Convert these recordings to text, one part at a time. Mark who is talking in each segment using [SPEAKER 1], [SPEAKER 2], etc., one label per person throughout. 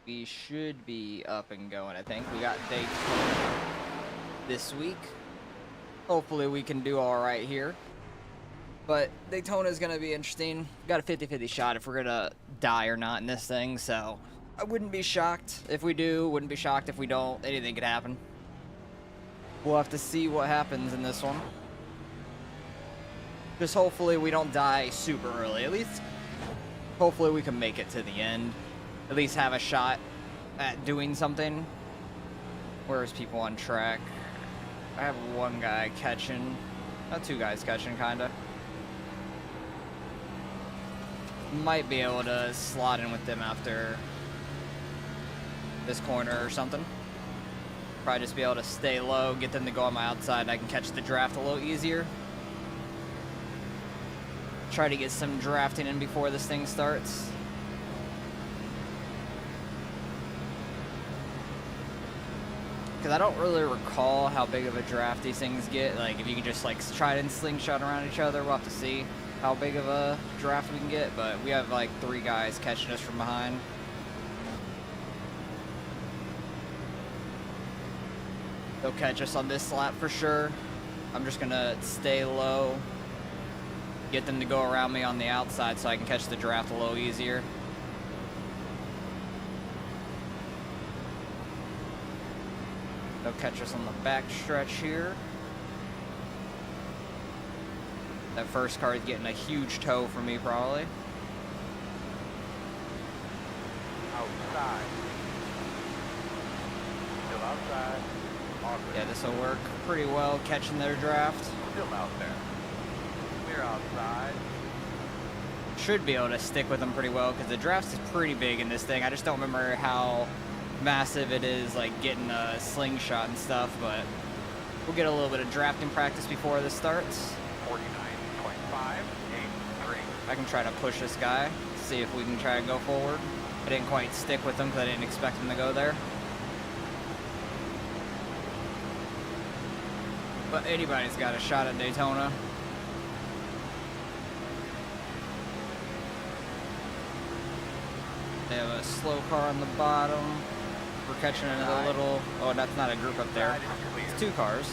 [SPEAKER 1] We should be up and going, I think. We got Daytona this week. Hopefully we can do all right here. But Daytona is going to be interesting. Got a 50-50 shot if we're going to die or not in this thing, so I wouldn't be shocked if we do, wouldn't be shocked if we don't. Anything could happen. We'll have to see what happens in this one. Just hopefully we don't die super early. At least, hopefully we can make it to the end. At least have a shot at doing something. Where's people on track? I have one guy catching. Two guys catching, kinda. Might be able to slot in with them after this corner or something. Probably just be able to stay low, get them to go on my outside, and I can catch the draft a little easier. Try to get some drafting in before this thing starts. Because I don't really recall how big of a draft these things get. Like, if you can just, like, try and slingshot around each other, we'll have to see how big of a draft we can get. But we have, like, 3 guys catching us from behind. They'll catch us on this lap for sure. I'm just going to stay low. Get them to go around me on the outside so I can catch the draft a little easier. They'll catch us on the back stretch here. That first car is getting a huge tow for me, probably.
[SPEAKER 2] Outside. Still outside.
[SPEAKER 1] Yeah, this will work pretty well, catching their draft.
[SPEAKER 2] Still out there. Clear outside.
[SPEAKER 1] Should be able to stick with them pretty well, because the draft is pretty big in this thing. I just don't remember how massive it is, like getting a slingshot and stuff, but we'll get a little bit of drafting practice before this starts.
[SPEAKER 2] 49.583.
[SPEAKER 1] I can try to push this guy, see if we can try to go forward. I didn't quite stick with him because I didn't expect him to go there. But anybody's got a shot at Daytona. They have a slow car on the bottom. We're catching another little... Oh, that's not a group up there. It's 2 cars.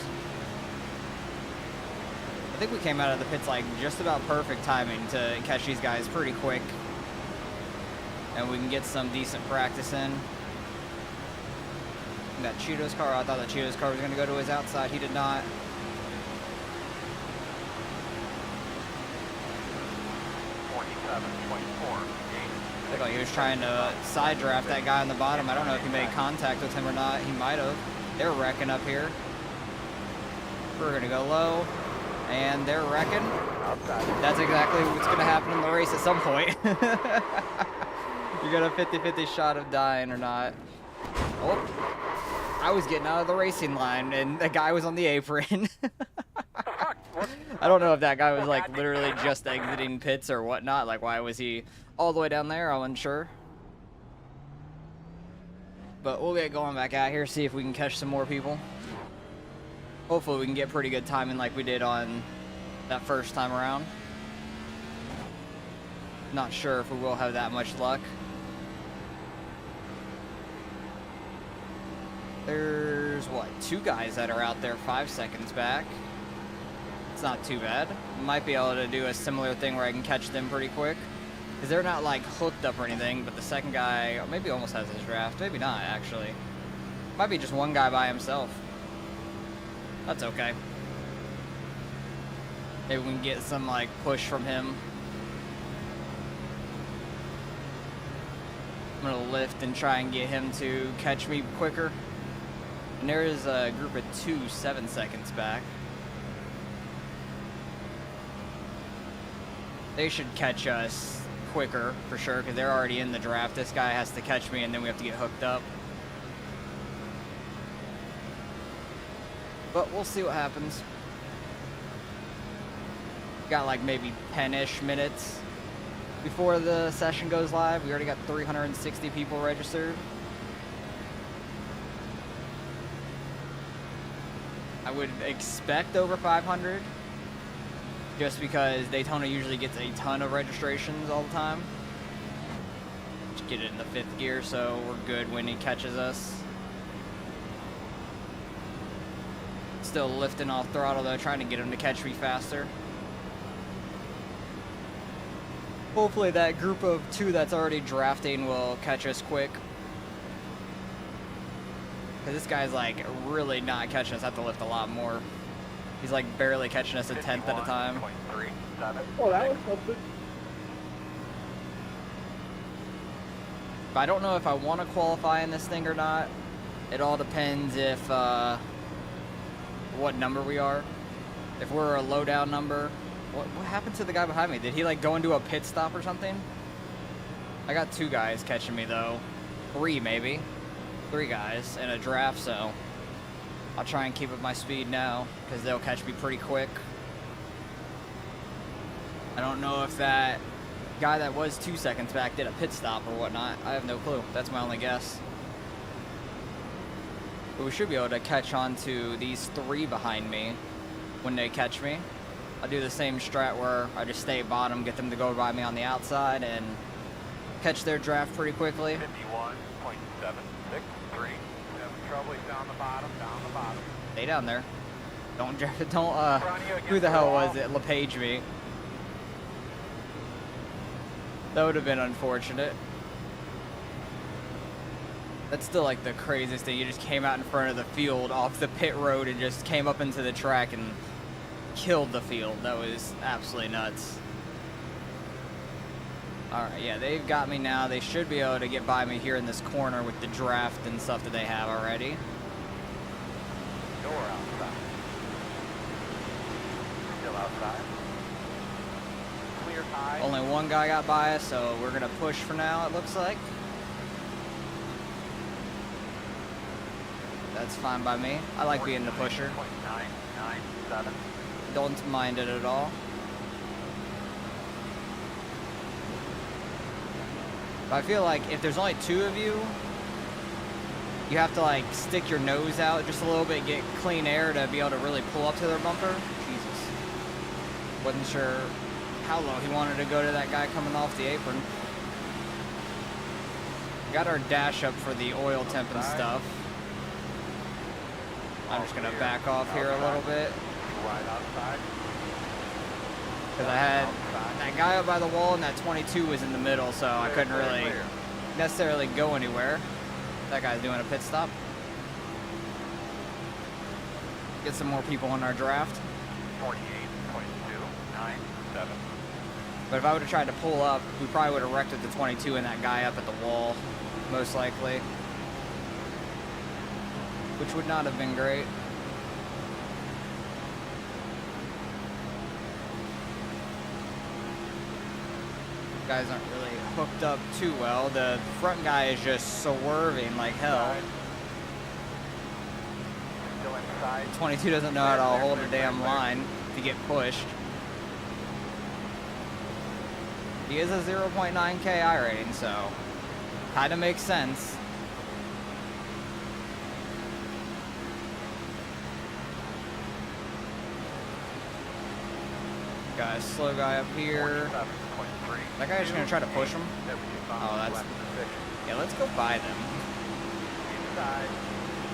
[SPEAKER 1] I think we came out of the pits like just about perfect timing to catch these guys pretty quick. And we can get some decent practice in. That Cheeto's car, I thought that Cheeto's car was going to go to his outside. He did not. Looked like he was trying to side draft that guy on the bottom. I don't know if he made contact with him or not. He might have. They're wrecking up here. We're going to go low. And they're wrecking. That's exactly what's going to happen in the race at some point. You got a 50-50 shot of dying or not. Oh, I was getting out of the racing line and the guy was on the apron. I don't know if that guy was like literally just exiting pits or whatnot. Like, why was he all the way down there? I'm unsure. But we'll get going back out here, see if we can catch some more people. Hopefully we can get pretty good timing like we did on that first time around. Not sure if we will have that much luck. There's, what, 2 guys that are out there 5 seconds back. It's not too bad. Might be able to do a similar thing where I can catch them pretty quick. Because they're not, like, hooked up or anything, but the second guy maybe almost has his draft. Maybe not, actually. Might be just one guy by himself. That's okay. Maybe we can get some, like, push from him. I'm going to lift and try and get him to catch me quicker. And there is a group of 2 7 seconds back. They should catch us quicker for sure because they're already in the draft. This guy has to catch me and then we have to get hooked up. But we'll see what happens. Got like maybe 10-ish minutes before the session goes live. We already got 360 people registered. I would expect over 500. Just because Daytona usually gets a ton of registrations all the time. Just get it in the 5th gear so we're good when he catches us. Still lifting off throttle though, trying to get him to catch me faster. Hopefully that group of 2 that's already drafting will catch us quick. Because this guy's like really not catching us. I have to lift a lot more. He's like barely catching us a 10th at a time.
[SPEAKER 3] Oh, that was something.
[SPEAKER 1] But I don't know if I want to qualify in this thing or not. It all depends if what number we are. If we're a low down number. What happened to the guy behind me? Did he like go into a pit stop or something? I got 2 guys catching me though. 3 maybe. 3 guys in a draft, so I'll try and keep up my speed now because they'll catch me pretty quick. I don't know if that guy that was 2 seconds back did a pit stop or whatnot. I have no clue. That's my only guess. But we should be able to catch on to these 3 behind me when they catch me. I'll do the same strat where I just stay bottom, get them to go by me on the outside, and catch their draft pretty quickly.
[SPEAKER 2] 51.763. Trouble down the bottom,
[SPEAKER 1] Stay down there. Don't, who the hell was it? LePage me. That would have been unfortunate. That's still like the craziest thing. You just came out in front of the field off the pit road and just came up into the track and killed the field. That was absolutely nuts. Alright, yeah, they've got me now. They should be able to get by me here in this corner with the draft and stuff that they have already.
[SPEAKER 2] Door outside. Still outside. Clear high.
[SPEAKER 1] Only 1 guy got by us, so we're going to push for now, it looks like. That's fine by me. I like being the pusher.
[SPEAKER 2] 997.
[SPEAKER 1] Don't mind it at all. But I feel like if there's only 2 of you, you have to like stick your nose out just a little bit, get clean air to be able to really pull up to their bumper. Jesus. Wasn't sure how low he wanted to go to that guy coming off the apron. Got our dash up for the oil temp and stuff. I'm just gonna back off here a little bit.
[SPEAKER 2] Right outside.
[SPEAKER 1] Because I had that guy up by the wall and that 22 was in the middle, so I couldn't really necessarily go anywhere. That guy's doing a pit stop. Get some more people in our draft.
[SPEAKER 2] 48.297.
[SPEAKER 1] But if I would have tried to pull up, we probably would have wrecked at the 22 and that guy up at the wall, most likely. Which would not have been great. Guys aren't really hooked up too well. The front guy is just swerving like hell.
[SPEAKER 2] Still inside.
[SPEAKER 1] 22 doesn't know how to hold a damn line to get pushed. He is a 0.9 KI rating, so kind of makes sense. Guys, slow guy up here. That guy's just gonna try to push him. Oh, that's... Yeah, let's go by them.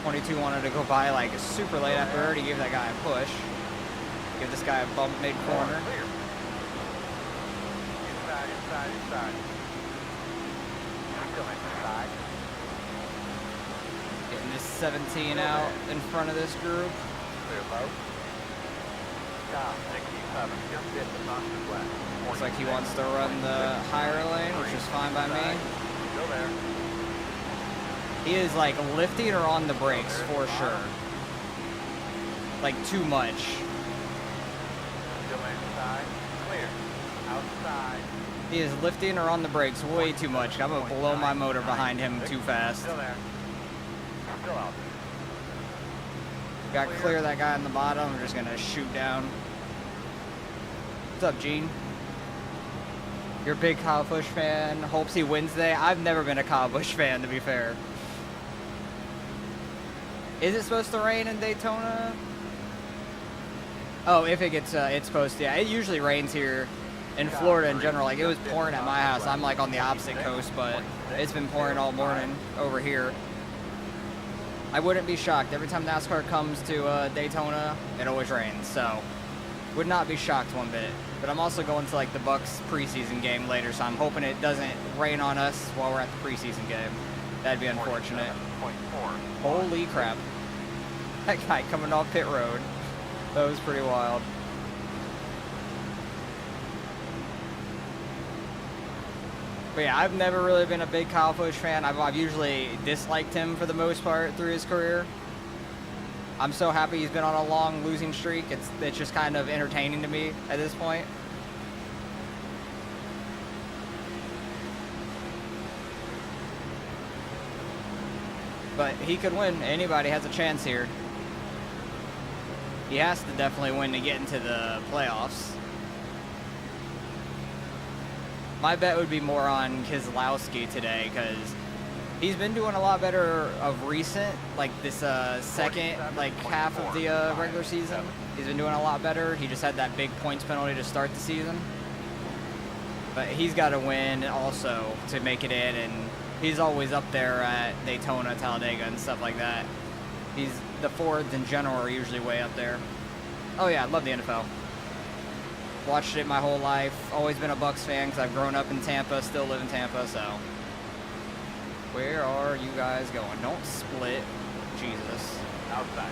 [SPEAKER 1] 22 wanted to go by like super late after I already gave that guy a push. Give this guy a bump mid-corner.
[SPEAKER 2] Inside. Still inside.
[SPEAKER 1] Getting this 17 out in front of this group.
[SPEAKER 2] Clear low. Stop. 67. Just hit the constant left.
[SPEAKER 1] Looks like he wants to run the higher lane, which is fine by me.
[SPEAKER 2] Still there.
[SPEAKER 1] He is like lifting or on the brakes for sure. Like too much.
[SPEAKER 2] Still inside. Clear. Outside.
[SPEAKER 1] He is lifting or on the brakes way too much. I'm gonna blow my motor behind him too fast.
[SPEAKER 2] Still there. Still out
[SPEAKER 1] Got clear that guy on the bottom. I'm just gonna shoot down. What's up, Gene? You're a big Kyle Busch fan. Hopes he wins today. I've never been a Kyle Busch fan, to be fair. Is it supposed to rain in Daytona? Oh, if it gets, it's supposed to. Yeah, it usually rains here in Florida in general, like it was pouring at my house. I'm like on the opposite coast, but it's been pouring all morning over here. I wouldn't be shocked. Every time NASCAR comes to Daytona, it always rains, so would not be shocked one bit. But I'm also going to like the Bucks preseason game later, so I'm hoping it doesn't rain on us while we're at the preseason game. That'd be unfortunate. Holy crap. That guy coming off pit road. That was pretty wild. But yeah, I've never really been a big Kyle Busch fan. I've usually disliked him for the most part through his career. I'm so happy he's been on a long losing streak. It's just kind of entertaining to me at this point. But he could win. Anybody has a chance here. He has to definitely win to get into the playoffs. My bet would be more on Keselowski today because he's been doing a lot better of recent, like this second like half of the regular season. He's been doing a lot better. He just had that big points penalty to start the season. But he's got to win also to make it in, and he's always up there at Daytona, Talladega, and stuff like that. The Fords in general are usually way up there. Oh yeah, I love the NFL. Watched it my whole life. Always been a Bucks fan because I've grown up in Tampa, still live in Tampa, so. Where are you guys going? Don't split. Jesus.
[SPEAKER 2] Outside.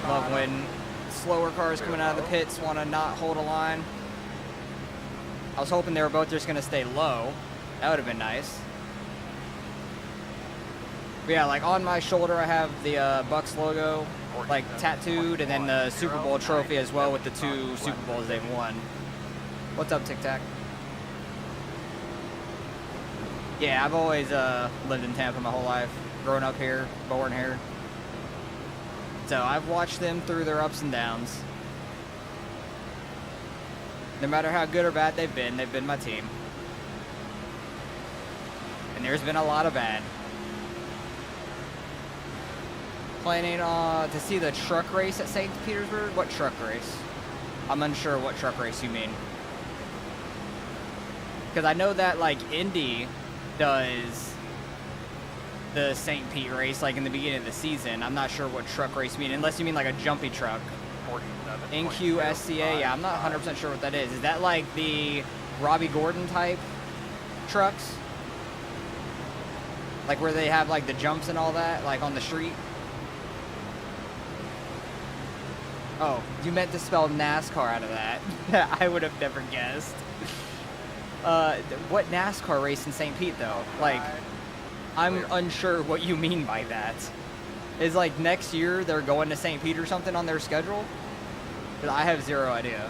[SPEAKER 1] Love when slower cars coming out of the pits want to not hold a line. I was hoping they were both just going to stay low. That would have been nice. But yeah, like on my shoulder I have the Bucks logo like tattooed, and then the Super Bowl trophy as well with the 2 Super Bowls they've won. What's up, Tic Tac? Yeah, I've always lived in Tampa my whole life. Grown up here, born here. So I've watched them through their ups and downs. No matter how good or bad they've been my team. And there's been a lot of bad. Planning to see the truck race at St. Petersburg? What truck race? I'm unsure what truck race you mean. Because I know that like Indy does the St. Pete race like in the beginning of the season. I'm not sure what truck race you mean, unless you mean like a jumpy truck. NQSCA, yeah, I'm not 100% sure what that is. Is that like the Robbie Gordon type trucks? Like where they have like the jumps and all that, like on the street? Oh, you meant to spell NASCAR out of that. I would have never guessed. What NASCAR race in St. Pete, though? Like, I'm unsure what you mean by that. Is, like, next year they're going to St. Pete or something on their schedule? Because I have zero idea.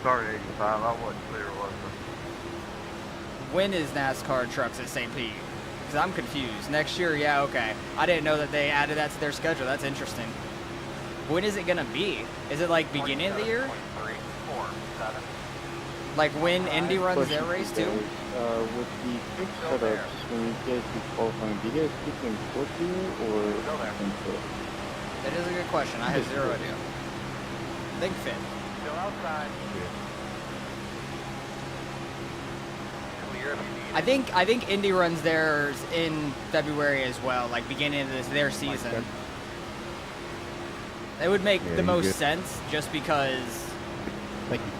[SPEAKER 2] Sorry, 85. I wasn't clear what it was.
[SPEAKER 1] When is NASCAR trucks at St. Pete? Because I'm confused. Next year, yeah, okay. I didn't know that they added that to their schedule. That's interesting. When is it going to be? Is it like beginning of the year? Like when Indy runs their race too?
[SPEAKER 3] With the quick setups, when you guys do qualifying, do you guys keep them 40 or input?
[SPEAKER 1] That is a good question. I have zero idea. Think fit.
[SPEAKER 2] Still outside.
[SPEAKER 1] I think Indy runs theirs in February as well, like beginning of their season. It would make the most sense just because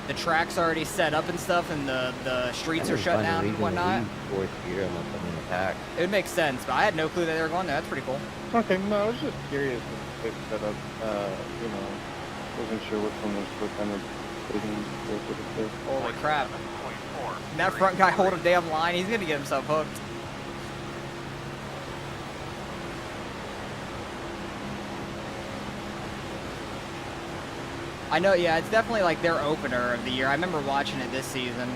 [SPEAKER 1] the track's already set up and stuff, and the streets are shut down and whatnot. It would make sense, but I had no clue that they were going there. That's pretty cool.
[SPEAKER 3] Okay, no, I was just curious if they set up, you know, wasn't sure which one was what kind of thing.
[SPEAKER 1] Holy crap. That front guy hold a damn line, he's gonna get himself hooked. I know, yeah, it's definitely like their opener of the year. I remember watching it this season.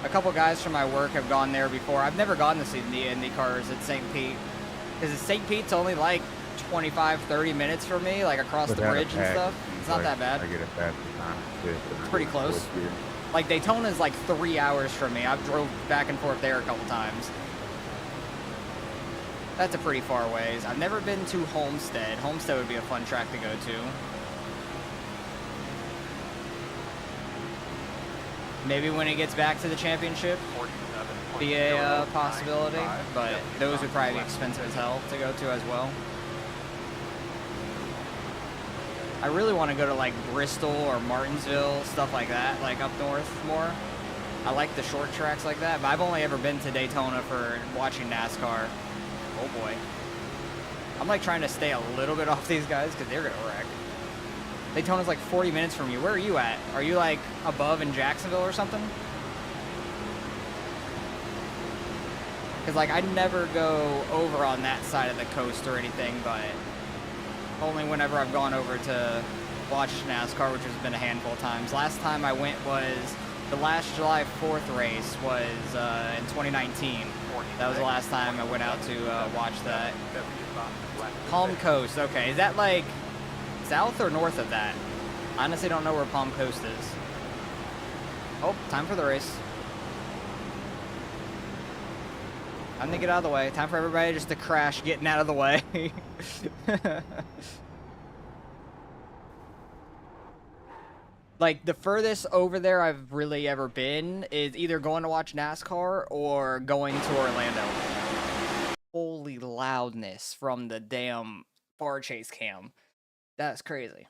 [SPEAKER 1] A couple guys from my work have gone there before. I've never gone to see the Indy cars at St. Pete. Because St. Pete's only like 25, 30 minutes for me, like across the bridge and stuff. It's not that bad.
[SPEAKER 4] I get a fast time.
[SPEAKER 1] It's pretty close. Like Daytona is like 3 hours from me. I've drove back and forth there a couple times. That's a pretty far ways. I've never been to Homestead. Homestead would be a fun track to go to. Maybe when it gets back to the championship,
[SPEAKER 2] 47.095.
[SPEAKER 1] be a possibility, but those would probably be expensive as hell to go to as well. I really want to go to like Bristol or Martinsville, stuff like that, like up north more. I like the short tracks like that, but I've only ever been to Daytona for watching NASCAR. Oh boy. I'm like trying to stay a little bit off these guys because they're gonna wreck. Daytona's like 40 minutes from you. Where are you at? Are you like above in Jacksonville or something? Because like I never go over on that side of the coast or anything, but only whenever I've gone over to watch NASCAR, which has been a handful of times. Last time I went was the last July 4th race was in 2019. That was the last time I went out to watch that. Palm Coast, okay. Is that like south or north of that? I honestly don't know where Palm Coast is. Oh, time for the race. Time to get out of the way. Time for everybody just to crash getting out of the way. Like, the furthest over there I've really ever been is either going to watch NASCAR or going to Orlando. Holy loudness from the damn bar chase cam. That's crazy.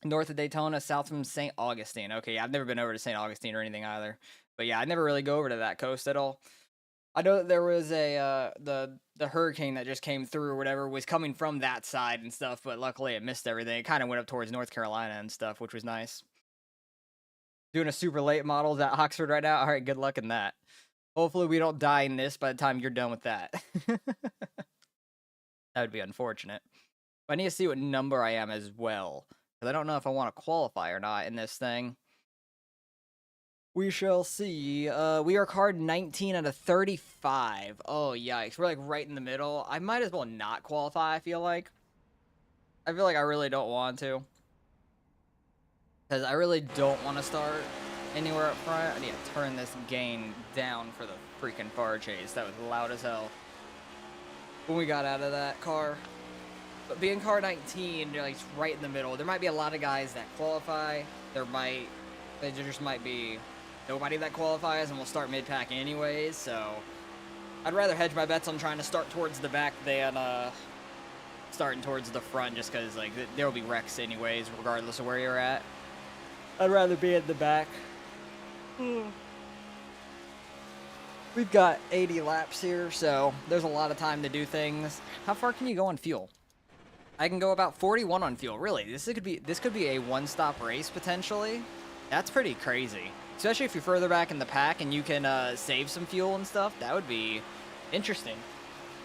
[SPEAKER 1] North of Daytona, south from St. Augustine. Okay, yeah, I've never been over to St. Augustine or anything either. But yeah, I never really go over to that coast at all. I know that there was a the hurricane that just came through or whatever was coming from that side and stuff, but luckily it missed everything. It kind of went up towards North Carolina and stuff, which was nice. Doing a super late models at Oxford right now. All right, good luck in that. Hopefully we don't die in this by the time you're done with that. That would be unfortunate. But I need to see what number I am as well, because I don't know if I want to qualify or not in this thing. We shall see. We are card 19 out of 35. Oh, yikes. We're like right in the middle. I might as well not qualify, I feel like. I feel like I really don't want to. Because I really don't want to start anywhere up front. I need to turn this gain down for the freaking bar chase. That was loud as hell when we got out of that car. But being car 19, you're like right in the middle. There might be a lot of guys that qualify. There just might be nobody that qualifies, and we'll start mid-pack anyways, so I'd rather hedge my bets on trying to start towards the back than starting towards the front, just because like there will be wrecks anyways, regardless of where you're at. I'd rather be at the back. We've got 80 laps here, so there's a lot of time to do things. How far can you go on fuel? I can go about 41 on fuel. Really, this could be a one-stop race potentially. That's pretty crazy. Especially if you're further back in the pack and you can save some fuel and stuff. That would be interesting.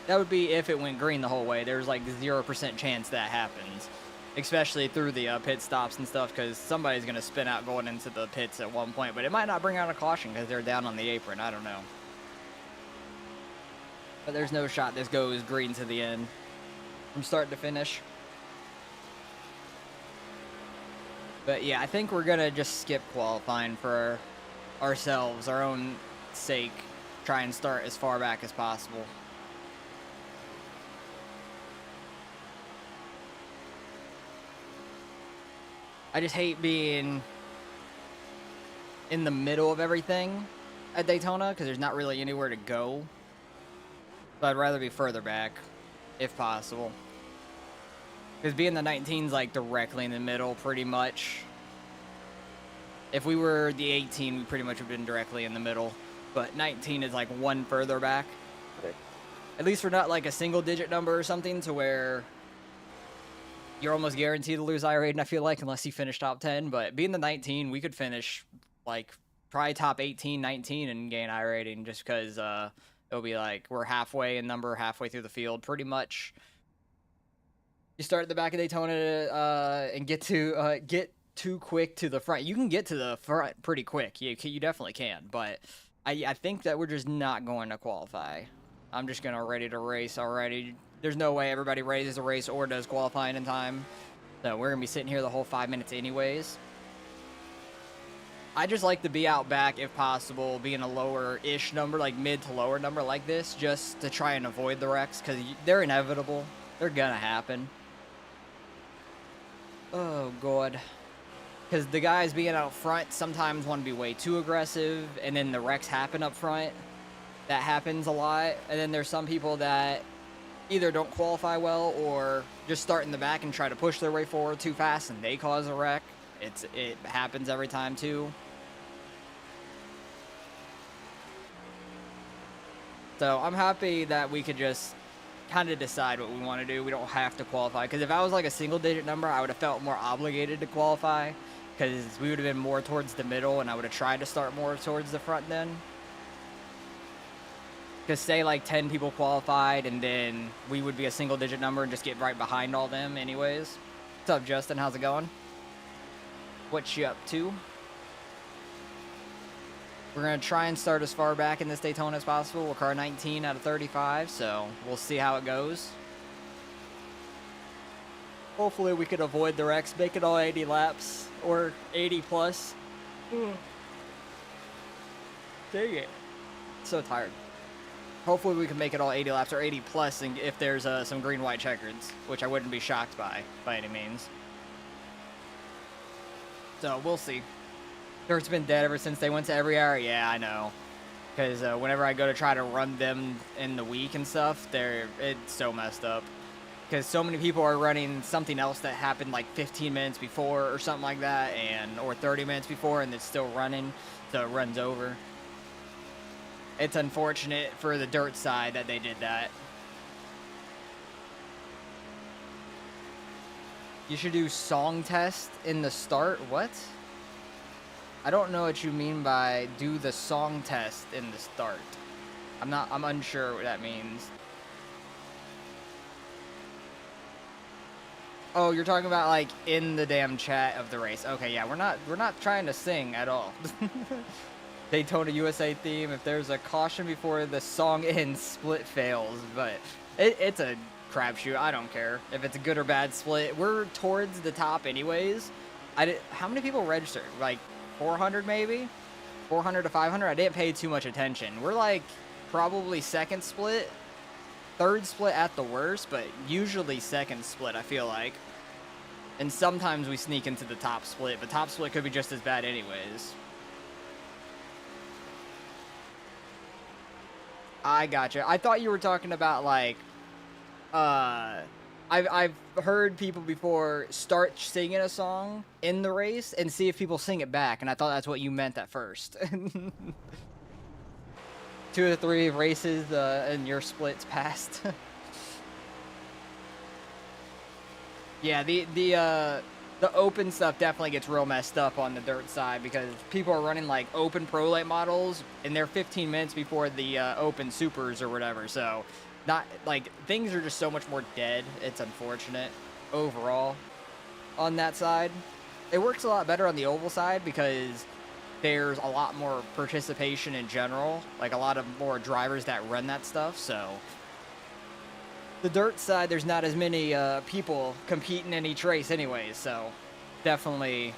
[SPEAKER 1] That would be if it went green the whole way. There's like 0% chance that happens. Especially through the pit stops and stuff, because somebody's going to spin out going into the pits at one point. But it might not bring out a caution because they're down on the apron. I don't know. But there's no shot this goes green to the end. From start to finish. But yeah, I think we're going to just skip qualifying for ourselves, our own sake. Try and start as far back as possible. I just hate being in the middle of everything at Daytona because there's not really anywhere to go. So I'd rather be further back if possible. Because being the 19's like directly in the middle, pretty much. If we were the 18, we pretty much would have been directly in the middle. But 19 is like one further back.
[SPEAKER 3] Okay.
[SPEAKER 1] At least we're not like a single-digit number or something to where you're almost guaranteed to lose iRating, I feel like, unless you finish top 10. But being the 19, we could finish like probably top 18, 19 and gain iRating just because it'll be like we're halfway in number, halfway through the field, pretty much. You start at the back of Daytona and get too quick to the front. You can get to the front pretty quick. You definitely can, but I think that we're just not going to qualify. I'm just going to ready to race already. There's no way everybody raises a race or does qualifying in time. So we're going to be sitting here the whole 5 minutes anyways. I just like to be out back if possible, being a lower-ish number, like mid to lower number like this, just to try and avoid the wrecks, because they're inevitable. They're going to happen. Oh, God. Because the guys being out front sometimes want to be way too aggressive, and then the wrecks happen up front. That happens a lot. And then there's some people that either don't qualify well or just start in the back and try to push their way forward too fast, and they cause a wreck. It happens every time too. So I'm happy that we could just kind of decide what we want to do. We don't have to qualify, because if I was like a single digit number, I would have felt more obligated to qualify, because we would have been more towards the middle and I would have tried to start more towards the front then. Because say like 10 people qualified and then we would be a single digit number and just get right behind all them anyways. What's up, Justin? How's it going? What you up to? We're going to try and start as far back in this Daytona as possible. We're car 19 out of 35, so we'll see how it goes. Hopefully we could avoid the wrecks, make it all 80 laps, or 80 plus. Dang it. So tired. Hopefully we can make it all 80 laps, or 80 plus, and if there's some green-white checkers, which I wouldn't be shocked by any means. So, we'll see. Dirt's been dead ever since they went to every hour. Yeah, I know. Because whenever I go to try to run them in the week and stuff, it's so messed up. Because so many people are running something else that happened like 15 minutes before or something like that, or 30 minutes before, and it's still running, so it runs over. It's unfortunate for the dirt side that they did that. You should do song test in the start? What? I don't know what you mean by do the song test in the start. I'm unsure what that means. Oh, you're talking about like in the damn chat of the race. Okay, yeah, we're not trying to sing at all. Daytona USA theme. If there's a caution before the song ends, split fails. But it's a crapshoot. I don't care if it's a good or bad split. We're towards the top anyways. How many people registered? Like 400 maybe? 400 to 500? I didn't pay too much attention. We're like probably second split. Third split at the worst, but usually second split, I feel like. And sometimes we sneak into the top split, but top split could be just as bad anyways. I gotcha. I thought you were talking about like, I've heard people before start singing a song in the race and see if people sing it back, and I thought that's what you meant at first. 2 to 3 races and your splits passed. Yeah, the open stuff definitely gets real messed up on the dirt side, because people are running like open pro late models and they're 15 minutes before the open supers or whatever. So not like things are just so much more dead. It's unfortunate overall on that side. It works a lot better on the oval side because there's a lot more participation in general, like a lot of more drivers that run that stuff. So the dirt side, there's not as many people competing in each race anyways, so definitely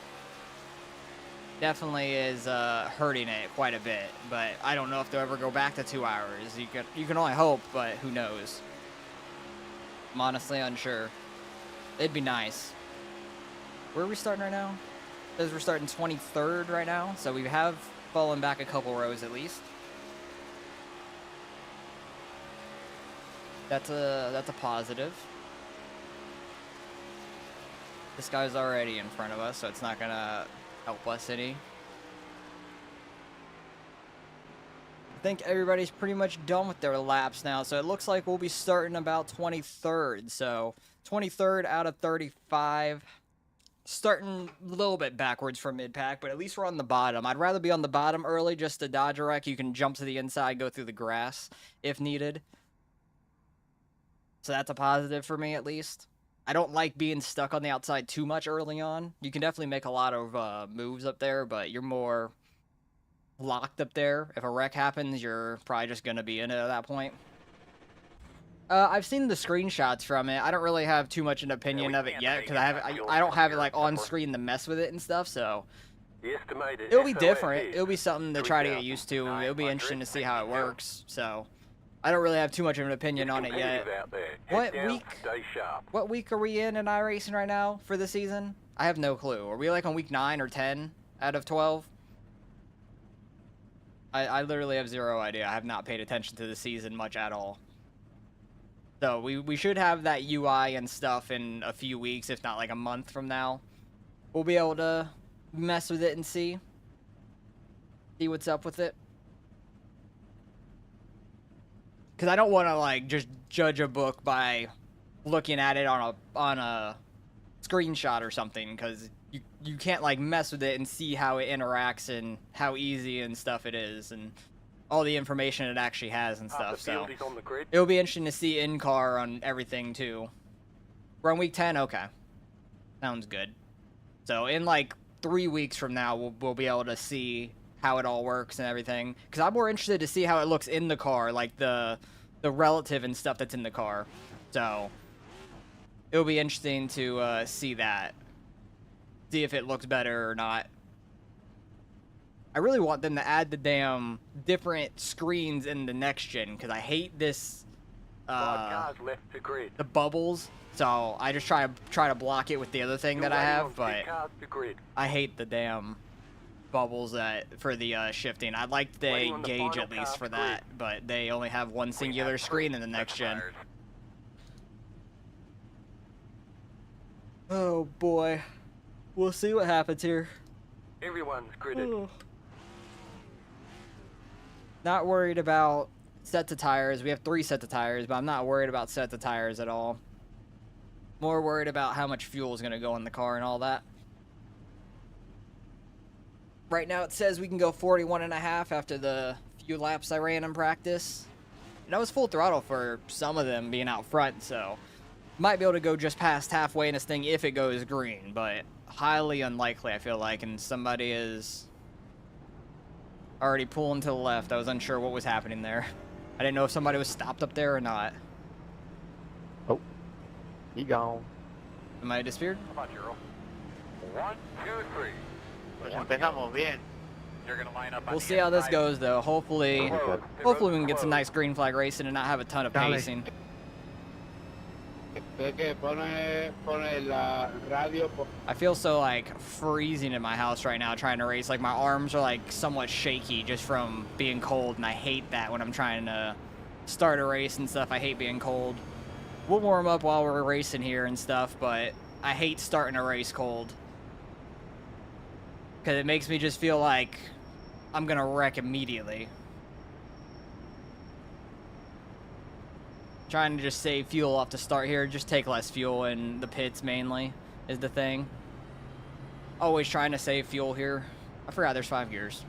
[SPEAKER 1] is hurting it quite a bit. But I don't know if they'll ever go back to 2 hours. You can only hope, but who knows? I'm honestly unsure. It'd be nice. Where are we starting right now? Says we're starting 23rd right now, so we have fallen back a couple rows at least. That's a positive. This guy's already in front of us, so it's not gonna help us any. I think everybody's pretty much done with their laps now, so it looks like we'll be starting about 23rd. So 23rd out of 35. Starting a little bit backwards from mid-pack, but at least we're on the bottom. I'd rather be on the bottom early just to dodge a wreck. You can jump to the inside, go through the grass if needed. So that's a positive for me, at least. I don't like being stuck on the outside too much early on. You can definitely make a lot of moves up there, but you're more locked up there. If a wreck happens, you're probably just going to be in it at that point. I've seen the screenshots from it. I don't really have too much an opinion of it yet, because I don't have it like on screen to mess with it and stuff, so it'll be different. It'll be something to try to get used to. It'll be interesting to see how it works, so I don't really have too much of an opinion on it yet. What week are we in iracing right now for the season? I have no clue. Are we like on week 9 or 10 out of 12? I literally have zero idea. I have not paid attention to the season much at all. So we should have that UI and stuff in a few weeks, if not like a month from now. We'll be able to mess with it and see what's up with it. Because I don't want to like just judge a book by looking at it on a screenshot or something, because you can't like mess with it and see how it interacts and how easy and stuff it is and all the information it actually has and stuff. So it'll be interesting to see in car on everything too. We're on week 10. Okay, sounds good. So in like 3 weeks from now, we'll be able to see how it all works and everything. Because I'm more interested to see how it looks in the car, like the relative and stuff that's in the car. So it'll be interesting to see that. See if it looks better or not. I really want them to add the damn different screens in the next gen, because I hate this the bubbles. So I just try to block it with the other thing that I have, but I hate the damn bubbles for the shifting. I'd like they gauge at least for that, but they only have one singular screen in the next gen. Oh boy. We'll see what happens here.
[SPEAKER 2] Everyone's gridded.
[SPEAKER 1] Oh. Not worried about sets of tires. We have 3 sets of tires, but I'm not worried about sets of tires at all. More worried about how much fuel is going to go in the car and all that. Right now it says we can go 41.5 after the few laps I ran in practice. And I was full throttle for some of them being out front, so might be able to go just past halfway in this thing if it goes green, but highly unlikely, I feel like, and somebody is already pulling to the left. I was unsure what was happening there. I didn't know if somebody was stopped up there or not.
[SPEAKER 3] Oh, he gone.
[SPEAKER 1] Am I disappeared?
[SPEAKER 2] Come on, Euro. 1, 2, 3.
[SPEAKER 4] Empezamos bien.
[SPEAKER 2] You're gonna line up on
[SPEAKER 1] We'll
[SPEAKER 2] the
[SPEAKER 1] see how this
[SPEAKER 2] inside.
[SPEAKER 1] goes, though. Hopefully we can get some nice green flag racing and not have a ton of
[SPEAKER 4] Dale.
[SPEAKER 1] pacing.
[SPEAKER 4] Pone la radio.
[SPEAKER 1] I feel so like freezing in my house right now trying to race. Like my arms are like somewhat shaky just from being cold, and I hate that when I'm trying to start a race and stuff. I hate being cold. We'll warm up while we're racing here and stuff, but I hate starting a race cold, because it makes me just feel like I'm gonna wreck immediately. Trying to just save fuel off the start here, just take less fuel in the pits mainly is the thing. Always trying to save fuel here. I forgot there's 5 gears.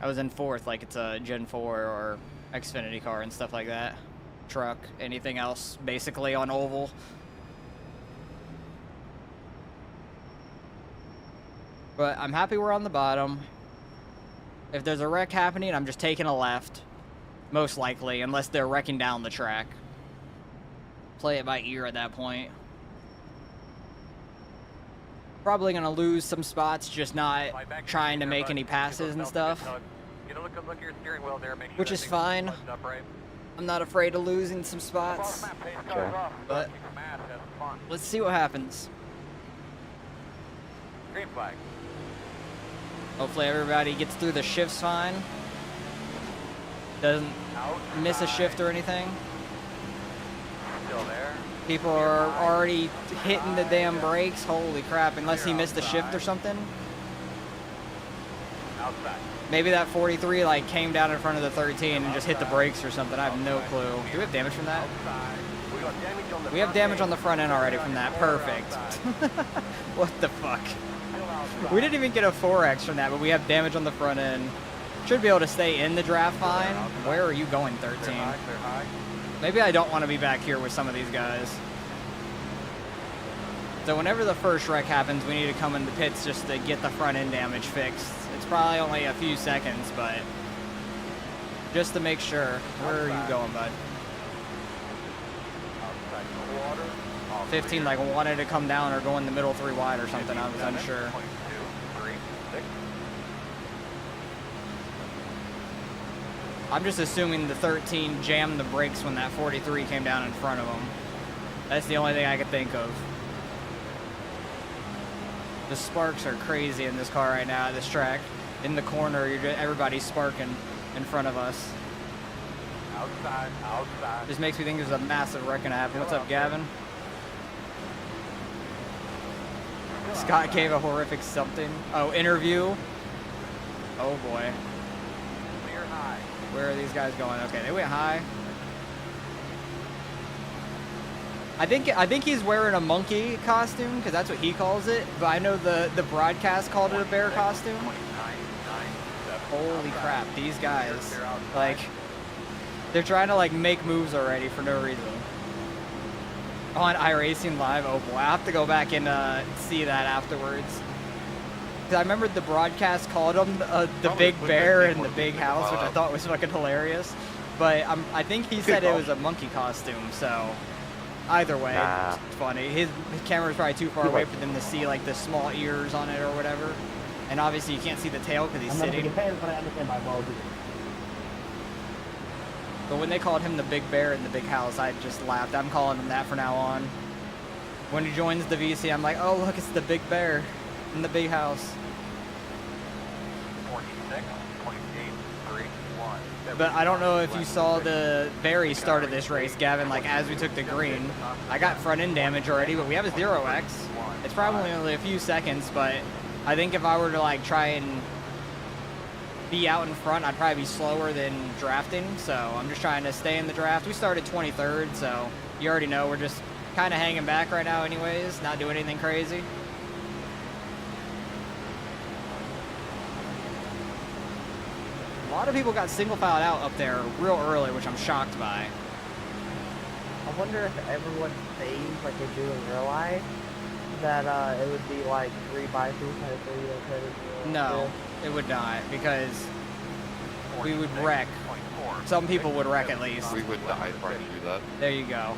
[SPEAKER 1] I was in 4th like it's a Gen 4 or Xfinity car and stuff like that. Truck, anything else basically on oval. But I'm happy we're on the bottom. If there's a wreck happening, I'm just taking a left. Most likely, unless they're wrecking down the track. Play it by ear at that point. Probably gonna lose some spots, just not trying to make any passes and stuff.
[SPEAKER 2] Get a look at your steering wheel there, make sure
[SPEAKER 1] Which
[SPEAKER 2] that
[SPEAKER 1] is
[SPEAKER 2] thing's
[SPEAKER 1] fine.
[SPEAKER 2] buttoned up right.
[SPEAKER 1] I'm not afraid of losing some spots. But let's see what happens.
[SPEAKER 2] Green flag.
[SPEAKER 1] Hopefully everybody gets through the shifts fine. Doesn't miss a shift or anything.
[SPEAKER 2] Still there.
[SPEAKER 1] People are already hitting the damn brakes. Holy crap, unless he missed a shift or something.
[SPEAKER 2] Outside.
[SPEAKER 1] Maybe that 43 like came down in front of the 13 and just hit the brakes or something. I have no clue. Do we have damage from that?
[SPEAKER 2] Outside. We got damage on the
[SPEAKER 1] We have
[SPEAKER 2] front
[SPEAKER 1] damage
[SPEAKER 2] end.
[SPEAKER 1] on the front end already from that. Perfect. What the fuck?
[SPEAKER 2] Still outside.
[SPEAKER 1] We didn't even get a 4X from that, but we have damage on the front end. Should be able to stay in the draft fine. Where are you going, 13?
[SPEAKER 2] Clear high, clear high.
[SPEAKER 1] Maybe I don't want to be back here with some of these guys. So whenever the first wreck happens, we need to come in the pits just to get the front end damage fixed. It's probably only a few seconds, but just to make sure. Where are you going, bud?
[SPEAKER 2] Outside the water. All
[SPEAKER 1] 15 like wanted to come down or go in the middle 3 wide or something. I was unsure.
[SPEAKER 2] 0.2, 3, 6.
[SPEAKER 1] I'm just assuming the 13 jammed the brakes when that 43 came down in front of him. That's the only thing I could think of. The sparks are crazy in this car right now at this track. In the corner, everybody's sparking in front of us.
[SPEAKER 2] Outside.
[SPEAKER 1] Just makes me think there's a massive wreck gonna happen. What's up, Gavin? Scott gave a horrific something. Oh, interview. Oh boy.
[SPEAKER 2] Clear high.
[SPEAKER 1] Where are these guys going? Okay, they went high. I think he's wearing a monkey costume because that's what he calls it. But I know the broadcast called it a bear costume. Holy crap! These guys, like, they're trying to like make moves already for no reason. On iRacing Live. Oh boy, I have to go back and see that afterwards. Cause I remember the broadcast called him the Big Bear in the Big House, which I thought was fucking hilarious. But I think he said it was a monkey costume, so either way, it's funny. His camera's probably too far away for them to see like the small ears on it or whatever. And obviously you can't see the tail because he's sitting.
[SPEAKER 5] But I understand by well.
[SPEAKER 1] But when they called him the Big Bear in the Big House, I just laughed. I'm calling him that from now on. When he joins the VC, I'm like, oh look, it's the Big Bear in the Big House.
[SPEAKER 2] 46.831.
[SPEAKER 1] But I don't know if you saw the very start of this race, Gavin, like as we took the green. I got front end damage already, but we have a 0x. It's probably only a few seconds, but I think if I were to like try and be out in front, I'd probably be slower than drafting. So I'm just trying to stay in the draft. We started 23rd, so you already know we're just kind of hanging back right now anyways, not doing anything crazy. A lot of people got single filed out up there real early, which I'm shocked by.
[SPEAKER 5] I wonder if everyone stays like they do in real life, that it would be like 3 by 3 kind of 3.
[SPEAKER 1] No, it would not, because we would wreck. Some people would wreck at least.
[SPEAKER 6] We would die trying to do that.
[SPEAKER 1] There you go.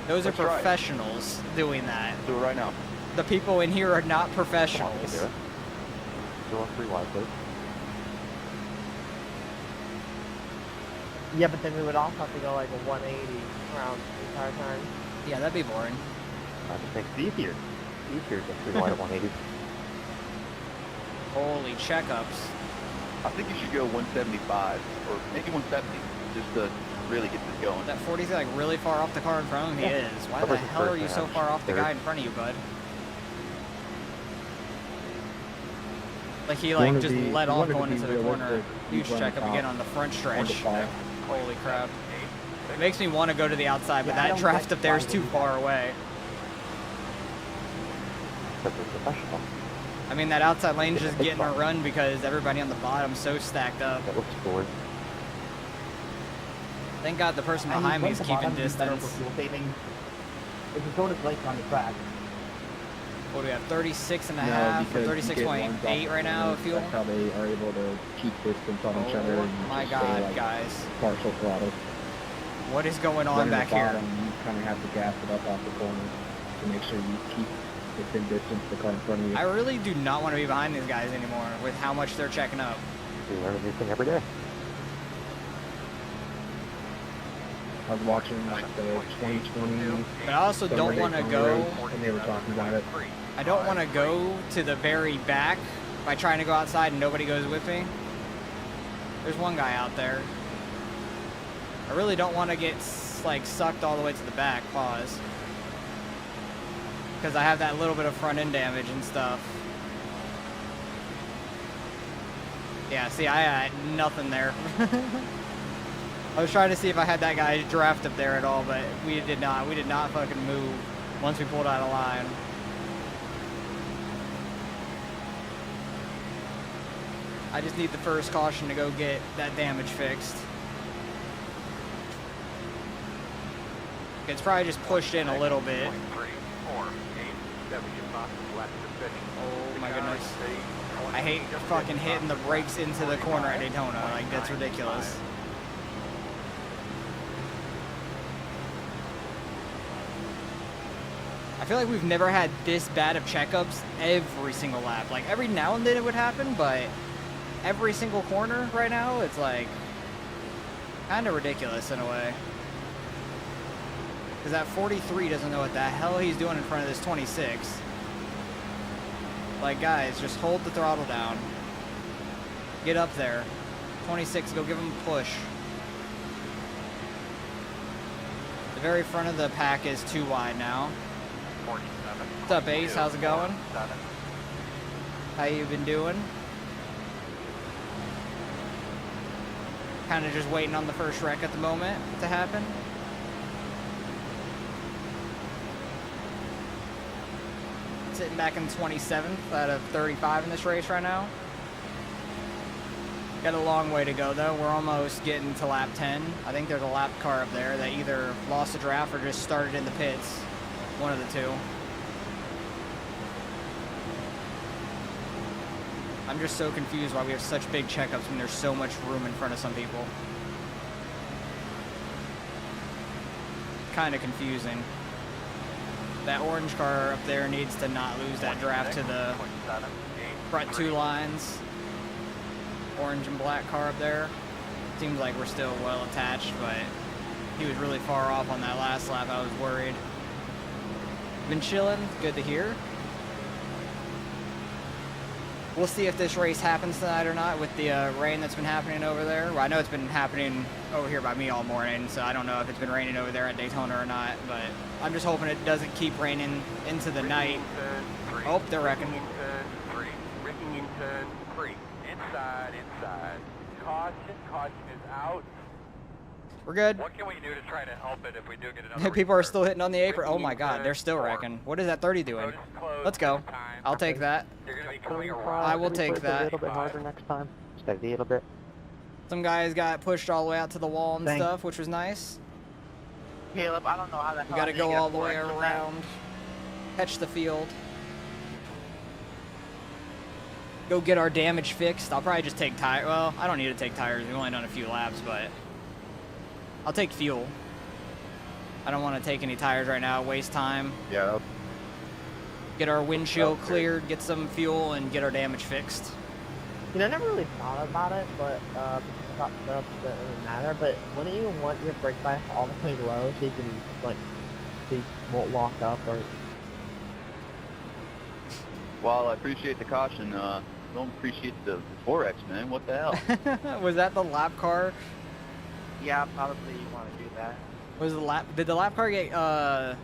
[SPEAKER 1] Those are professionals doing that.
[SPEAKER 3] Do it right now.
[SPEAKER 1] The people in here are not professionals.
[SPEAKER 3] Go on 3 wide, please.
[SPEAKER 5] Yeah, but then we would also have to go like a 180 around the entire time.
[SPEAKER 1] Yeah, that'd be boring.
[SPEAKER 3] I just think it's easier. Easier to 3 wide at 180.
[SPEAKER 1] Holy checkups.
[SPEAKER 3] I think you should go 175 or maybe 170 just to really get this going.
[SPEAKER 1] That 40's like really far off the car in front of him. He is. Why the hell are you so far off the guy in front of you, bud? Like he like just let off going into the corner. Huge checkup again on the front stretch. Holy crap. It makes me want to go to the outside, but that draft up there is too far away. I mean, that outside lane's just getting a run because everybody on the bottom's so stacked up.
[SPEAKER 3] That looks forward.
[SPEAKER 1] Thank God the person behind me is keeping distance.
[SPEAKER 5] If you go to Blake on the track.
[SPEAKER 1] What do we have, 36 and a half or 36.8 right now of fuel?
[SPEAKER 7] That's how they are able to keep distance on each other.
[SPEAKER 1] Oh my God, like guys.
[SPEAKER 7] Partial throttle.
[SPEAKER 1] What is going on back here?
[SPEAKER 7] You kind of have to gas it up off the corner to make sure you keep within distance the car in front of you.
[SPEAKER 1] I really do not want to be behind these guys anymore with how much they're checking up.
[SPEAKER 3] We learn a new thing every day.
[SPEAKER 7] I was watching like the 2020.
[SPEAKER 1] But I also don't want to go.
[SPEAKER 7] And they were talking about it.
[SPEAKER 1] I don't want to go to the very back by trying to go outside and nobody goes with me. There's one guy out there. I really don't want to get like sucked all the way to the back. Pause. Because I have that little bit of front end damage and stuff. Yeah, see, I had nothing there. I was trying to see if I had that guy draft up there at all, but we did not. We did not fucking move once we pulled out of line. I just need the first caution to go get that damage fixed. It's probably just pushed in a little bit. Oh my goodness. I hate fucking hitting the brakes into the corner at Daytona. Like, that's ridiculous. I feel like we've never had this bad of checkups every single lap. Like, every now and then it would happen, but every single corner right now, it's like kind of ridiculous in a way. Because that 43 doesn't know what the hell he's doing in front of this 26. Like, guys, just hold the throttle down. Get up there. 26, go give him a push. The very front of the pack is too wide now.
[SPEAKER 2] 47.
[SPEAKER 1] What's up, Ace? How's it going?
[SPEAKER 2] 7.
[SPEAKER 1] How you been doing? Kind of just waiting on the first wreck at the moment to happen. Sitting back in 27th out of 35 in this race right now. Got a long way to go though. We're almost getting to lap 10. I think there's a lap car up there that either lost a draft or just started in the pits. One of the two. I'm just so confused why we have such big checkups when there's so much room in front of some people. Kind of confusing. That orange car up there needs to not lose that draft to the front two lines. Orange and black car up there. Seems like we're still well attached, but he was really far off on that last lap. I was worried. Been chilling. Good to hear. We'll see if this race happens tonight or not with the rain that's been happening over there. Well, I know it's been happening over here by me all morning, so I don't know if it's been raining over there at Daytona or not, but I'm just hoping it doesn't keep raining into the night. Oh, they're wrecking.
[SPEAKER 2] Braking in turn 3. Inside. Caution is out.
[SPEAKER 1] We're good.
[SPEAKER 2] What can we do to try to help it if we do get another
[SPEAKER 1] People are
[SPEAKER 2] restart?
[SPEAKER 1] still hitting on the apron. Oh my god, they're still wrecking. What is that 30 doing?
[SPEAKER 2] Road is closed
[SPEAKER 1] Let's go.
[SPEAKER 2] this time.
[SPEAKER 1] I'll take that.
[SPEAKER 2] You're going to be coming around.
[SPEAKER 1] I will take
[SPEAKER 5] A
[SPEAKER 1] that.
[SPEAKER 5] little bit harder next time. Steady a little bit.
[SPEAKER 1] Some guys got pushed all the way out to the wall and
[SPEAKER 5] Thanks.
[SPEAKER 1] stuff, which was nice.
[SPEAKER 4] Caleb, I don't know how that.
[SPEAKER 1] We gotta go all the way around. Catch the field. Go get our damage fixed. I'll probably just take tire. Well, I don't need to take tires. We've only done a few laps, but I'll take fuel. I don't want to take any tires right now. Waste time.
[SPEAKER 3] Yeah.
[SPEAKER 1] Get our windshield cleared. Get some fuel and get our damage fixed.
[SPEAKER 5] You know, I never really thought about it, but because I thought stuff doesn't really matter. But wouldn't you want your brake bias all the way low so you can like, so you won't lock up or?
[SPEAKER 6] While I appreciate the caution, don't appreciate the 4X, man. What the hell?
[SPEAKER 1] Was that the lap car?
[SPEAKER 4] Yeah, probably you want to do that.
[SPEAKER 1] Was the lap? Did the lap car get
[SPEAKER 5] I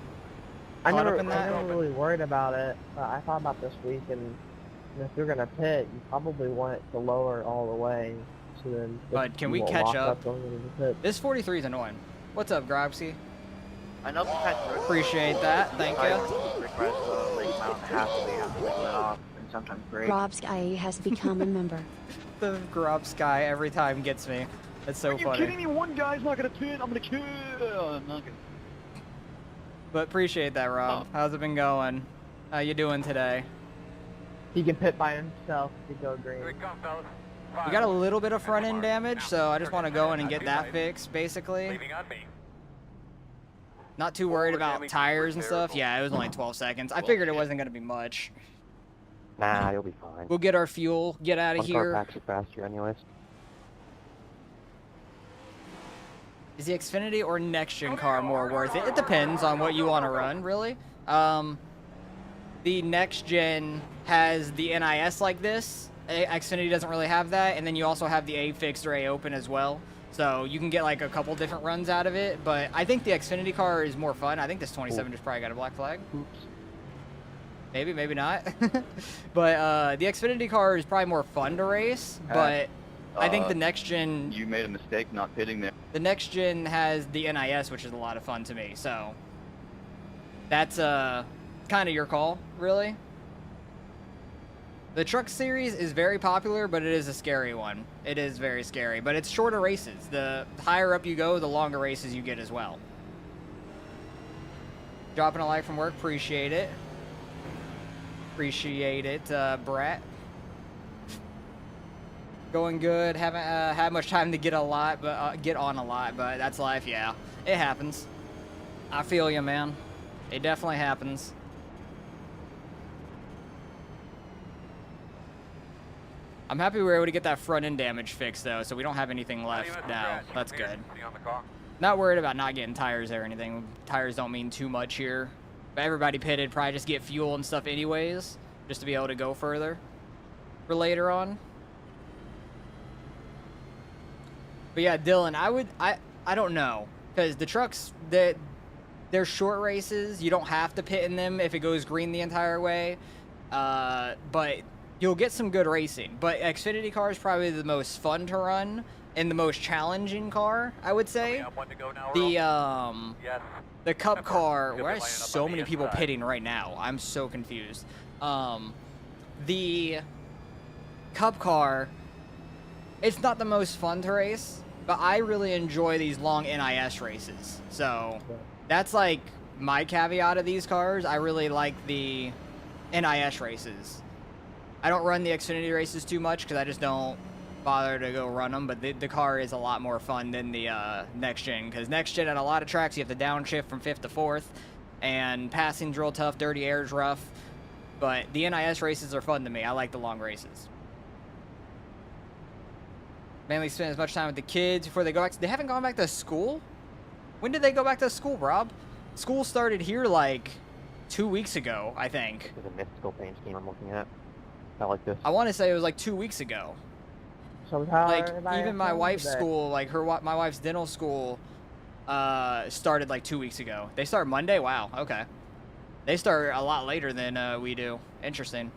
[SPEAKER 1] caught
[SPEAKER 5] never,
[SPEAKER 1] up in that?
[SPEAKER 5] I never really worried about it. But I thought about this week, and if you're gonna pit, you probably want it to lower all the way, so then.
[SPEAKER 1] Bud, can
[SPEAKER 5] you
[SPEAKER 1] we
[SPEAKER 5] won't
[SPEAKER 1] catch
[SPEAKER 5] lock
[SPEAKER 1] up?
[SPEAKER 5] Going into the pit.
[SPEAKER 1] This 43 is annoying. What's up, Grobsy?
[SPEAKER 4] I know sometimes
[SPEAKER 1] Appreciate that. Thank you.
[SPEAKER 4] Sometimes great.
[SPEAKER 8] Rob Sky has become a member.
[SPEAKER 1] The Grob Sky every time gets me. It's so
[SPEAKER 6] Are you
[SPEAKER 1] funny.
[SPEAKER 6] kidding me? One guy's not gonna pit. I'm gonna kill. I'm not gonna.
[SPEAKER 1] But appreciate that, Rob. How's it been going? How you doing today?
[SPEAKER 5] He can pit by himself if you go green.
[SPEAKER 2] Here we come, fellas.
[SPEAKER 1] We got a little bit of front end damage, so I just want to go in and get that fixed, basically.
[SPEAKER 2] Leaving on me.
[SPEAKER 1] Not too worried about tires and stuff. Yeah, it was only 12 seconds. I figured it wasn't going to be much.
[SPEAKER 5] Nah, you'll be fine.
[SPEAKER 1] We'll get our fuel, get out of here.
[SPEAKER 5] Packs it faster anyways.
[SPEAKER 1] Is the Xfinity or next gen car more worth it? It depends on what you want to run, really. The next gen has the NIS like this. Xfinity doesn't really have that, and then you also have the A fixed or A open as well. So you can get like a couple different runs out of it, but I think the Xfinity car is more fun. I think this 27 just probably got a black flag.
[SPEAKER 5] Oops.
[SPEAKER 1] Maybe, maybe not. But the Xfinity car is probably more fun to race, but I think the next gen...
[SPEAKER 6] You made a mistake not pitting there.
[SPEAKER 1] The next gen has the NIS, which is a lot of fun to me, so... That's kind of your call, really. The truck series is very popular, but it is a scary one. It is very scary, but it's shorter races. The higher up you go, the longer races you get as well. Dropping a like from work, appreciate it. Appreciate it, Brat. Going good. Haven't had much time to get on a lot, but that's life. Yeah, it happens. I feel you, man. It definitely happens. I'm happy we were able to get that front end damage fixed though, so we don't have anything left now. That's good. Not worried about not getting tires or anything. Tires don't mean too much here. But everybody pitted, probably just get fuel and stuff anyways. just to be able to go further for later on. But yeah, Dylan, I don't know, because the trucks, they're short races. You don't have to pit in them if it goes green the entire way, but you'll get some good racing. But Xfinity car is probably the most fun to run and the most challenging car, I would say. The Cup car, where has so many people pitting right now? I'm so confused. The Cup car, it's not the most fun to race, but I really enjoy these long NIS races. So that's like my caveat of these cars. I really like the NIS races. I don't run the Xfinity races too much because I just don't bother to go run them, but the car is a lot more fun than the next gen, because next gen at a lot of tracks you have to downshift from 5th to 4th, and passing's real tough, dirty air's rough, but the NIS races are fun to me. I like the long races. Mainly spend as much time with the kids before they go back. They haven't gone back to school? When did they go back to school, Rob? School started here like 2 weeks ago, I think.
[SPEAKER 9] There's a mystical paint scheme I'm looking at. I like this.
[SPEAKER 1] I want to say it was like 2 weeks ago.
[SPEAKER 5] So
[SPEAKER 1] Like, even my wife's school, like my wife's dental school, started like 2 weeks ago. They start Monday? Wow, okay. They start a lot later than we do. Interesting.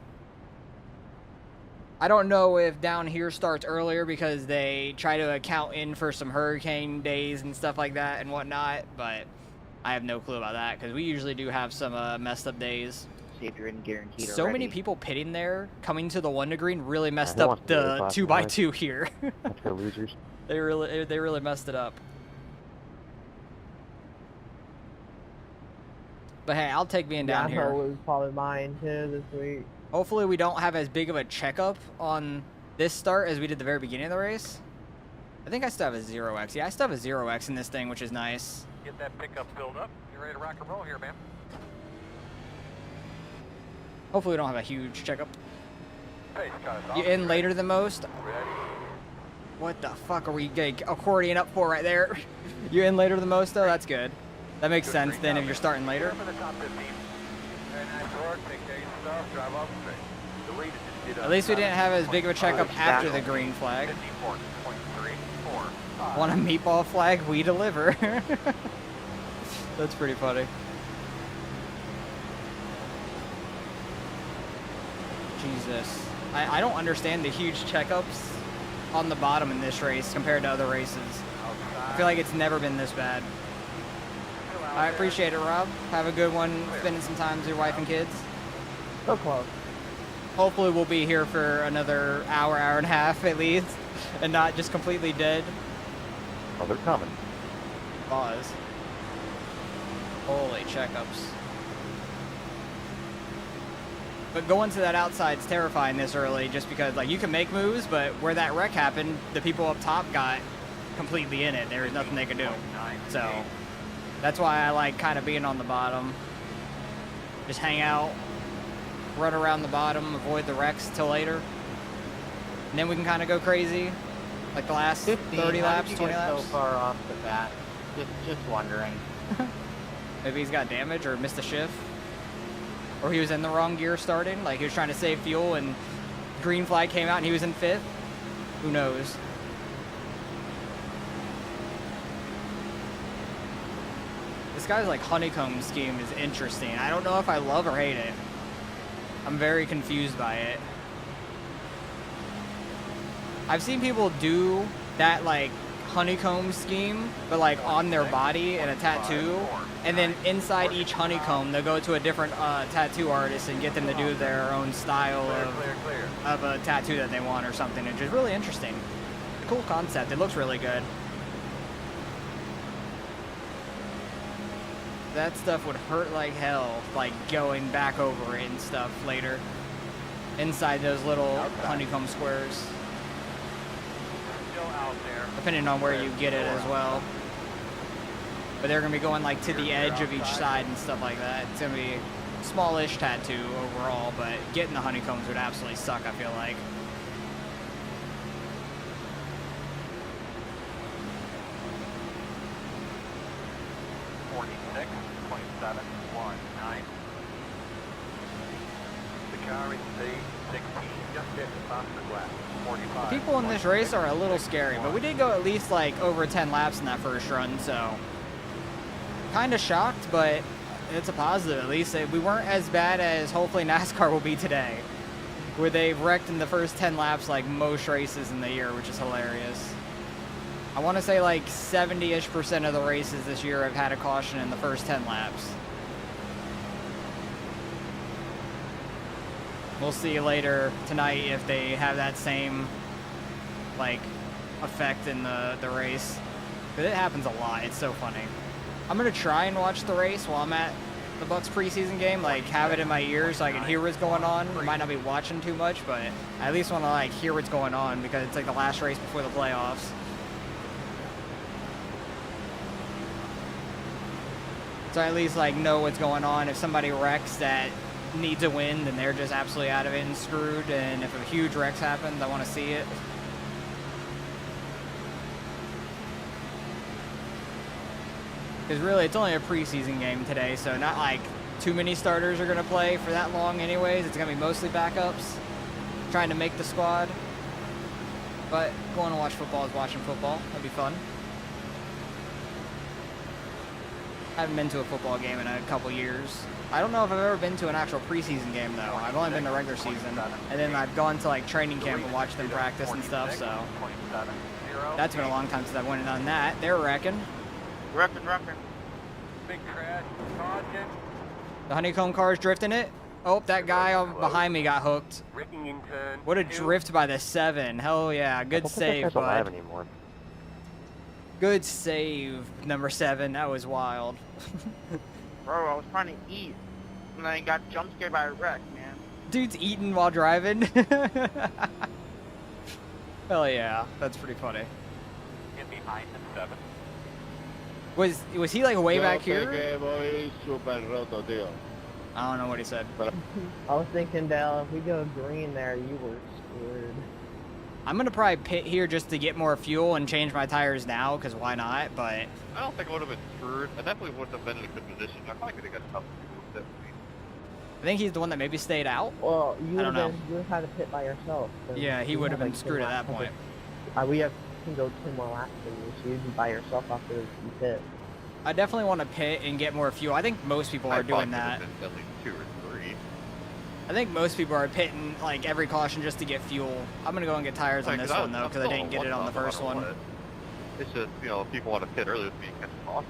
[SPEAKER 1] I don't know if down here starts earlier because they try to account in for some hurricane days and stuff like that and whatnot, but I have no clue about that because we usually do have some messed up days.
[SPEAKER 4] See if you're in guaranteed
[SPEAKER 1] So
[SPEAKER 4] already.
[SPEAKER 1] many people pitting there, coming to the 1 to green, really messed up the 2x2 here.
[SPEAKER 9] That's for losers.
[SPEAKER 1] They really messed it up. But hey, I'll take being down here.
[SPEAKER 5] was probably mine too this week.
[SPEAKER 1] Hopefully we don't have as big of a checkup on this start as we did the very beginning of the race. I think I still have a 0x. Yeah, I still have a 0x in this thing, which is nice.
[SPEAKER 2] Get that pickup filled up. You're ready to rock and roll here, man.
[SPEAKER 1] Hopefully we don't have a huge checkup.
[SPEAKER 2] Pace cut us off.
[SPEAKER 1] You in later than most?
[SPEAKER 2] Ready?
[SPEAKER 1] What the fuck are we getting accordion up for right there? You in later than most though? That's good. That makes sense then if you're starting later.
[SPEAKER 2] Up in the top 15. Very nice work. Take care of yourself. Drive off straight. The lead is just get up.
[SPEAKER 1] At least we didn't have as big of a checkup after the green flag.
[SPEAKER 2] 54.34.
[SPEAKER 1] Want a meatball flag? We deliver. That's pretty funny. Jesus. I don't understand the huge checkups on the bottom in this race compared to other races. I feel like it's never been this bad. I appreciate it, Rob. Have a good one spending some time with your wife and kids.
[SPEAKER 5] So close.
[SPEAKER 1] Hopefully we'll be here for another hour, hour and a half at least, and not just completely dead.
[SPEAKER 9] Oh, they're coming.
[SPEAKER 1] Pause. Holy checkups. But going to that outside is terrifying this early just because, like, you can make moves, but where that wreck happened, the people up top got completely in it. There was nothing they could do. So that's why I like kind of being on the bottom. Just hang out, run around the bottom, avoid the wrecks till later. And then we can kind of go crazy, like the last
[SPEAKER 4] 15,
[SPEAKER 1] 30
[SPEAKER 4] how
[SPEAKER 1] laps,
[SPEAKER 4] did you
[SPEAKER 1] 20
[SPEAKER 4] get
[SPEAKER 1] laps.
[SPEAKER 4] so far off the bat? Just wondering.
[SPEAKER 1] Maybe he's got damage or missed a shift. Or he was in the wrong gear starting, like he was trying to save fuel and green flag came out and he was in 5th. Who knows? This guy's like honeycomb scheme is interesting. I don't know if I love or hate it. I'm very confused by it. I've seen people do that like honeycomb scheme, but like on their body in a tattoo, and then inside each honeycomb they'll go to a different tattoo artist and get them to do their own style of a tattoo that they want or something, which is really interesting. Cool concept. It looks really good. That stuff would hurt like hell, like going back over it and stuff later inside those little honeycomb squares. Depending on where you get it as well. But they're gonna be going like to the edge of each side and stuff like that. It's gonna be a smallish tattoo overall, but getting the honeycombs would absolutely suck, I feel like.
[SPEAKER 2] The car is Fifth fastest lap. 45.
[SPEAKER 1] People in this race are a little scary, but we did go at least like over 10 laps in that first run, so kind of shocked, but it's a positive at least. We weren't as bad as hopefully NASCAR will be today, where they've wrecked in the first 10 laps like most races in the year, which is hilarious. I want to say like 70-ish% of the races this year have had a caution in the first 10 laps. We'll see later tonight if they have that same like effect in the race. But it happens a lot. It's so funny. I'm gonna try and watch the race while I'm at the Bucks preseason game, like have it in my ears so I can hear what's going on. I might not be watching too much, but I at least want to like hear what's going on because it's like the last race before the playoffs. So I at least like know what's going on. If somebody wrecks that needs a win, then they're just absolutely out of it and screwed. And if a huge wreck happens, I want to see it. Because really, it's only a preseason game today, so not like too many starters are going to play for that long anyways. It's going to be mostly backups, trying to make the squad. But going to watch football is watching football. That'd be fun. I haven't been to a football game in a couple years. I don't know if I've ever been to an actual preseason game, though. I've only been to regular season. And then I've gone to like training camp and watched them practice and stuff, so that's been a long time since I went and done that. They're wrecking.
[SPEAKER 6] Repping.
[SPEAKER 2] Big crash. Caution.
[SPEAKER 1] The honeycomb car's drifting it. Oh, that guy behind me got hooked.
[SPEAKER 2] Braking in turn.
[SPEAKER 1] What a
[SPEAKER 2] 2.
[SPEAKER 1] drift by the 7. Hell yeah. Good save,
[SPEAKER 9] Don't have
[SPEAKER 1] bud.
[SPEAKER 9] anymore.
[SPEAKER 1] Good save, number 7. That was wild.
[SPEAKER 4] Bro, I was trying to eat, and I got jump scared by a wreck, man.
[SPEAKER 1] Dude's eating while driving. Hell yeah. That's pretty funny.
[SPEAKER 2] Get behind the 7.
[SPEAKER 1] Was he like way back here? I don't know what he said.
[SPEAKER 5] I was thinking, Dale, if we go green there, you were screwed.
[SPEAKER 1] I'm gonna probably pit here just to get more fuel and change my tires now, because why not? But
[SPEAKER 6] I don't think I would have been screwed. I definitely wouldn't have been in a good position. I probably could have got a couple of people.
[SPEAKER 1] I think he's the one that maybe stayed out.
[SPEAKER 5] Well, you
[SPEAKER 1] I
[SPEAKER 5] would
[SPEAKER 1] don't
[SPEAKER 5] have
[SPEAKER 1] know.
[SPEAKER 5] been, you would have had to pit by yourself.
[SPEAKER 1] Yeah, he would have been screwed at that point.
[SPEAKER 5] We can go 2 more laps than you, so you'd be by yourself after you pit.
[SPEAKER 1] I definitely want to pit and get more fuel. I think most people are doing that.
[SPEAKER 6] At least 2 or 3.
[SPEAKER 1] I think most people are pitting like every caution just to get fuel. I'm gonna go and get tires on this one though, because I didn't get it on the first one.
[SPEAKER 6] It's just, you know, people want to pit early with me and catch caution.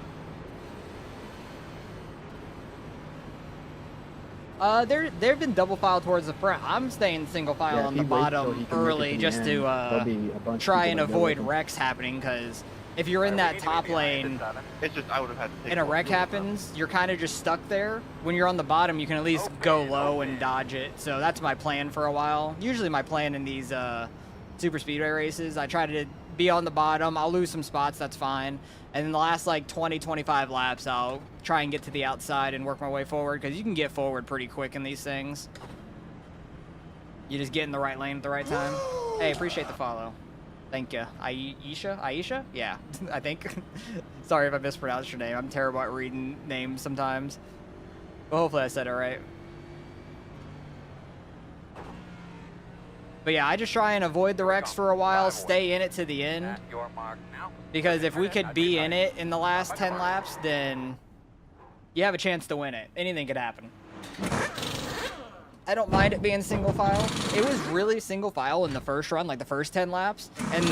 [SPEAKER 1] They've been double file towards the front. I'm staying single file
[SPEAKER 7] Yeah,
[SPEAKER 1] on
[SPEAKER 7] if
[SPEAKER 1] the
[SPEAKER 7] he waits till
[SPEAKER 1] bottom
[SPEAKER 7] he can make it
[SPEAKER 1] early
[SPEAKER 7] to the
[SPEAKER 1] just
[SPEAKER 7] end,
[SPEAKER 1] to
[SPEAKER 7] there'll be a bunch of
[SPEAKER 1] try
[SPEAKER 7] people
[SPEAKER 1] and
[SPEAKER 7] that go
[SPEAKER 1] avoid
[SPEAKER 7] with him.
[SPEAKER 1] wrecks happening. Because if you're in that top lane
[SPEAKER 6] It's just, I would have had to take
[SPEAKER 1] and a
[SPEAKER 6] more
[SPEAKER 1] wreck
[SPEAKER 6] fuel,
[SPEAKER 1] happens, you're kind of just stuck there. When you're on the bottom, you can at least go low and dodge it. So that's my plan for a while. Usually my plan in these super speedway races, I try to be on the bottom. I'll lose some spots, that's fine. And in the last like 20-25 laps, I'll try and get to the outside and work my way forward, because you can get forward pretty quick in these things. You just get in the right lane at the right time. Hey, appreciate the follow. Thank you. Aisha? Yeah, I think. Sorry if I mispronounced your name. I'm terrible at reading names sometimes. But hopefully I said it right. But yeah, I just try and avoid the wrecks for a while, stay in it to the end.
[SPEAKER 2] At your mark now.
[SPEAKER 1] Because if we could be in it in the last 10 laps, then you have a chance to win it. Anything could happen. I don't mind it being single file. It was really single file in the first run, like the first 10 laps. And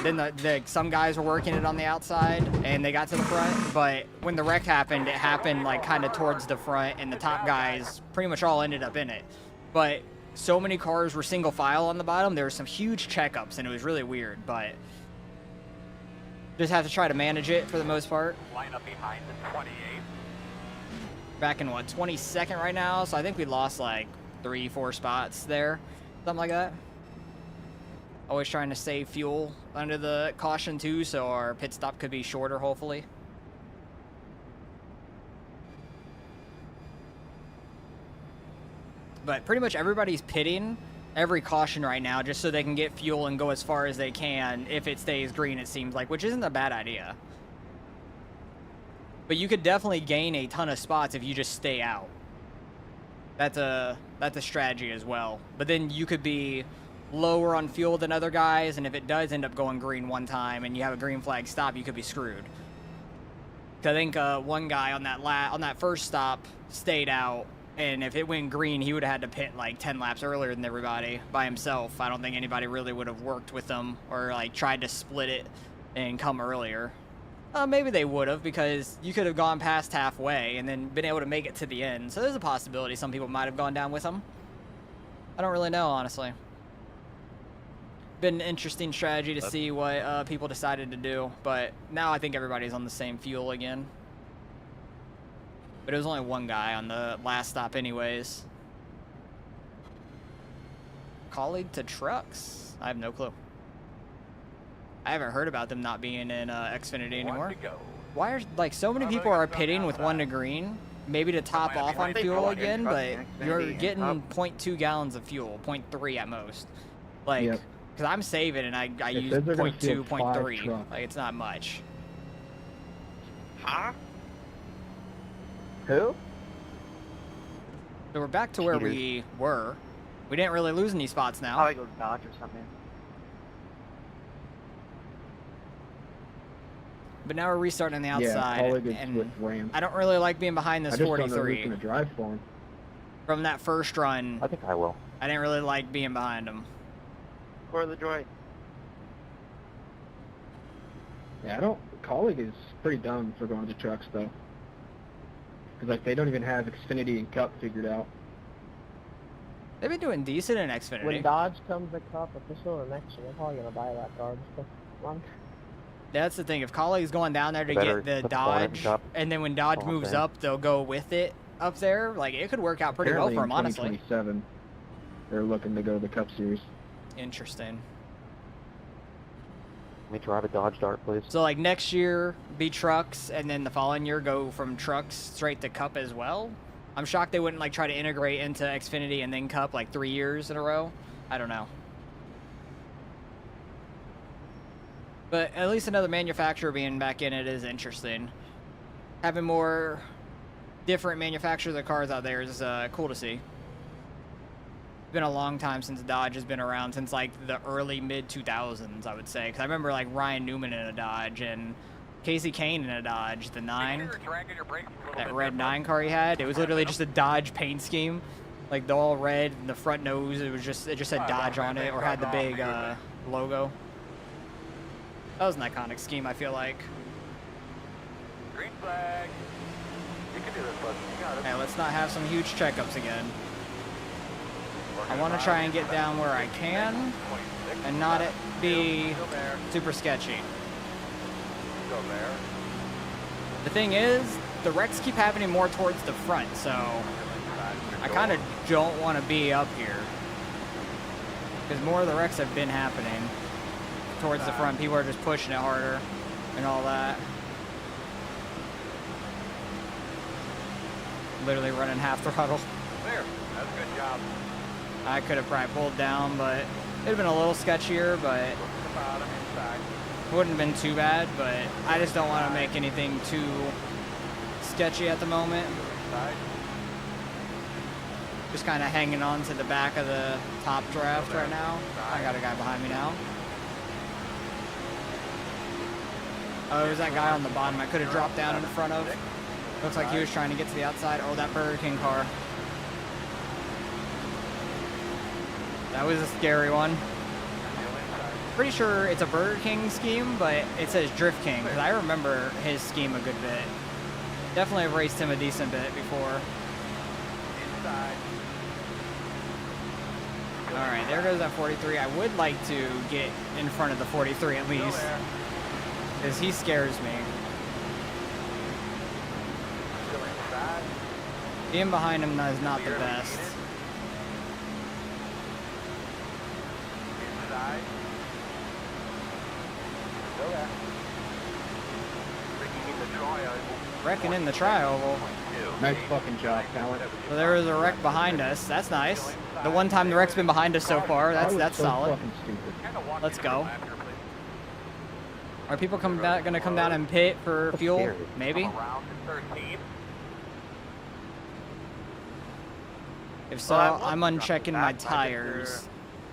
[SPEAKER 1] then some guys were working it on the outside and they got to the front. But when the wreck happened, it happened like kind of towards the front and the top guys pretty much all ended up in it. But so many cars were single file on the bottom. There were some huge checkups and it was really weird, but just have to try to manage it for the most part.
[SPEAKER 2] Line up behind the 28.
[SPEAKER 1] Back in what, 22nd right now? So I think we lost like 3-4 spots there, something like that. Always trying to save fuel under the caution too, so our pit stop could be shorter, hopefully. But pretty much everybody's pitting every caution right now just so they can get fuel and go as far as they can if it stays green, it seems like, which isn't a bad idea. But you could definitely gain a ton of spots if you just stay out. That's a strategy as well. But then you could be lower on fuel than other guys, and if it does end up going green one time and you have a green flag stop, you could be screwed. 'Cause I think one guy on that first stop stayed out, and if it went green, he would have had to pit like 10 laps earlier than everybody by himself. I don't think anybody really would have worked with him or like tried to split it and come earlier. Maybe they would have, because you could have gone past halfway and then been able to make it to the end. So there's a possibility some people might have gone down with him. I don't really know, honestly. Been an interesting strategy to see what people decided to do, but now I think everybody's on the same fuel again. But it was only one guy on the last stop anyways. Colleague to trucks? I have no clue. I haven't heard about them not being in Xfinity anymore. Why are like so many people are pitting with 1 to green? Maybe to top off on fuel again, but you're getting 0.2 gallons of fuel, 0.3 at most. Like, because I'm saving and I use 0.2, 0.3. Like, it's not much.
[SPEAKER 4] Huh?
[SPEAKER 5] Who?
[SPEAKER 1] So we're back to where we were. We didn't really lose any spots now.
[SPEAKER 4] Probably go Dodge or something.
[SPEAKER 1] But now we're restarting on the outside, and I don't really like being behind this 43.
[SPEAKER 7] I just don't know who's gonna drive for him.
[SPEAKER 1] From that first run,
[SPEAKER 9] I think I will.
[SPEAKER 1] I didn't really like being behind him.
[SPEAKER 4] For the droid.
[SPEAKER 7] Yeah, Colleague is pretty dumb for going to trucks though. Because like they don't even have Xfinity and Cup figured out.
[SPEAKER 1] They've been doing decent in Xfinity.
[SPEAKER 5] When Dodge comes to Cup official next year, I'm probably gonna buy that car just to run.
[SPEAKER 1] That's the thing. If Colleague's going down there to get the Dodge, and then when Dodge moves up, they'll go with it up there. Like, it could work out pretty well for them, honestly.
[SPEAKER 7] 2027, they're looking to go to the Cup Series.
[SPEAKER 1] Interesting.
[SPEAKER 9] Let me drive a Dodge Dart, please.
[SPEAKER 1] So, like, next year, be trucks, and then the following year, go from trucks straight to Cup as well? I'm shocked they wouldn't, like, try to integrate into Xfinity and then Cup, like, 3 years in a row. I don't know. But at least another manufacturer being back in it is interesting. Having more different manufacturers of cars out there is cool to see. It's been a long time since Dodge has been around, since like the early mid-2000s, I would say. Because I remember like Ryan Newman in a Dodge and Casey Kane in a Dodge, the 9. That red 9 car he had. It was literally just a Dodge paint scheme. Like the all red, and the front nose, it just said Dodge on it, or had the big logo. That was an iconic scheme, I feel like.
[SPEAKER 2] Green flag. You can do this, bud. You got it.
[SPEAKER 1] Hey, let's not have some huge checkups again. I want to try and get down where I can, and not it be super sketchy.
[SPEAKER 2] Go there.
[SPEAKER 1] The thing is, the wrecks keep happening more towards the front, so I kind of don't want to be up here. Because more of the wrecks have been happening towards the front. People are just pushing it harder and all that. Literally running half throttle.
[SPEAKER 2] There. That's a good job.
[SPEAKER 1] I could have probably pulled down, but it'd have been a little sketchier, but
[SPEAKER 2] The bottom inside.
[SPEAKER 1] wouldn't have been too bad. But I just don't want to make anything too sketchy at the moment.
[SPEAKER 2] Side.
[SPEAKER 1] Just kind of hanging on to the back of the top draft right now. I got a guy behind me now. Oh, it was that guy on the bottom I could have dropped down in front of. Looks like he was trying to get to the outside. Oh, that Burger King car. That was a scary one. Pretty sure it's a Burger King scheme, but it says Drift King, because I remember his scheme a good bit. Definitely have raced him a decent bit before.
[SPEAKER 2] Inside.
[SPEAKER 1] Alright, there goes that 43. I would like to get in front of the 43 at least, because he scares me.
[SPEAKER 2] Still inside.
[SPEAKER 1] Being behind him is not the best.
[SPEAKER 2] Inside. Go there. Bringing in the tri-oval.
[SPEAKER 1] Wrecking in the tri-oval.
[SPEAKER 7] Nice fucking job, Talent.
[SPEAKER 1] So there was a wreck behind us. That's nice. The one time the wreck's been behind us so far. That's
[SPEAKER 7] so
[SPEAKER 1] solid.
[SPEAKER 7] fucking stupid.
[SPEAKER 1] Let's go. Are people gonna come down and pit for fuel? Maybe.
[SPEAKER 2] Around to 13.
[SPEAKER 1] If so, I'm unchecking my tires.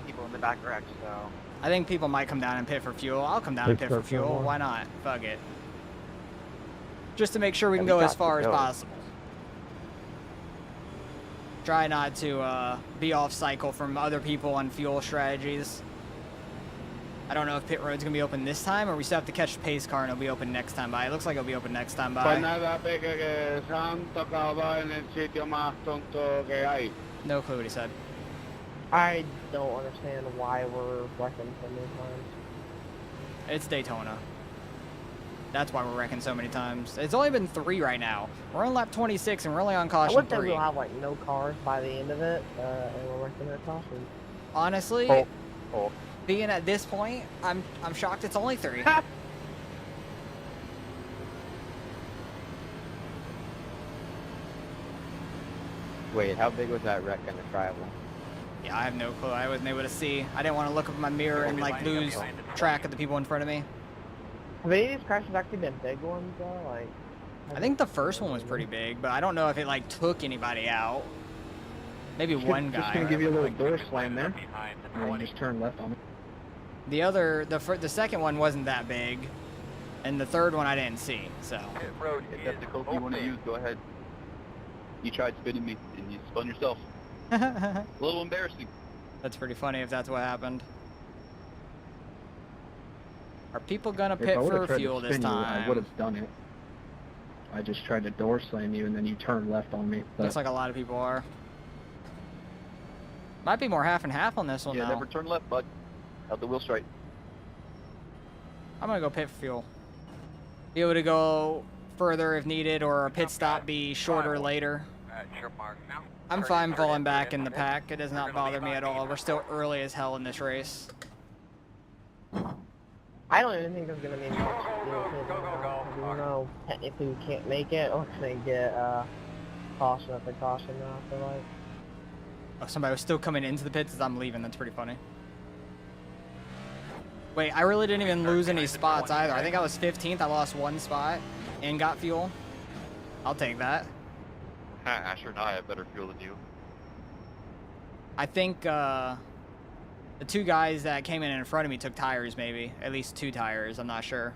[SPEAKER 4] People in the back wreck, so.
[SPEAKER 1] I think people might come down and pit for fuel. I'll come down and pit for fuel. Why not? Fuck it. Just to make sure we can go as far as possible. Try not to be off cycle from other people on fuel strategies. I don't know if pit road's gonna be open this time, or we still have to catch the pace car and it'll be open next time by. It looks like it'll be open next time by. No clue what he said.
[SPEAKER 5] I don't understand why we're wrecking so many times.
[SPEAKER 1] It's Daytona. That's why we're wrecking so many times. It's only been 3 right now. We're on lap 26 and we're only on
[SPEAKER 5] I
[SPEAKER 1] caution
[SPEAKER 5] would think
[SPEAKER 1] 3.
[SPEAKER 5] we'll have like no cars by the end of it, and we're wrecking our caution.
[SPEAKER 1] Honestly, being at this point, I'm shocked it's only 3.
[SPEAKER 9] Wait, how big was that wreck gonna travel?
[SPEAKER 1] Yeah, I have no clue. I wasn't able to see. I didn't want to look up in my mirror and like lose track of the people in front of me.
[SPEAKER 5] Have any of these crashes actually been big ones though? Like,
[SPEAKER 1] I think the first one was pretty big, but I don't know if it like took anybody out. Maybe one guy.
[SPEAKER 7] Just gonna give you a little door slam there, and then just turn left on me.
[SPEAKER 1] The second one wasn't that big, and the third one I didn't see. So.
[SPEAKER 6] Pit road, if that's the coke you want to use, go ahead. You tried spinning me, and you spun yourself. A little embarrassing.
[SPEAKER 1] That's pretty funny if that's what happened. Are people gonna
[SPEAKER 7] If
[SPEAKER 1] pit
[SPEAKER 7] I would've
[SPEAKER 1] for
[SPEAKER 7] tried to
[SPEAKER 1] fuel this
[SPEAKER 7] spin you,
[SPEAKER 1] time?
[SPEAKER 7] I would have done it. I just tried to door slam you, and then you turned left on me. But
[SPEAKER 1] Looks like a lot of people are. Might be more half and half on this one
[SPEAKER 6] Yeah,
[SPEAKER 1] though.
[SPEAKER 6] never turn left, bud. Out the wheel straight.
[SPEAKER 1] I'm gonna go pit for fuel. Be able to go further if needed, or a pit stop be shorter later. I'm fine falling back in the pack. It does not bother me at all. We're still early as hell in this race.
[SPEAKER 5] I don't even think there's gonna be much even though technically we can't make it. We're gonna get caution after caution now. I feel like.
[SPEAKER 1] Oh, somebody was still coming into the pits as I'm leaving. That's pretty funny. Wait, I really didn't even lose any spots either. I think I was 15th. I lost 1 spot and got fuel. I'll take that.
[SPEAKER 2] Asher and I have better fuel than you.
[SPEAKER 1] I think the 2 guys that came in front of me took tires, maybe. At least 2 tires. I'm not sure.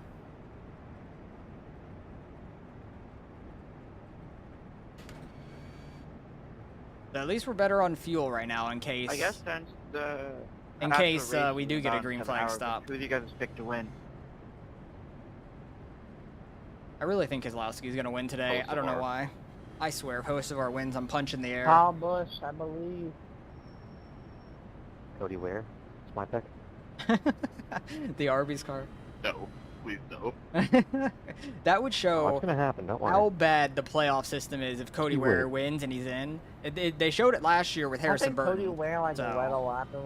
[SPEAKER 1] But at least we're better on fuel right now in case.
[SPEAKER 4] I guess since the.
[SPEAKER 1] In
[SPEAKER 4] after
[SPEAKER 1] case
[SPEAKER 4] the race
[SPEAKER 1] we do
[SPEAKER 4] is
[SPEAKER 1] get a
[SPEAKER 4] on
[SPEAKER 1] green
[SPEAKER 4] 7
[SPEAKER 1] flag
[SPEAKER 4] hours,
[SPEAKER 1] stop.
[SPEAKER 4] Who do you guys pick to win?
[SPEAKER 1] I really think Keselowski's gonna win today. I don't know why. I swear, if most of our wins, I'm punching the air.
[SPEAKER 5] Kyle Busch, I believe.
[SPEAKER 9] Cody Ware? It's my pick.
[SPEAKER 1] The Arby's car.
[SPEAKER 2] No, please no.
[SPEAKER 1] That would show
[SPEAKER 9] What's gonna happen? Don't worry.
[SPEAKER 1] how bad the playoff system is if Cody
[SPEAKER 9] He
[SPEAKER 1] Ware
[SPEAKER 9] will.
[SPEAKER 1] wins and he's in. They showed it last year with Harrison
[SPEAKER 5] I think
[SPEAKER 1] Burton.
[SPEAKER 5] Cody Ware like
[SPEAKER 1] so-
[SPEAKER 5] led a lap in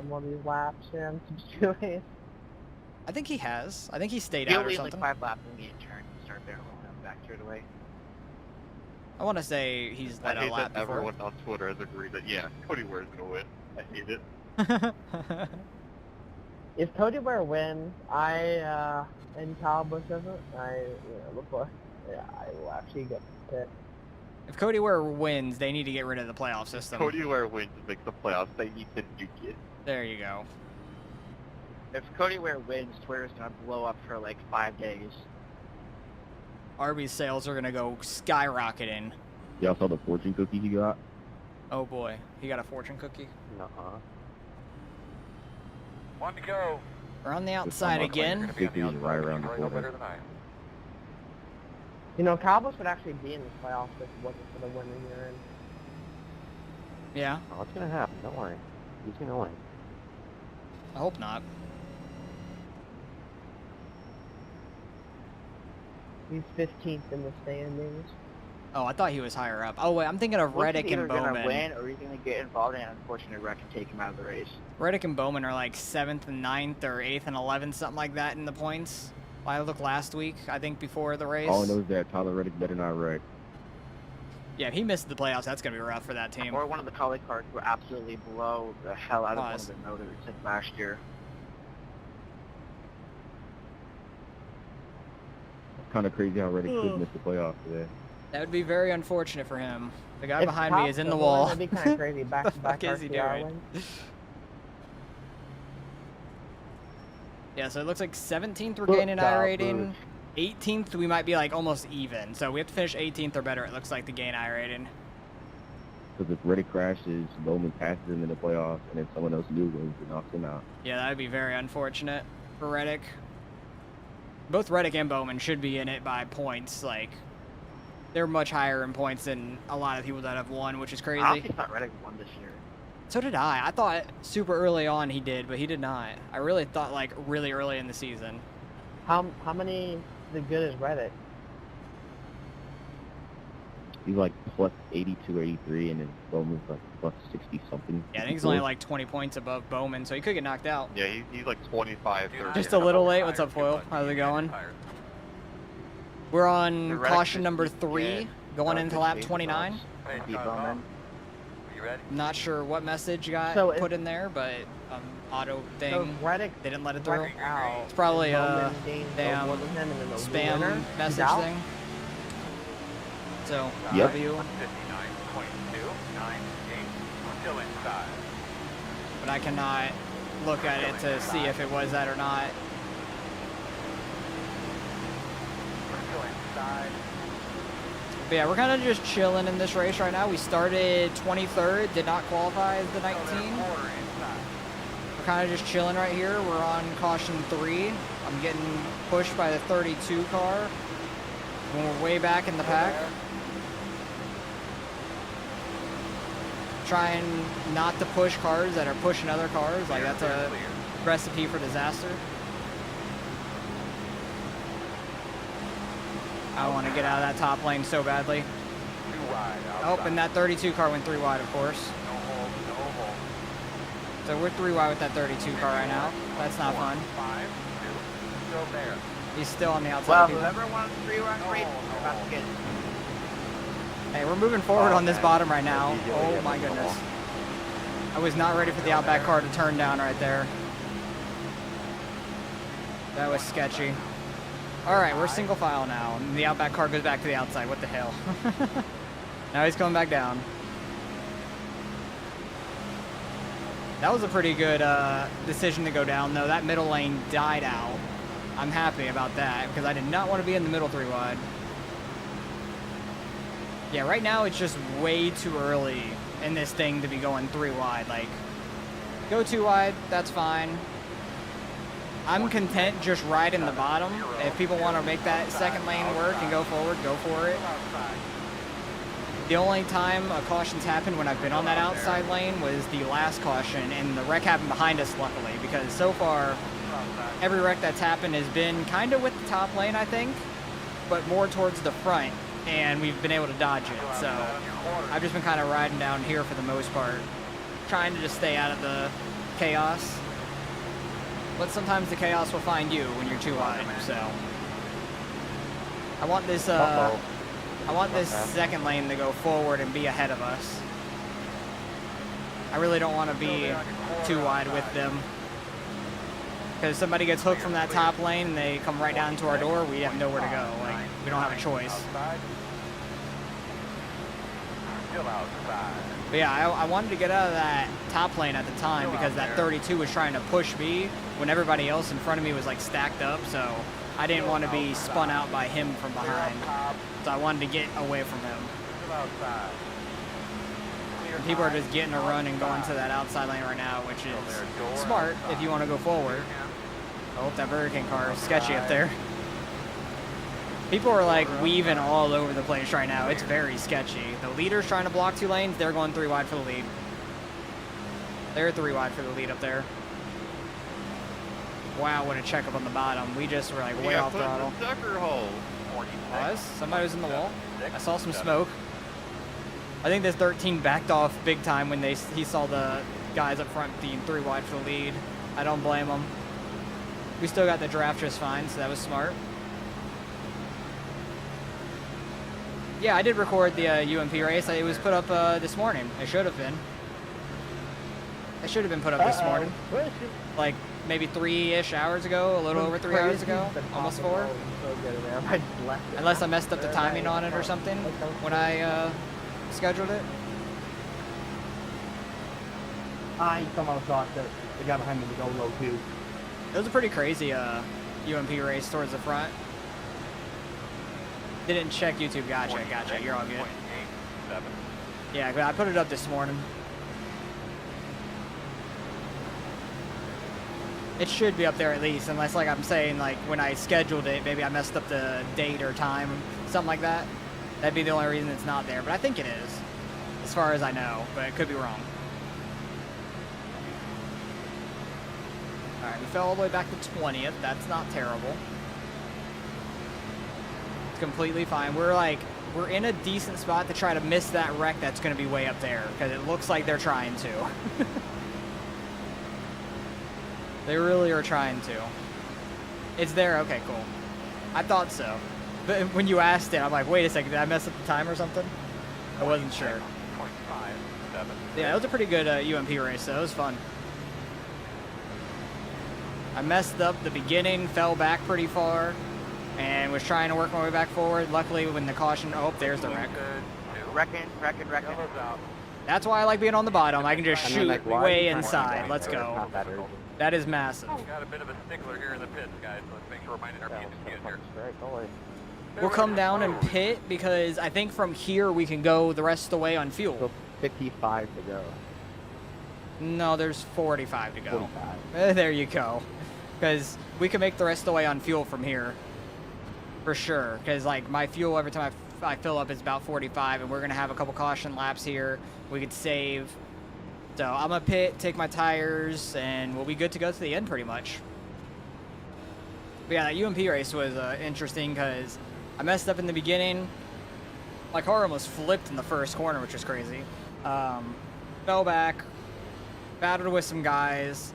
[SPEAKER 5] one of these laps. Yeah, I'm just curious.
[SPEAKER 1] I think he has. I think he stayed
[SPEAKER 4] He'll
[SPEAKER 1] out or
[SPEAKER 4] lead like
[SPEAKER 1] something.
[SPEAKER 4] 5 laps and get a turn and start barreling them back straight away.
[SPEAKER 1] I want to say he's
[SPEAKER 2] I
[SPEAKER 1] led a
[SPEAKER 2] hate
[SPEAKER 1] lap
[SPEAKER 2] that
[SPEAKER 1] before.
[SPEAKER 2] everyone on Twitter has agreed that, yeah, Cody Ware's gonna win. I hate it.
[SPEAKER 5] If Cody Ware wins, and Kyle Busch doesn't, I will actually get picked.
[SPEAKER 1] If Cody Ware wins, they need to get rid of the playoff system.
[SPEAKER 2] Cody Ware wins and makes the playoffs, they need to nuke it.
[SPEAKER 1] There you go.
[SPEAKER 4] If Cody Ware wins, Twitter's gonna blow up for like 5 days.
[SPEAKER 1] Arby's sales are gonna go skyrocketing.
[SPEAKER 10] Y'all saw the fortune cookie he got?
[SPEAKER 1] Oh boy, he got a fortune cookie.
[SPEAKER 9] Nuh-uh.
[SPEAKER 2] 1 to go.
[SPEAKER 1] We're on the outside again.
[SPEAKER 10] Victory is right around the corner.
[SPEAKER 5] You know, Kyle Busch would actually be in the playoffs if it wasn't for the winning year in.
[SPEAKER 1] Yeah,
[SPEAKER 9] Oh, it's gonna happen. Don't worry. He's gonna win.
[SPEAKER 1] I hope not.
[SPEAKER 5] He's 15th in the standings.
[SPEAKER 1] Oh, I thought he was higher up. Oh wait, I'm thinking of Reddick
[SPEAKER 4] He's either
[SPEAKER 1] and
[SPEAKER 4] gonna
[SPEAKER 1] Bowman.
[SPEAKER 4] win or he's gonna get involved in an unfortunate wreck and take him out of the race.
[SPEAKER 1] Reddick and Bowman are like 7th and 9th or 8th and 11th, something like that in the points. I looked last week, I think before the race.
[SPEAKER 10] All I know is that Tyler Reddick better not wreck.
[SPEAKER 1] Yeah, if he missed the playoffs, that's gonna be rough for that team.
[SPEAKER 4] Or one of the collie cars who absolutely blow the hell out of one
[SPEAKER 1] Pause.
[SPEAKER 4] of the motors like last year.
[SPEAKER 10] It's kind of crazy how Reddick could miss the playoffs today.
[SPEAKER 1] That would be very unfortunate for him. The guy
[SPEAKER 5] If
[SPEAKER 1] behind
[SPEAKER 5] Kyle
[SPEAKER 1] me is in the
[SPEAKER 5] Busch
[SPEAKER 1] wall.
[SPEAKER 5] wins, that'd be kind of crazy. Back to back
[SPEAKER 1] fuck is he
[SPEAKER 5] RCR
[SPEAKER 1] doing?
[SPEAKER 5] wins.
[SPEAKER 1] Yeah, so it looks like 17th we're
[SPEAKER 7] Good
[SPEAKER 1] gaining
[SPEAKER 7] job,
[SPEAKER 1] iRating. 18th we might be like almost even. So we have to finish 18th or better, it looks like, to gain iRating.
[SPEAKER 10] Because if Reddick crashes, Bowman passes him in the playoffs, and then someone else new wins and knocks him out.
[SPEAKER 1] Yeah, that would be very unfortunate for Reddick. Both Reddick and Bowman should be in it by points. Like, they're much higher in points than a lot of people that have won, which is crazy.
[SPEAKER 4] I honestly thought Reddick won this year.
[SPEAKER 1] So did I. I thought super early on he did, but he did not. I really thought like really early in the season.
[SPEAKER 5] How many the good is Reddick?
[SPEAKER 10] He's like plus 82 or 83, and then Bowman's like plus 60 something.
[SPEAKER 1] Yeah, I think he's only like 20 points above Bowman, so he could get knocked out.
[SPEAKER 2] Yeah, he's like 25, 30.
[SPEAKER 1] Just a little late. What's up, Foil? How's it going? We're on
[SPEAKER 4] Reddick
[SPEAKER 1] caution
[SPEAKER 4] is
[SPEAKER 1] number
[SPEAKER 4] dead.
[SPEAKER 1] 3, going into lap 29.
[SPEAKER 2] Hey, Bowman. You ready?
[SPEAKER 1] Not sure what message you got
[SPEAKER 5] So
[SPEAKER 1] put in there, but auto thing.
[SPEAKER 5] So Reddick,
[SPEAKER 1] They didn't let it through.
[SPEAKER 5] Reddick out.
[SPEAKER 1] It's probably a
[SPEAKER 5] Bowman gained
[SPEAKER 1] damn
[SPEAKER 5] over him, and then the
[SPEAKER 1] spam
[SPEAKER 5] winner, he's
[SPEAKER 1] message
[SPEAKER 5] out?
[SPEAKER 1] thing. So,
[SPEAKER 10] Yep.
[SPEAKER 1] review.
[SPEAKER 2] 59.298. We're still inside.
[SPEAKER 1] But I cannot look at it to see if it was that or not.
[SPEAKER 2] We're still inside.
[SPEAKER 1] But yeah, we're kind of just chilling in this race right now. We started 23rd, did not qualify as the 19. We're kind of just chilling right here. We're on caution 3. I'm getting pushed by the 32 car when we're way back in the pack. Trying not to push cars that are pushing other cars. Like, that's a recipe for disaster. I want to get out of that top lane so badly.
[SPEAKER 2] Too wide.
[SPEAKER 1] Oh, and that 32 car went 3 wide, of course.
[SPEAKER 2] No hole, no hole.
[SPEAKER 1] So we're 3 wide with that 32 car right now. That's not fun.
[SPEAKER 2] 5, 2, still there.
[SPEAKER 1] He's still on the outside.
[SPEAKER 4] Well,
[SPEAKER 1] of people.
[SPEAKER 4] whoever won 3-run race, they're about to get.
[SPEAKER 1] Hey, we're moving forward on this bottom right now. Oh my goodness. I was not ready for the Outback car to turn down right there. That was sketchy. Alright, we're single file now, and the Outback car goes back to the outside. What the hell? Now he's coming back down. That was a pretty good decision to go down, though. That middle lane died out. I'm happy about that, because I did not want to be in the middle 3 wide. Yeah, right now it's just way too early in this thing to be going 3 wide. Like, go 2 wide, that's fine. I'm content just right in the bottom. If people want to make that second lane work and go forward, go for it. The only time a caution's happened when I've been on that outside lane was the last caution, and the wreck happened behind us, luckily, because so far, every wreck that's happened has been kind of with the top lane, I think, but more towards the front, and we've been able to dodge it. So I've just been kind of riding down here for the most part, trying to just stay out of the chaos. But sometimes the chaos will find you when you're too wide, so. I want this, second lane to go forward and be ahead of us. I really don't want to be too wide with them. Because somebody gets hooked from that top lane and they come right down to our door, we have nowhere to go. Like, we don't have a choice.
[SPEAKER 2] Still outside.
[SPEAKER 1] But yeah, I wanted to get out of that top lane at the time because that 32 was trying to push me when everybody else in front of me was like stacked up, so I didn't want to be spun out by him from behind. So I wanted to get away from him.
[SPEAKER 2] Still outside.
[SPEAKER 1] And people are just getting a run and going to that outside lane right now, which is smart if you want to go forward. Oh, that Burger King car is sketchy up there. People are like weaving all over the place right now. It's very sketchy. The leader's trying to block 2 lanes. They're going 3 wide for the lead. They're 3 wide for the lead up there. Wow, what a checkup on the bottom. We just were like way off throttle.
[SPEAKER 6] Sucker hole.
[SPEAKER 1] Was? Somebody was in the wall. I saw some smoke. I think this 13 backed off big time when he saw the guys up front being 3 wide for the lead. I don't blame him. We still got the draft just fine, so that was smart. Yeah, I did record the UMP race. It was put up this morning. It should have been. It should have been put up this morning. Like maybe 3-ish hours ago, a little over 3 hours ago, almost 4. Unless I messed up the timing on it or something when I scheduled it.
[SPEAKER 7] I somehow thought that the guy behind me would go low too.
[SPEAKER 1] It was a pretty crazy UMP race towards the front. Didn't check YouTube. Gotcha. You're all good. Yeah, I put it up this morning. It should be up there at least, unless, like I'm saying, like when I scheduled it, maybe I messed up the date or time, something like that. That'd be the only reason it's not there, but I think it is, as far as I know, but it could be wrong. All right, we fell all the way back to 20th. That's not terrible. It's completely fine. We're in a decent spot to try to miss that wreck that's going to be way up there, because it looks like they're trying to. They really are trying to. It's there? Okay, cool. I thought so. But when you asked it, I'm like, wait a second, did I mess up the time or something? I wasn't sure. Yeah, it was a pretty good UMP race, so it was fun. I messed up the beginning, fell back pretty far, and was trying to work my way back forward. Luckily, when the caution... Oh, there's the wreck.
[SPEAKER 4] Wrecking.
[SPEAKER 1] That's why I like being on the bottom. I can just shoot way inside. Let's go. That is massive.
[SPEAKER 2] Got a bit of a stickler here in the pits, guys. So let's make sure we're minding our P's and Q's here.
[SPEAKER 1] We'll come down and pit because I think from here we can go the rest of the way on fuel.
[SPEAKER 9] So 55 to go.
[SPEAKER 1] No, there's 45 to go.
[SPEAKER 9] 45.
[SPEAKER 1] There you go. Because we can make the rest of the way on fuel from here. For sure. Because like my fuel every time I fill up is about 45, and we're going to have a couple caution laps here. We could save. So I'm going to pit, take my tires, and we'll be good to go to the end pretty much. But yeah, that UMP race was interesting because I messed up in the beginning. My car almost flipped in the first corner, which was crazy. Fell back, battled with some guys,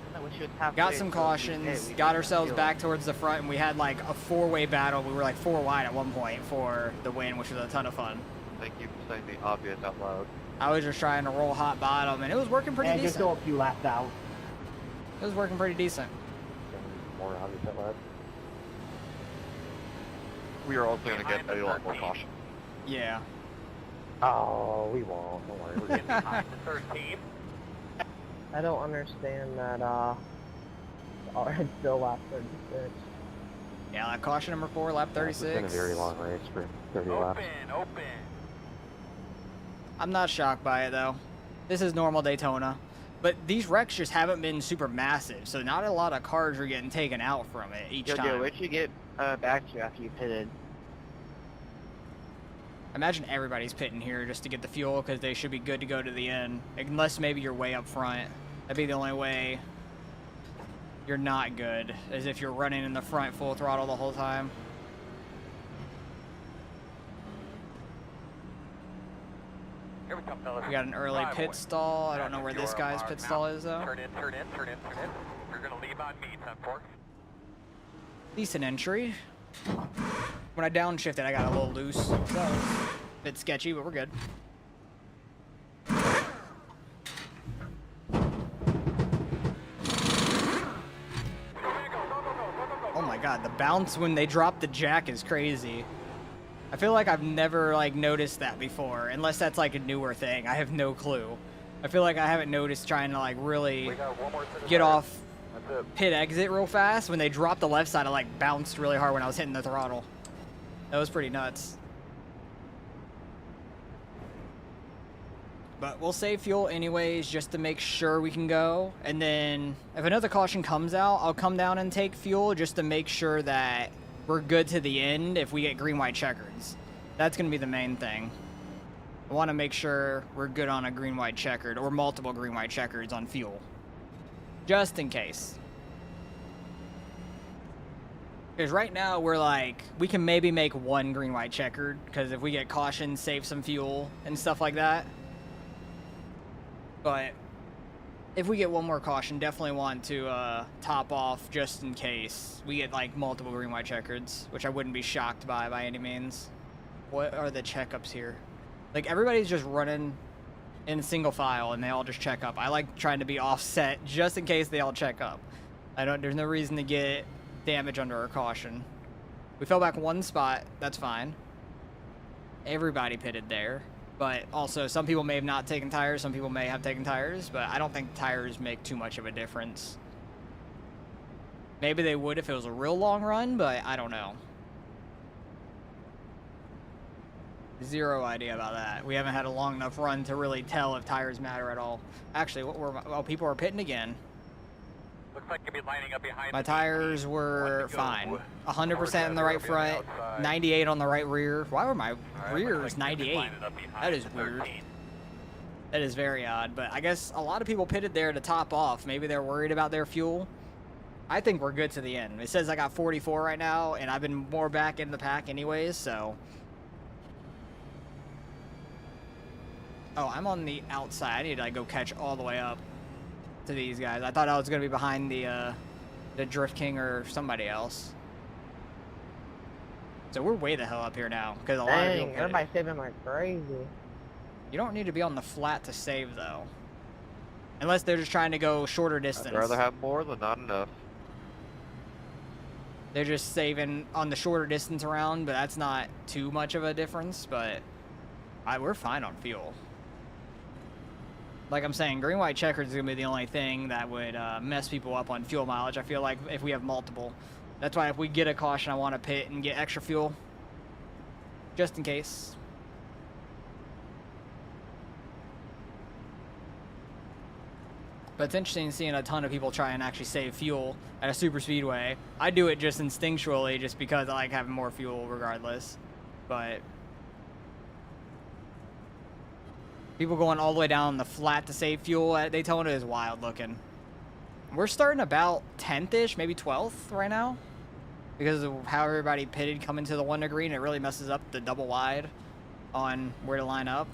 [SPEAKER 1] got some cautions, got ourselves back towards the front, and we had like a four-way battle. We were like 4 wide at one point for the win, which was a ton of fun.
[SPEAKER 6] Thank you for saying the obvious out loud.
[SPEAKER 1] I was just trying to roll hot bottom, and it was working pretty decent.
[SPEAKER 5] Just go a few laps out.
[SPEAKER 1] It was working pretty decent.
[SPEAKER 9] More obvious at last.
[SPEAKER 6] We are also going to get a lot more caution.
[SPEAKER 1] Yeah.
[SPEAKER 9] Oh, we won't. Don't worry. We're getting
[SPEAKER 2] Behind the 13.
[SPEAKER 5] I don't understand that, it's still lap 36.
[SPEAKER 1] Yeah, like caution number 4, lap 36.
[SPEAKER 9] It's been a very long race for 30 laps.
[SPEAKER 2] Open.
[SPEAKER 1] I'm not shocked by it, though. This is normal Daytona. But these wrecks just haven't been super massive, so not a lot of cars are getting taken out from it each time.
[SPEAKER 4] Where'd you get back to after you pitted?
[SPEAKER 1] Imagine everybody's pitting here just to get the fuel because they should be good to go to the end. Unless maybe you're way up front. That'd be the only way you're not good, as if you're running in the front full throttle the whole time.
[SPEAKER 2] Here we come, fellas.
[SPEAKER 1] We got an early pit stall. I don't know where this guy's pit stall is, though.
[SPEAKER 2] Turn in. You're going to leave on me, 10-4.
[SPEAKER 1] Decent entry. When I downshifted, I got a little loose. So, a bit sketchy, but we're good. Oh my god, the bounce when they drop the jack is crazy. I feel like I've never like noticed that before, unless that's like a newer thing. I have no clue. I feel like I haven't noticed trying to like really get off pit exit real fast. When they dropped the left side, I like bounced really hard when I was hitting the throttle. That was pretty nuts. But we'll save fuel anyways just to make sure we can go. And then if another caution comes out, I'll come down and take fuel just to make sure that we're good to the end if we get green, white checkers. That's going to be the main thing. I want to make sure we're good on a green, white checkered or multiple green, white checkers on fuel. Just in case. Because right now we're like, we can maybe make 1 green, white checkered because if we get caution, save some fuel and stuff like that. But if we get 1 more caution, definitely want to top off just in case we get like multiple green, white checkers, which I wouldn't be shocked by any means. What are the checkups here? Like everybody's just running in single file and they all just check up. I like trying to be offset just in case they all check up. There's no reason to get damage under our caution. We fell back 1 spot, that's fine. Everybody pitted there. But also, some people may have not taken tires, some people may have taken tires, but I don't think tires make too much of a difference. Maybe they would if it was a real long run, but I don't know. Zero idea about that. We haven't had a long enough run to really tell if tires matter at all. Actually, what were oh, people are pitting again.
[SPEAKER 2] Looks like you'll be lining up behind
[SPEAKER 1] My
[SPEAKER 2] the
[SPEAKER 1] tires were fine. 100% in the right front, 98 on the right rear. Why were my rears 98? That is weird. That is very odd, but I guess a lot of people pitted there to top off. Maybe they're worried about their fuel. I think we're good to the end. It says I got 44 right now, and I've been more back in the pack anyways, so. Oh, I'm on the outside. I need to like, go catch all the way up to these guys. I thought I was going to be behind the Drift King or somebody else. So we're way the hell up here now, because a lot of people pitted.
[SPEAKER 5] Everybody's saving like crazy.
[SPEAKER 1] You don't need to be on the flat to save, though. Unless they're just trying to go shorter distance.
[SPEAKER 2] I'd rather have more than not enough.
[SPEAKER 1] They're just saving on the shorter distance around, but that's not too much of a difference, but we're fine on fuel. Like I'm saying, green, white, checkered is going to be the only thing that would mess people up on fuel mileage, I feel like, if we have multiple. That's why if we get a caution, I want to pit and get extra fuel. Just in case. But it's interesting seeing a ton of people try and actually save fuel at a super speedway. I do it just instinctually, just because I like having more fuel regardless. But people going all the way down the flat to save fuel at Daytona is wild looking. We're starting about 10th-ish, maybe 12th right now. Because of how everybody pitted coming to the 1 to green, it really messes up the double wide on where to line up.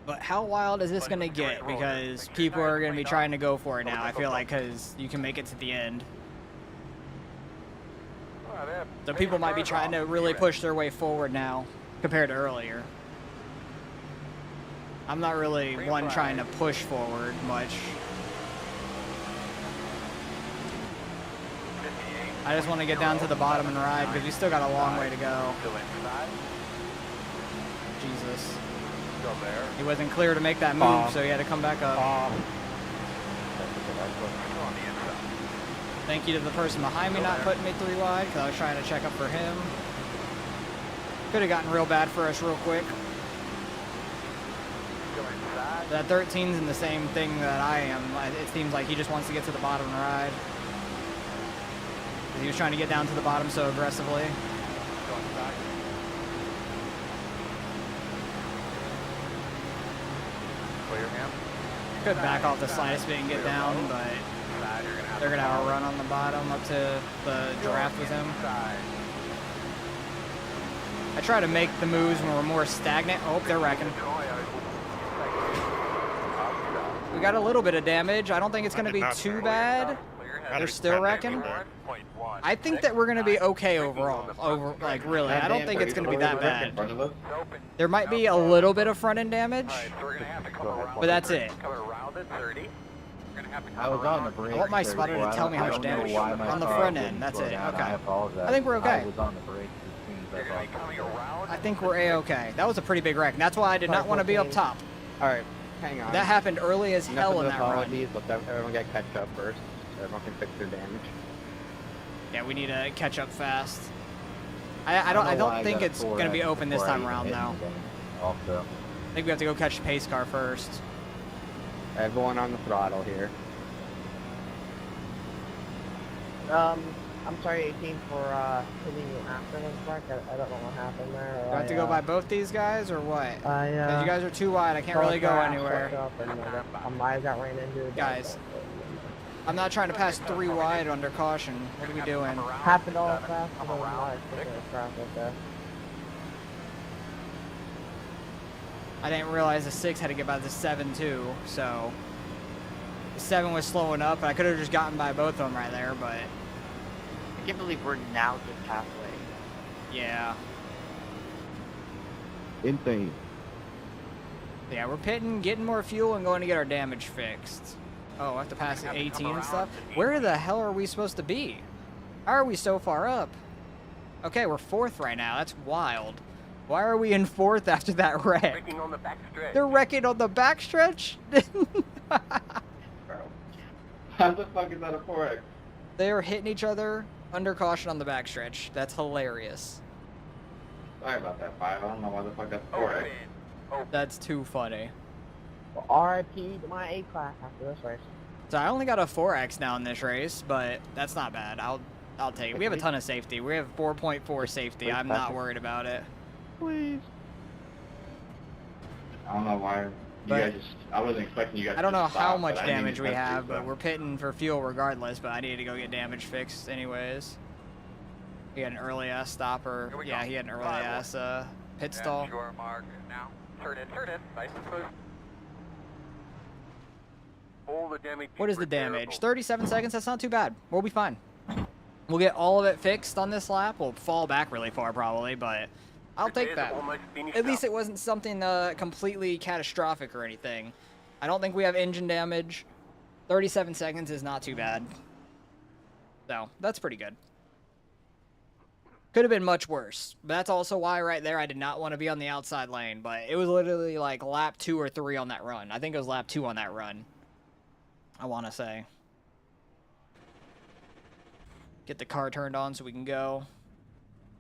[SPEAKER 1] But how wild is this going to get? Because people are going to be trying to go for it now, I feel like, because you can make it to the end. So people might be trying to really push their way forward now, compared to earlier. I'm not really one trying to push forward much. I just want to get down to the bottom and ride, because we still got a long way to go. Jesus. He wasn't clear to make that move, so he had to come back up. Thank you to the person behind me not putting me 3 wide, because I was trying to check up for him. Could have gotten real bad for us real quick. That 13's in the same thing that I am. It seems like he just wants to get to the bottom and ride. He was trying to get down to the bottom so aggressively. Could back off the slightest bit and get down, but they're going to have a run on the bottom up to the draft with him. I try to make the moves when we're more stagnant. Oh, they're wrecking. We got a little bit of damage. I don't think it's going to be too bad. They're still wrecking. I think that we're going to be okay overall. Like, really. I don't think it's going to be that bad. There might be a little bit of front-end damage, but that's it.
[SPEAKER 9] I was on the brake.
[SPEAKER 1] I want my spotter to tell me how much damage on the front end. That's it. Okay. I think we're okay.
[SPEAKER 9] I was on the brake as soon as I
[SPEAKER 1] I think we're A-okay. That was a pretty big wreck. And that's why I did not want to be up top.
[SPEAKER 9] Alright, hang on.
[SPEAKER 1] That happened early as hell in that run.
[SPEAKER 9] Let everyone get catch up first, so everyone can fix their damage.
[SPEAKER 1] Yeah, we need to catch up fast. I don't think it's going to be open this time around, though.
[SPEAKER 9] Also.
[SPEAKER 1] I think we have to go catch the pace car first.
[SPEAKER 9] Everyone on the throttle here.
[SPEAKER 5] I'm sorry, 18, for hitting you after this mark. I don't know what happened there.
[SPEAKER 1] Do I have to go by both these guys, or what? Because you guys are too wide. I can't really go anywhere.
[SPEAKER 5] I got ran into.
[SPEAKER 1] Guys, I'm not trying to pass 3 wide under caution. What are we doing?
[SPEAKER 5] Happened all fast.
[SPEAKER 1] I didn't realize the 6 had to get by the 7 too, so the 7 was slowing up. I could have just gotten by both of them right there, but
[SPEAKER 4] I can't believe we're now just halfway.
[SPEAKER 1] yeah.
[SPEAKER 10] Insane.
[SPEAKER 1] Yeah, we're pitting, getting more fuel, and going to get our damage fixed. Oh, I have to pass 18 and stuff? Where the hell are we supposed to be? How are we so far up? Okay, we're 4th right now. That's wild. Why are we in 4th after that wreck?
[SPEAKER 2] Braking on the backstretch.
[SPEAKER 1] They're wrecking on the backstretch?
[SPEAKER 3] How the fuck is that a 4X?
[SPEAKER 1] They're hitting each other under caution on the backstretch. That's hilarious.
[SPEAKER 3] Sorry about that, 5. I don't know why the fuck that's a 4X.
[SPEAKER 1] That's too funny.
[SPEAKER 5] Well, RIP to my A class after this race.
[SPEAKER 1] So I only got a 4X now in this race, but that's not bad. I'll take it. We have a ton of safety. We have 4.4 safety. I'm not worried about it.
[SPEAKER 3] Please. I don't know why. I wasn't expecting you guys.
[SPEAKER 1] I don't know
[SPEAKER 3] to
[SPEAKER 1] how
[SPEAKER 3] stop,
[SPEAKER 1] much
[SPEAKER 3] but I didn't
[SPEAKER 1] damage we
[SPEAKER 3] expect
[SPEAKER 1] have,
[SPEAKER 3] to,
[SPEAKER 1] but we're pitting for fuel regardless, but I need to go get damage fixed anyways. He had an early ass stopper. Yeah, he had an early ass pit stall.
[SPEAKER 2] Shore mark now. Turn in. Nice and smooth. All the damage.
[SPEAKER 1] What is the damage? 37 seconds? That's not too bad. We'll be fine. We'll get all of it fixed on this lap. We'll fall back really far probably, but I'll take that. At least it wasn't something completely catastrophic or anything. I don't think we have engine damage. 37 seconds is not too bad. So, that's pretty good. Could have been much worse. But that's also why right there I did not want to be on the outside lane. But it was literally like lap 2 or 3 on that run. I think it was lap 2 on that run. I want to say. Get the car turned on so we can go.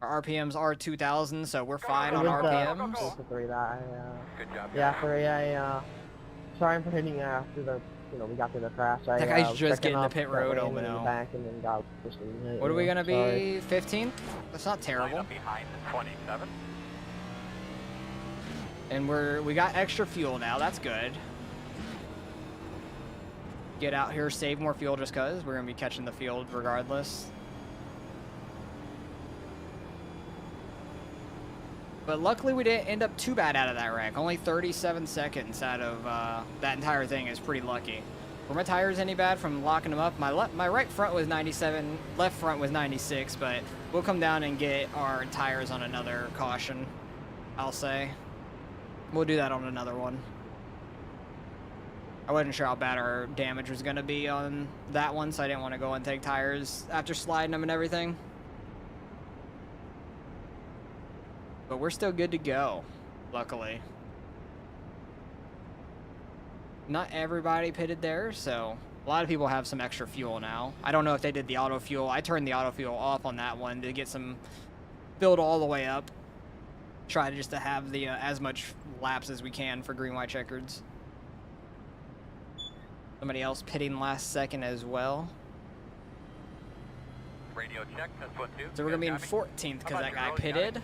[SPEAKER 1] Our RPMs are 2,000, so we're fine on RPMs.
[SPEAKER 2] Good job.
[SPEAKER 5] Yeah, sorry for hitting after the, we got through the crash.
[SPEAKER 1] That guy's just getting the pit road, oh no.
[SPEAKER 5] Back and then got hit,
[SPEAKER 1] what are we gonna be? 15th? That's not terrible.
[SPEAKER 2] Behind the 27.
[SPEAKER 1] And we got extra fuel now. That's good. Get out here, save more fuel just cause we're gonna be catching the field regardless. But luckily we didn't end up too bad out of that wreck. Only 37 seconds out of that entire thing is pretty lucky. Were my tires any bad from locking them up? My right front was 97, left front was 96, but we'll come down and get our tires on another caution, I'll say. We'll do that on another one. I wasn't sure how bad our damage was going to be on that one, so I didn't want to go and take tires after sliding them and everything. But we're still good to go, luckily. Not everybody pitted there, so a lot of people have some extra fuel now. I don't know if they did the auto fuel. I turned the auto fuel off on that one to get some filled all the way up. Try just to have the as much laps as we can for green, white, checkers. Somebody else pitting last second as well.
[SPEAKER 2] Radio check, 10.2.
[SPEAKER 1] So we're gonna be in 14th because that guy pitted.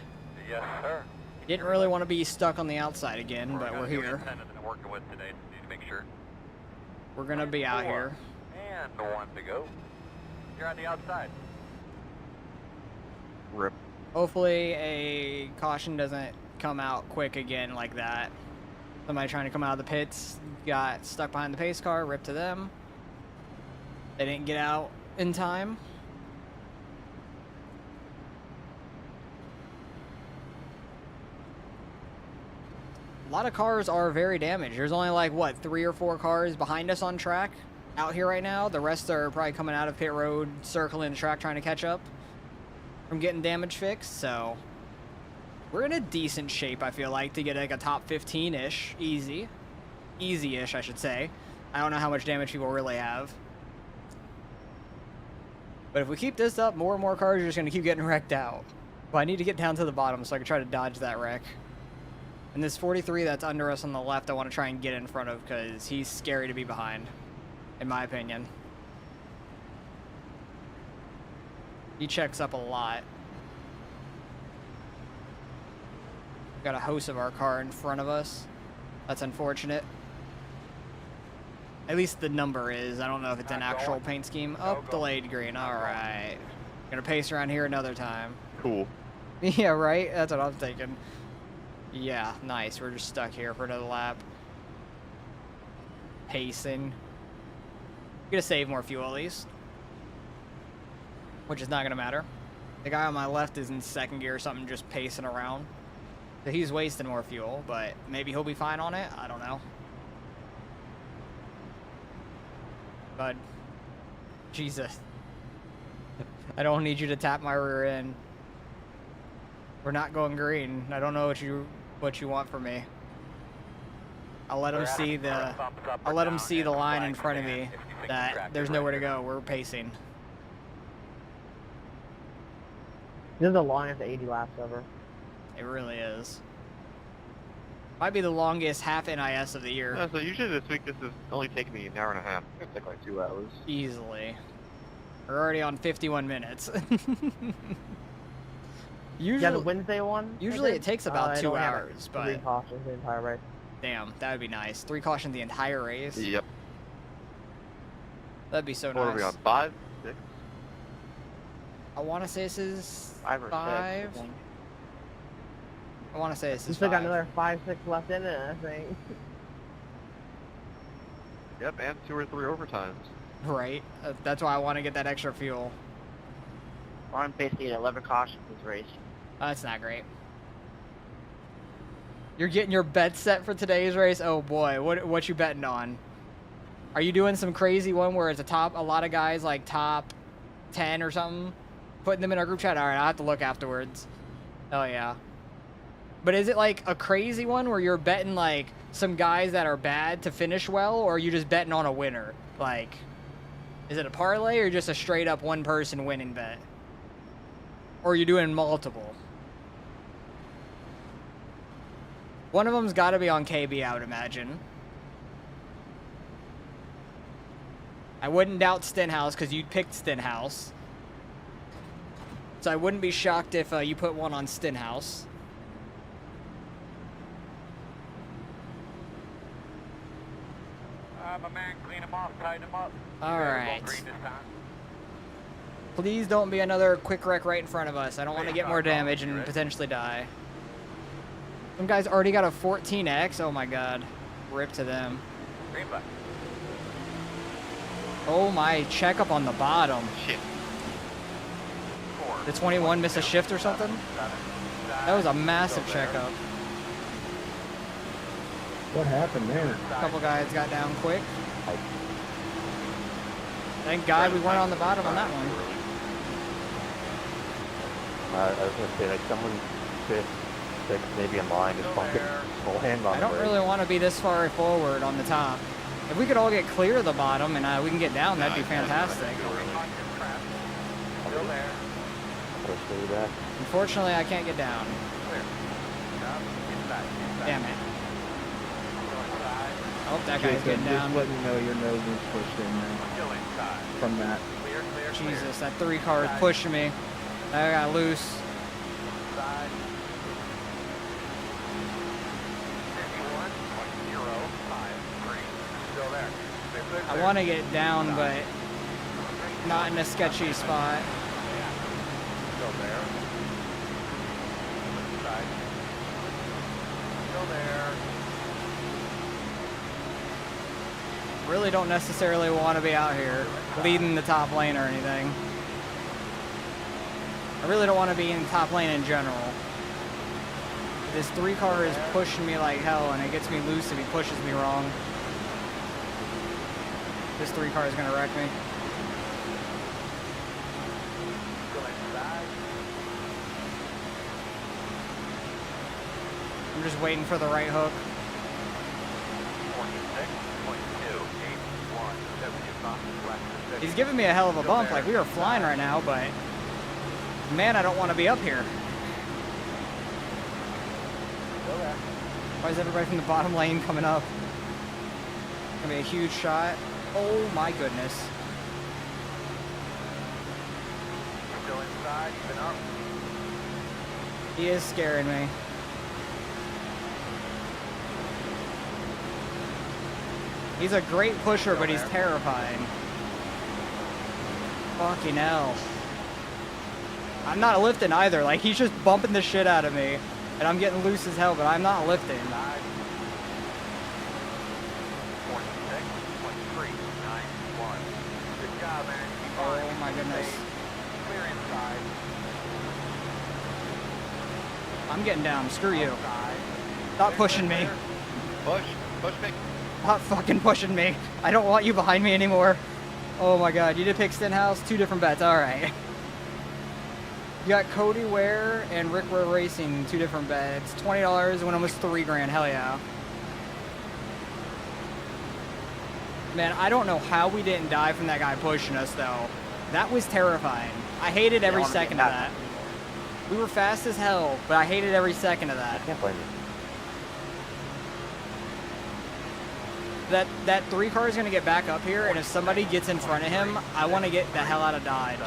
[SPEAKER 2] Yes, sir.
[SPEAKER 1] Didn't really want to be stuck on the outside again, but we're here.
[SPEAKER 2] Working with today, need to make sure.
[SPEAKER 1] We're gonna be out here.
[SPEAKER 2] And the 1 to go. You're on the outside.
[SPEAKER 3] Rip.
[SPEAKER 1] Hopefully a caution doesn't come out quick again like that. Somebody trying to come out of the pits got stuck behind the pace car, rip to them. They didn't get out in time. A lot of cars are very damaged. There's only like, what, 3 or 4 cars behind us on track out here right now. The rest are probably coming out of pit road, circling the track, trying to catch up from getting damage fixed. So we're in a decent shape, I feel like, to get like a top 15-ish. Easy-ish, I should say. I don't know how much damage people really have. But if we keep this up, more and more cars are just going to keep getting wrecked out. But I need to get down to the bottom so I can try to dodge that wreck. And this 43 that's under us on the left, I want to try and get in front of because he's scary to be behind, in my opinion. He checks up a lot. Got a host of our car in front of us. That's unfortunate. At least the number is. I don't know if it's an actual paint scheme. Oh, delayed green. All right. Gonna pace around here another time.
[SPEAKER 3] Cool.
[SPEAKER 1] Yeah, right? That's what I'm thinking. Yeah, nice. We're just stuck here for another lap. Pacing. Gonna save more fuel at least. Which is not gonna matter. The guy on my left is in second gear or something, just pacing around. So he's wasting more fuel, but maybe he'll be fine on it. I don't know. But Jesus. I don't need you to tap my rear end. We're not going green. I don't know what you want from me. I'll let them see the line in front of me that there's nowhere to go. We're pacing.
[SPEAKER 5] This is the longest 80 laps ever.
[SPEAKER 1] It really is. Might be the longest half NIS of the year.
[SPEAKER 4] Yeah, so usually this week this is only taking me an hour and a half.
[SPEAKER 6] It's like 2 hours.
[SPEAKER 1] Easily. We're already on 51 minutes. Usually,
[SPEAKER 5] Yeah, the Wednesday one.
[SPEAKER 1] Usually it takes about 2
[SPEAKER 5] only had, like,
[SPEAKER 1] hours,
[SPEAKER 5] 3
[SPEAKER 1] but
[SPEAKER 5] cautions the entire race.
[SPEAKER 1] damn, that would be nice. 3 cautions the entire race.
[SPEAKER 6] Yep.
[SPEAKER 1] That'd be so
[SPEAKER 4] What are
[SPEAKER 1] nice.
[SPEAKER 4] we on? 5, 6,
[SPEAKER 1] I want to say this is
[SPEAKER 4] 5 or 6? I
[SPEAKER 1] 5.
[SPEAKER 4] think.
[SPEAKER 1] I want to say this
[SPEAKER 5] We
[SPEAKER 1] is
[SPEAKER 5] still
[SPEAKER 1] 5.
[SPEAKER 5] got another 5, 6 left in it, I think.
[SPEAKER 4] Yep, and 2 or 3 overtimes.
[SPEAKER 1] Right. That's why I want to get that extra fuel.
[SPEAKER 4] We're on basically 11 cautions this race.
[SPEAKER 1] That's not great. You're getting your bet set for today's race? Oh boy, what you betting on? Are you doing some crazy one where it's a lot of guys like top 10 or something? Putting them in our group chat? Alright, I'll have to look afterwards. Oh yeah. But is it like a crazy one where you're betting like some guys that are bad to finish well, or are you just betting on a winner? Like, is it a parlay or just a straight up one person winning bet? Or are you doing multiple? One of them's got to be on KB, I would imagine. I wouldn't doubt Stenhouse because you picked Stenhouse. So I wouldn't be shocked if you put one on Stenhouse.
[SPEAKER 2] My man, clean him off, tighten him up.
[SPEAKER 1] Alright. Please don't be another quick wreck right in front of us. I don't want to get more damage and potentially die. Some guys already got a 14X. Oh my god. Rip to them. Oh my, checkup on the bottom.
[SPEAKER 4] Shit.
[SPEAKER 1] The 21 miss a shift or something? That was a massive checkup.
[SPEAKER 7] What happened there?
[SPEAKER 1] A couple guys got down quick. Thank God we weren't on the bottom on that one.
[SPEAKER 2] I was gonna say, like, someone fifth, sixth, maybe in line, just bumping full hand on
[SPEAKER 1] I don't really want to be this far forward on the top. If we could all get clear of the bottom and we can get down, that'd be fantastic.
[SPEAKER 2] Still there. Push through that.
[SPEAKER 1] Unfortunately, I can't get down. Damn it. I hope that guy's getting down.
[SPEAKER 7] Just let me know your nose is pushed in now. From that.
[SPEAKER 1] Jesus, that 3 car is pushing me. I got loose. I want to get down, but not in a sketchy spot.
[SPEAKER 2] Still there. Still there.
[SPEAKER 1] Really don't necessarily want to be out here leading the top lane or anything. I really don't want to be in top lane in general. This 3 car is pushing me like hell, and it gets me loose if he pushes me wrong. This 3 car is going to wreck me. I'm just waiting for the right hook. He's giving me a hell of a bump, like we are flying right now, but man, I don't want to be up here. Why is everybody from the bottom lane coming up? Gonna be a huge shot. Oh my goodness.
[SPEAKER 2] Still inside, even up.
[SPEAKER 1] He is scaring me. He's a great pusher, but he's terrifying. Fucking hell. I'm not lifting either. Like, he's just bumping the shit out of me. And I'm getting loose as hell, but I'm not lifting.
[SPEAKER 2] 46.391. Good job, man. Keep on.
[SPEAKER 1] Oh my goodness.
[SPEAKER 2] Clear inside.
[SPEAKER 1] I'm getting down. Screw you. Stop pushing me.
[SPEAKER 6] Push me.
[SPEAKER 1] Stop fucking pushing me. I don't want you behind me anymore. Oh my god. You did pick Stenhouse? 2 different bets. Alright. You got Cody Ware and Rick Ware Racing, 2 different bets. $20 win almost $3 grand. Hell yeah. Man, I don't know how we didn't die from that guy pushing us though. That was terrifying. I hated every second of that. We were fast as hell, but I hated every second of that.
[SPEAKER 9] I can't blame you.
[SPEAKER 1] That 3 car is going to get back up here, and if somebody gets in front of him, I want to get the hell out of Dodge.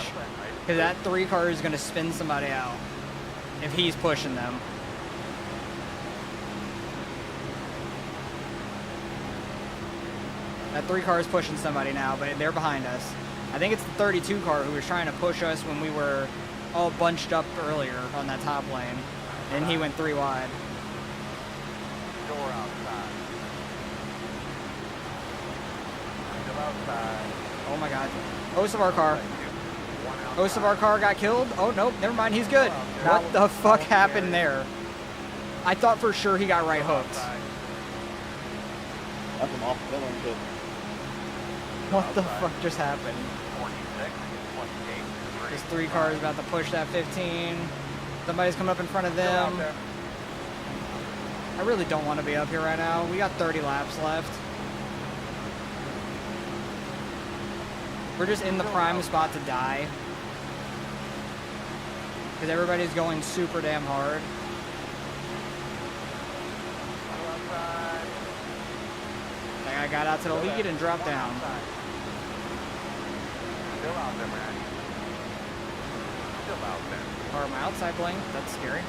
[SPEAKER 1] Because that 3 car is going to spin somebody out if he's pushing them. That 3 car is pushing somebody now, but they're behind us. I think it's the 32 car who was trying to push us when we were all bunched up earlier on that top lane. And he went 3 wide.
[SPEAKER 2] Door outside. Still outside.
[SPEAKER 1] Oh my god. Host of our car. Host of our car got killed? Oh, nope, never mind, he's good. What the fuck happened there? I thought for sure he got right hooked.
[SPEAKER 3] That's an off-filling shit.
[SPEAKER 1] What the fuck just happened?
[SPEAKER 2] 46, 28,
[SPEAKER 1] This 3 car is about to push that 15. Somebody's coming up in front of them. I really don't want to be up here right now. We got 30 laps left. We're just in the prime spot to die. Because everybody's going super damn hard. That guy got out to the lead and dropped down.
[SPEAKER 2] Still out there, man. Still out there.
[SPEAKER 1] Or my outside lane. That's scary.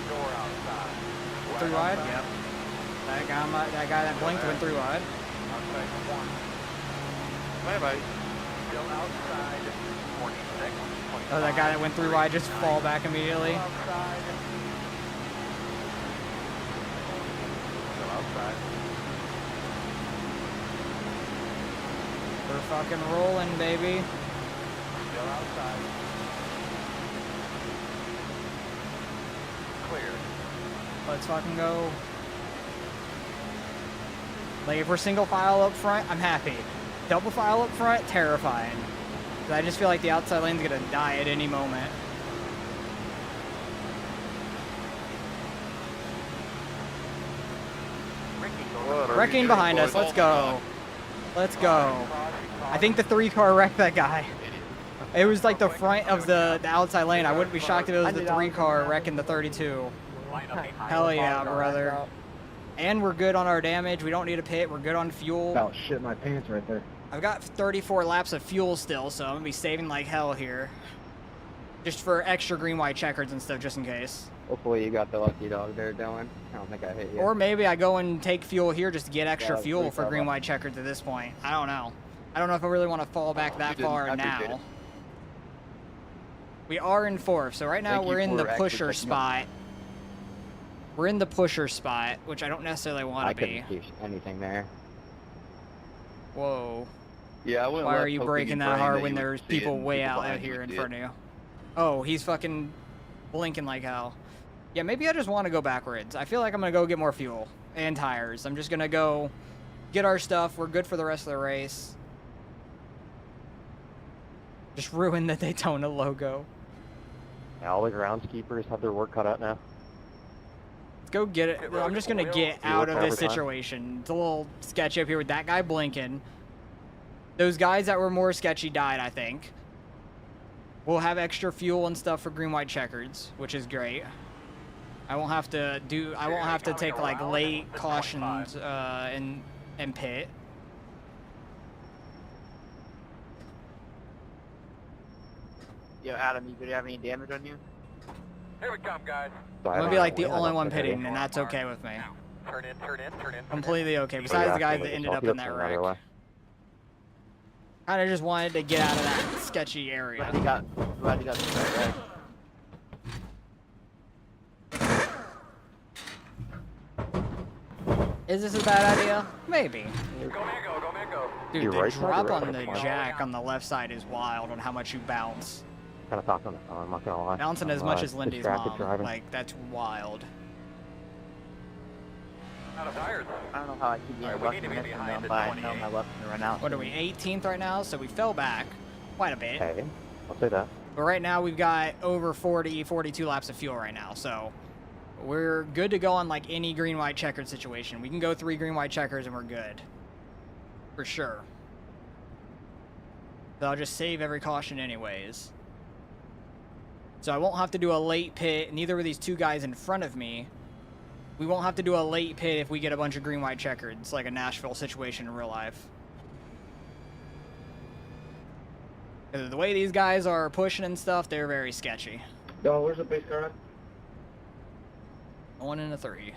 [SPEAKER 2] Door outside.
[SPEAKER 1] 3 wide? Yep. That guy that blinked went 3 wide.
[SPEAKER 2] Outside 1.
[SPEAKER 4] Bye-bye.
[SPEAKER 2] Still outside. 46, 25.
[SPEAKER 1] Oh, that guy that went 3 wide just fall back immediately.
[SPEAKER 2] Still outside. Still outside.
[SPEAKER 1] We're fucking rolling, baby.
[SPEAKER 2] Still outside. Clear.
[SPEAKER 1] Let's fucking go. Like, if we're single file up front, I'm happy. Double file up front, terrifying. 'Cause I just feel like the outside lane's gonna die at any moment. Wrecking behind us, let's go. Let's go. I think the 3 car wrecked that guy. It was like the front of the outside lane. I wouldn't be shocked if it was the 3 car wrecking the 32. Hell yeah, brother. And we're good on our damage. We don't need a pit. We're good on fuel.
[SPEAKER 7] About shit my pants right there.
[SPEAKER 1] I've got 34 laps of fuel still, so I'm going to be saving like hell here. Just for extra green, white checkers and stuff, just in case.
[SPEAKER 9] Hopefully you got the lucky dog there, Dylan. I don't think I hit you.
[SPEAKER 1] Or maybe I go and take fuel here just to get extra
[SPEAKER 9] Yeah,
[SPEAKER 1] fuel
[SPEAKER 9] that's
[SPEAKER 1] for
[SPEAKER 9] pretty
[SPEAKER 1] green,
[SPEAKER 9] clever.
[SPEAKER 1] white checkers at this point. I don't know. I don't know if I really want to fall back that
[SPEAKER 6] didn't. I
[SPEAKER 1] far
[SPEAKER 6] appreciate
[SPEAKER 1] now.
[SPEAKER 6] it.
[SPEAKER 1] We are in 4th, so right now
[SPEAKER 6] Thank you
[SPEAKER 1] we're in
[SPEAKER 6] for
[SPEAKER 1] the
[SPEAKER 6] actually
[SPEAKER 1] pusher
[SPEAKER 6] picking up.
[SPEAKER 1] spot. We're in the pusher spot, which I don't necessarily want
[SPEAKER 9] I
[SPEAKER 1] to be.
[SPEAKER 9] couldn't see anything there.
[SPEAKER 1] Whoa.
[SPEAKER 6] Yeah, I wouldn't
[SPEAKER 1] Why
[SPEAKER 6] let
[SPEAKER 1] are you
[SPEAKER 6] hoping
[SPEAKER 1] breaking
[SPEAKER 6] and
[SPEAKER 1] that
[SPEAKER 6] praying
[SPEAKER 1] hard
[SPEAKER 6] that
[SPEAKER 1] when
[SPEAKER 6] you would
[SPEAKER 1] there's
[SPEAKER 6] see it
[SPEAKER 1] people
[SPEAKER 6] and
[SPEAKER 1] way
[SPEAKER 6] people
[SPEAKER 1] out
[SPEAKER 6] behind you
[SPEAKER 1] here
[SPEAKER 6] would
[SPEAKER 1] in
[SPEAKER 6] see
[SPEAKER 1] front
[SPEAKER 6] it.
[SPEAKER 1] of you? Oh, he's fucking blinking like hell. Yeah, maybe I just want to go backwards. I feel like I'm going to go get more fuel and tires. I'm just going to go get our stuff. We're good for the rest of the race. Just ruin the Daytona logo.
[SPEAKER 9] Yeah, all the groundskeepers have their work cut out now.
[SPEAKER 1] Let's go get it. I'm just going to get out of this
[SPEAKER 9] overtime.
[SPEAKER 1] situation. It's a little sketchy up here with that guy blinking. Those guys that were more sketchy died, I think. We'll have extra fuel and stuff for green, white checkers, which is great. I won't have to take like late cautions and pit.
[SPEAKER 4] Yo, Adam, you have any damage on you?
[SPEAKER 2] Here we come, guys.
[SPEAKER 9] So
[SPEAKER 1] I'm
[SPEAKER 9] I
[SPEAKER 1] gonna be
[SPEAKER 9] don't
[SPEAKER 1] like
[SPEAKER 9] know
[SPEAKER 1] the
[SPEAKER 9] when I
[SPEAKER 1] only
[SPEAKER 9] got
[SPEAKER 1] one
[SPEAKER 9] the video.
[SPEAKER 1] pitting, and that's okay with me.
[SPEAKER 2] Turn in, turn in, turn in.
[SPEAKER 1] Completely okay.
[SPEAKER 9] So
[SPEAKER 1] Besides
[SPEAKER 9] you're
[SPEAKER 1] the guys
[SPEAKER 9] asking
[SPEAKER 1] that
[SPEAKER 9] me
[SPEAKER 1] ended
[SPEAKER 9] to
[SPEAKER 1] up
[SPEAKER 9] help
[SPEAKER 1] in
[SPEAKER 9] you
[SPEAKER 1] that
[SPEAKER 9] turn the other
[SPEAKER 1] wreck.
[SPEAKER 9] way?
[SPEAKER 1] Kind of just wanted to get out of that sketchy area.
[SPEAKER 4] Glad you got the right.
[SPEAKER 1] Is this a bad idea? Maybe.
[SPEAKER 2] Go, man, go, go, man, go.
[SPEAKER 1] Dude,
[SPEAKER 9] You're
[SPEAKER 1] the
[SPEAKER 9] right side or
[SPEAKER 1] drop
[SPEAKER 9] right
[SPEAKER 1] on
[SPEAKER 9] side?
[SPEAKER 1] the jack on the left side is wild on how much you bounce.
[SPEAKER 9] Kind of talking on the phone, I'm not gonna lie.
[SPEAKER 1] Bouncing as
[SPEAKER 9] I'm,
[SPEAKER 1] much as Lindy's
[SPEAKER 9] distracted
[SPEAKER 1] mom.
[SPEAKER 9] driving.
[SPEAKER 1] Like, that's wild.
[SPEAKER 2] Out of tires.
[SPEAKER 4] I don't know how I keep getting
[SPEAKER 2] Alright, we
[SPEAKER 4] lucky
[SPEAKER 2] need to be
[SPEAKER 4] missing
[SPEAKER 2] behind
[SPEAKER 4] them,
[SPEAKER 2] the
[SPEAKER 4] but I know
[SPEAKER 2] 28.
[SPEAKER 4] my luck's gonna run out.
[SPEAKER 1] What are we, 18th right now? So we fell back quite a bit.
[SPEAKER 9] Hey, I'll say that.
[SPEAKER 1] But right now we've got over 42 laps of fuel right now, so we're good to go on like any green, white, checkered situation. We can go 3 green, white checkers and we're good. For sure. So I'll just save every caution anyways. So I won't have to do a late pit. Neither of these 2 guys in front of me. We won't have to do a late pit if we get a bunch of green, white checkered. It's like a Nashville situation in real life. The way these guys are pushing and stuff, they're very sketchy.
[SPEAKER 7] Yo, where's the base car at?
[SPEAKER 1] 1 and a 3.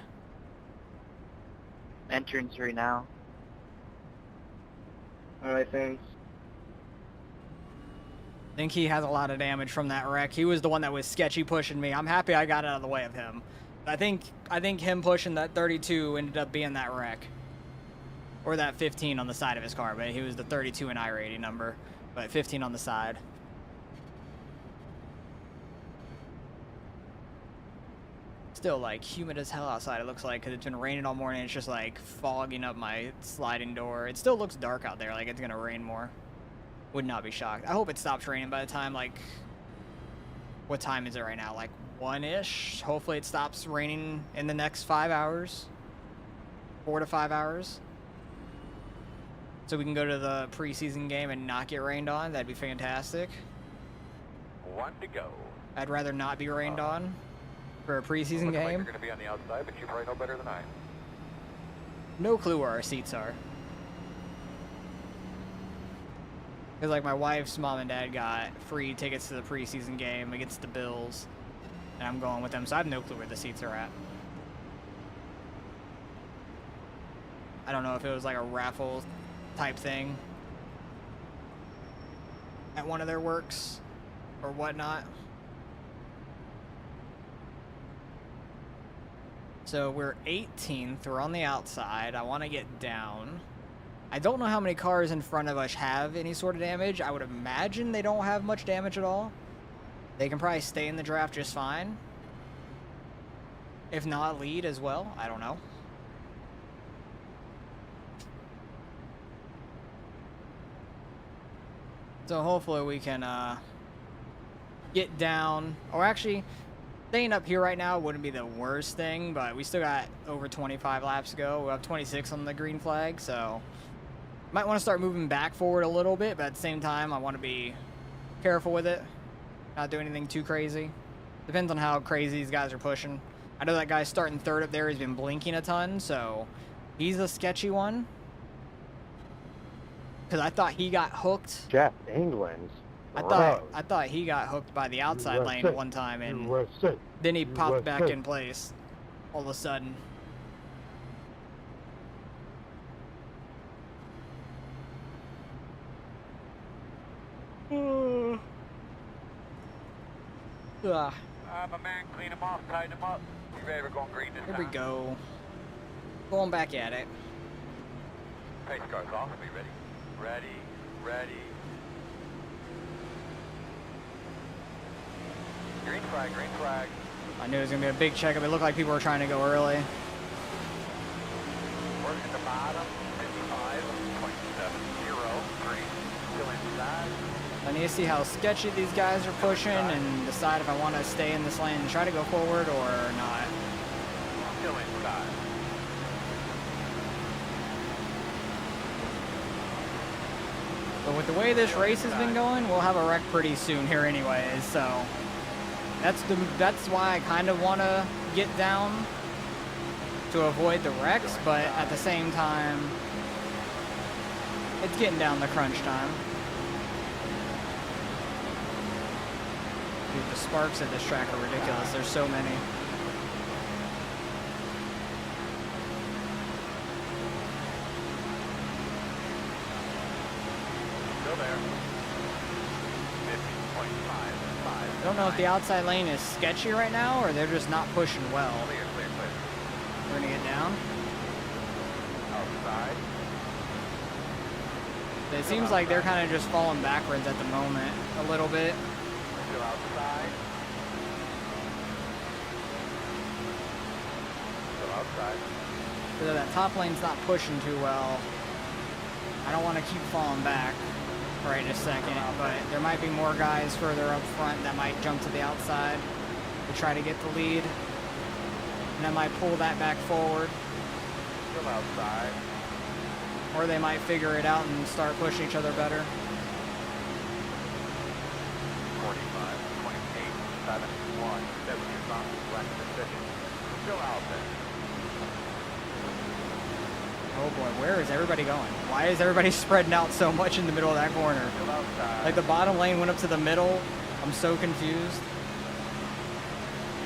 [SPEAKER 4] Entrance right now.
[SPEAKER 7] Alright, thanks.
[SPEAKER 1] I think he has a lot of damage from that wreck. He was the one that was sketchy pushing me. I'm happy I got out of the way of him. I think him pushing that 32 ended up being that wreck. Or that 15 on the side of his car, but he was the 32 in I-rating number. But 15 on the side. Still like humid as hell outside, it looks like, because it's been raining all morning. It's just like fogging up my sliding door. It still looks dark out there, like it's gonna rain more. Would not be shocked. I hope it stops raining by the time, like, what time is it right now? Like 1-ish? Hopefully it stops raining in the next 5 hours. 4 to 5 hours. So we can go to the preseason game and not get rained on. That'd be fantastic.
[SPEAKER 2] 1 to go.
[SPEAKER 1] I'd rather not be rained on for a preseason
[SPEAKER 2] Looks like
[SPEAKER 1] game.
[SPEAKER 2] you're going to be on the outside, but you probably know better than I.
[SPEAKER 1] No clue where our seats are. Because like my wife's mom and dad got free tickets to the preseason game against the Bills. And I'm going with them, so I have no clue where the seats are at. I don't know if it was like a raffle type thing at one of their works or whatnot. So we're 18th, we're on the outside. I want to get down. I don't know how many cars in front of us have any sort of damage. I would imagine they don't have much damage at all. They can probably stay in the draft just fine. If not, lead as well. I don't know. So hopefully we can get down. Or actually, staying up here right now wouldn't be the worst thing, but we still got over 25 laps to go. We have 26 on the green flag, so might want to start moving back forward a little bit, but at the same time, I want to be careful with it. Not do anything too crazy. Depends on how crazy these guys are pushing. I know that guy starting third up there has been blinking a ton, so he's a sketchy one. Because I thought he got hooked.
[SPEAKER 9] Jeff England's.
[SPEAKER 1] I thought he got hooked by the outside lane at one time, and then he popped back in place all of a sudden.
[SPEAKER 2] My man, clean him off, tighten him up. You ready for going green this
[SPEAKER 1] Here
[SPEAKER 2] time?
[SPEAKER 1] we go. Going back at it.
[SPEAKER 2] Pace car's off, be ready. Ready, ready. Green flag, green flag.
[SPEAKER 1] I knew it was going to be a big checkup. It looked like people were trying to go early.
[SPEAKER 2] Working the bottom, 55.70, green, still inside.
[SPEAKER 1] I need to see how sketchy these guys are pushing and decide if I want to stay in this lane and try to go forward or not.
[SPEAKER 2] Still inside.
[SPEAKER 1] But with the way this race has been going, we'll have a wreck pretty soon here anyways, so that's why I kind of want to get down to avoid the wrecks, but at the same time, it's getting down the crunch time. Dude, the sparks at this track are ridiculous. There's so many.
[SPEAKER 2] Still there. 50.55.
[SPEAKER 1] I don't know if the outside lane is sketchy right now or they're just not pushing well.
[SPEAKER 2] Clear, clear, clear.
[SPEAKER 1] We're gonna get down.
[SPEAKER 2] Outside.
[SPEAKER 1] It seems like they're kind of just falling backwards at the moment a little bit.
[SPEAKER 2] Still outside. Still outside.
[SPEAKER 1] So that top lane's not pushing too well. I don't want to keep falling back. right in a second, but there might be more guys further up front that might jump to the outside to try to get the lead. And that might pull that back forward.
[SPEAKER 2] Still outside.
[SPEAKER 1] Or they might figure it out and start pushing each other better.
[SPEAKER 2] 45, 28, 7, 1. 7 years on the left position. Still out there.
[SPEAKER 1] Oh boy, where is everybody going? Why is everybody spreading out so much in the middle of that corner?
[SPEAKER 2] Still outside.
[SPEAKER 1] Like the bottom lane went up to the middle. I'm so confused.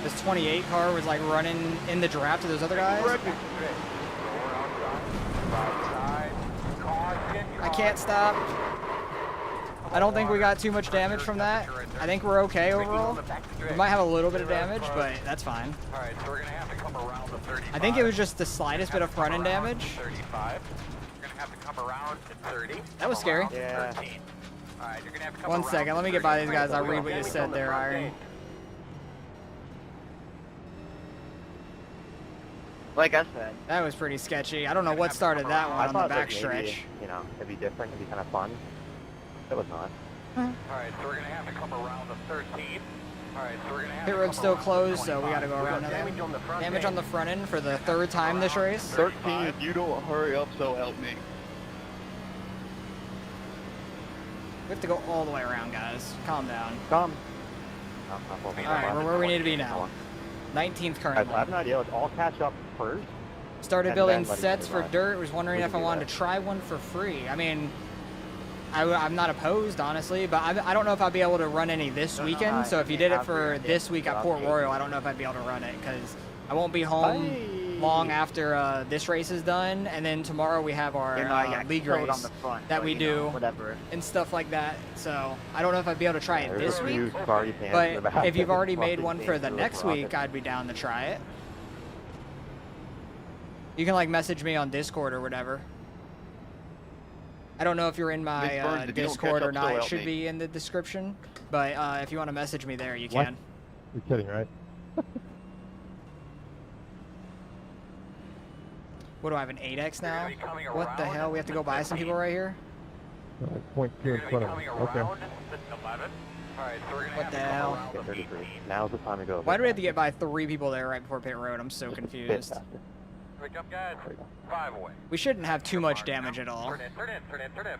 [SPEAKER 1] This 28 car was like running in the draft to those other guys. I can't stop. I don't think we got too much damage from that. I think we're okay overall. We might have a little bit of damage, but that's fine.
[SPEAKER 2] Alright, so we're gonna have to come around the 35.
[SPEAKER 1] I think it was just the slightest bit of front end damage.
[SPEAKER 2] 35. You're gonna have to come around to 30.
[SPEAKER 1] That was scary.
[SPEAKER 9] Yeah.
[SPEAKER 2] 13. Alright, you're gonna have to come
[SPEAKER 1] One
[SPEAKER 2] around
[SPEAKER 1] second, let me get by these guys. I'll read what you said there, Iron.
[SPEAKER 5] Like I said,
[SPEAKER 1] That was pretty sketchy. I don't know what started that one
[SPEAKER 9] I
[SPEAKER 1] on the
[SPEAKER 9] thought
[SPEAKER 1] back
[SPEAKER 9] that
[SPEAKER 1] stretch.
[SPEAKER 9] maybe, you know, it'd be different, it'd be kind of fun. It was not.
[SPEAKER 2] Alright, so we're gonna have to come around the 13. Alright, so we're gonna have
[SPEAKER 1] Pit
[SPEAKER 2] to
[SPEAKER 1] road's
[SPEAKER 2] come
[SPEAKER 1] still
[SPEAKER 2] around
[SPEAKER 1] closed,
[SPEAKER 2] the
[SPEAKER 1] so we gotta go
[SPEAKER 2] 25.
[SPEAKER 1] around
[SPEAKER 2] We got
[SPEAKER 1] another
[SPEAKER 2] damage on the front
[SPEAKER 1] damage
[SPEAKER 2] end.
[SPEAKER 1] on the front end for the third time this race.
[SPEAKER 6] 13, if you don't hurry up, so help me.
[SPEAKER 1] We have to go all the way around, guys. Calm down.
[SPEAKER 9] Come.
[SPEAKER 1] Alright, we're where we need to be now. 19th
[SPEAKER 9] I
[SPEAKER 1] currently.
[SPEAKER 9] have an idea. Let's all catch up first.
[SPEAKER 1] Started
[SPEAKER 9] and
[SPEAKER 1] building
[SPEAKER 9] then let each
[SPEAKER 1] sets
[SPEAKER 9] other
[SPEAKER 1] for
[SPEAKER 9] run.
[SPEAKER 1] dirt. Was wondering
[SPEAKER 9] We
[SPEAKER 1] if I
[SPEAKER 9] can do
[SPEAKER 1] wanted
[SPEAKER 9] that.
[SPEAKER 1] to try one for free. I mean, I'm not opposed, honestly, but I don't know if I'd be able to run any this weekend. So if you did it for this week at Port Royal, I don't know if I'd be able to run it because I won't be home long after this race is done. And then tomorrow we have our league race that we do
[SPEAKER 5] whatever.
[SPEAKER 1] and stuff like that. So I don't know if I'd be able to try it
[SPEAKER 9] There's
[SPEAKER 1] this
[SPEAKER 9] a
[SPEAKER 1] week.
[SPEAKER 9] few sorry fans in the
[SPEAKER 1] But
[SPEAKER 9] back
[SPEAKER 1] if you've
[SPEAKER 9] that
[SPEAKER 1] already
[SPEAKER 9] fucking
[SPEAKER 1] made one for the
[SPEAKER 9] through
[SPEAKER 1] next
[SPEAKER 9] a rocket.
[SPEAKER 1] week, I'd be down to try it. You can like message me on Discord or whatever. I don't know if you're in my
[SPEAKER 6] Miss Burns, if you don't
[SPEAKER 1] Discord
[SPEAKER 6] catch
[SPEAKER 1] or
[SPEAKER 6] up,
[SPEAKER 1] not.
[SPEAKER 6] so
[SPEAKER 1] It
[SPEAKER 6] help
[SPEAKER 1] should
[SPEAKER 6] me.
[SPEAKER 1] be in the description. But if you want to message me there, you
[SPEAKER 10] What?
[SPEAKER 1] can.
[SPEAKER 10] You're kidding, right?
[SPEAKER 1] What do I have, an 8X now?
[SPEAKER 2] You're gonna be coming
[SPEAKER 1] What the
[SPEAKER 2] around
[SPEAKER 1] hell? We have to go buy some people right here?
[SPEAKER 10] Point two
[SPEAKER 2] You're
[SPEAKER 10] in
[SPEAKER 2] gonna
[SPEAKER 10] front
[SPEAKER 2] be
[SPEAKER 10] of me.
[SPEAKER 2] coming
[SPEAKER 10] Okay.
[SPEAKER 2] around the 11. Alright, so we're gonna
[SPEAKER 1] What
[SPEAKER 2] have
[SPEAKER 1] the
[SPEAKER 2] to
[SPEAKER 1] hell?
[SPEAKER 2] come around
[SPEAKER 9] Get
[SPEAKER 2] the
[SPEAKER 9] 33.
[SPEAKER 2] 18.
[SPEAKER 9] Now's the time to go.
[SPEAKER 1] Why do we have to get by 3 people there right before pit road? I'm so
[SPEAKER 9] Bit
[SPEAKER 1] confused.
[SPEAKER 9] faster.
[SPEAKER 2] Wake up, guys. 5 away.
[SPEAKER 1] We shouldn't have too much damage at all.
[SPEAKER 2] Turn in, turn in, turn in, turn in.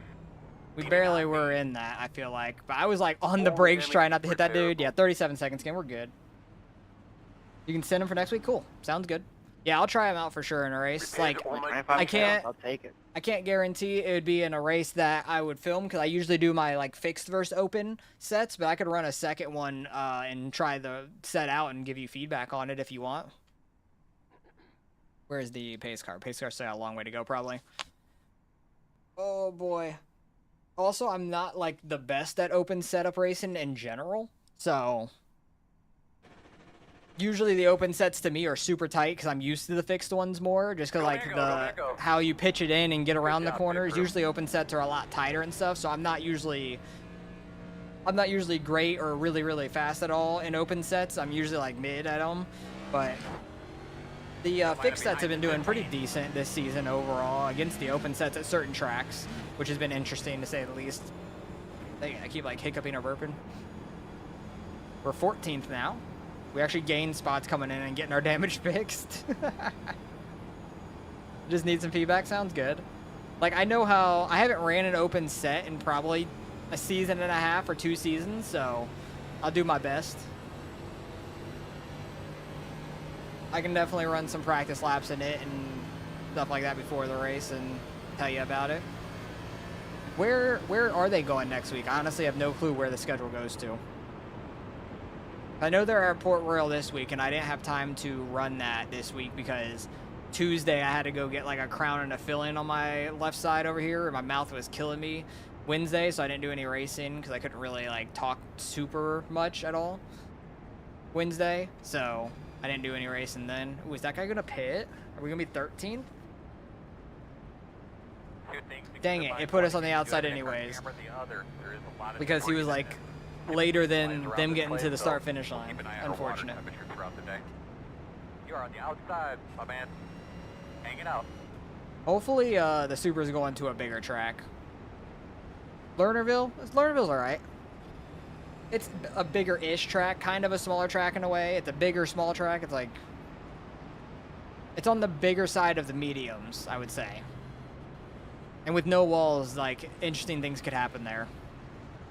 [SPEAKER 1] We barely were in that, I feel like. But I was like on the brakes trying not to hit that dude. Yeah, 37 seconds again. We're good. You can send him for next week? Cool. Sounds good. Yeah, I'll try him out for sure in a race. Like, I can't
[SPEAKER 5] I'll take it.
[SPEAKER 1] I can't guarantee it would be in a race that I would film because I usually do my like fixed versus open sets, but I could run a second one and try the set out and give you feedback on it if you want. Where's the pace car? Pace car's still got a long way to go probably. Oh boy. Also, I'm not like the best at open setup racing in general, so usually the open sets to me are super tight because I'm used to the fixed ones more, just because like how you pitch it in and get around the corners. Usually open sets are a lot tighter and stuff, so I'm not usually great or really fast at all in open sets. I'm usually like mid at them, but the fixed sets have been doing pretty decent this season overall against the open sets at certain tracks, which has been interesting to say the least. Dang it, I keep like hiccuping or burping. We're 14th now. We actually gained spots coming in and getting our damage fixed. Just need some feedback. Sounds good. Like, I know how... I haven't ran an open set in probably a season and a half or 2 seasons, so I'll do my best. I can definitely run some practice laps in it and stuff like that before the race and tell you about it. Where are they going next week? I honestly have no clue where the schedule goes to. I know they're at Port Royal this week, and I didn't have time to run that this week because Tuesday I had to go get like a crown and a fill-in on my left side over here. My mouth was killing me Wednesday, so I didn't do any racing because I couldn't really like talk super much at all Wednesday, so I didn't do any racing then. Ooh, is that guy gonna pit? Are we gonna be 13th? Dang it, it put us on the outside anyways because he was like later than them getting to the start-finish line. Unfortunate.
[SPEAKER 2] You're on the outside, my man. Hanging out.
[SPEAKER 1] Hopefully, the Subaru's going to a bigger track. Lernerville's alright. It's a bigger-ish track, kind of a smaller track in a way. It's a bigger, small track. It's like, it's on the bigger side of the mediums, I would say. And with no walls, like, interesting things could happen there.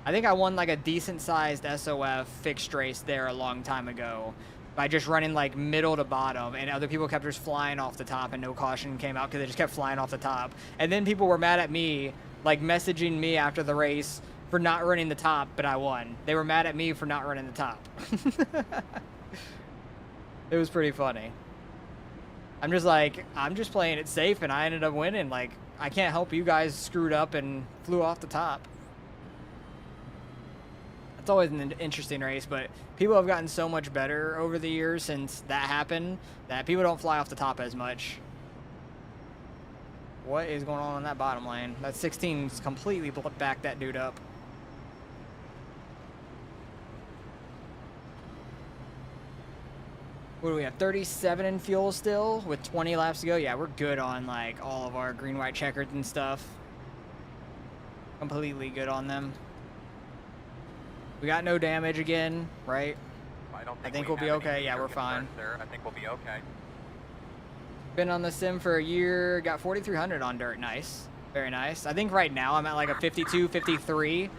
[SPEAKER 1] I think I won like a decent-sized SOF fixed race there a long time ago by just running like middle to bottom, and other people kept just flying off the top and no caution came out because they just kept flying off the top. And then people were mad at me, like messaging me after the race for not running the top, but I won. They were mad at me for not running the top. It was pretty funny. I'm just playing it safe, and I ended up winning. Like, I can't help you guys screwed up and flew off the top. It's always an interesting race, but people have gotten so much better over the years since that happened that people don't fly off the top as much. What is going on in that bottom lane? That 16's completely backed that dude up. What do we have? 37 in fuel still with 20 laps to go. Yeah, we're good on like all of our green, white checkers and stuff. Completely good on them. We got no damage again, right? I think we'll be okay. Yeah, we're fine.
[SPEAKER 2] I think we'll be okay.
[SPEAKER 1] Been on the sim for a year. Got 4,300 on dirt. Nice. Very nice. I think right now I'm at like a 52, 53.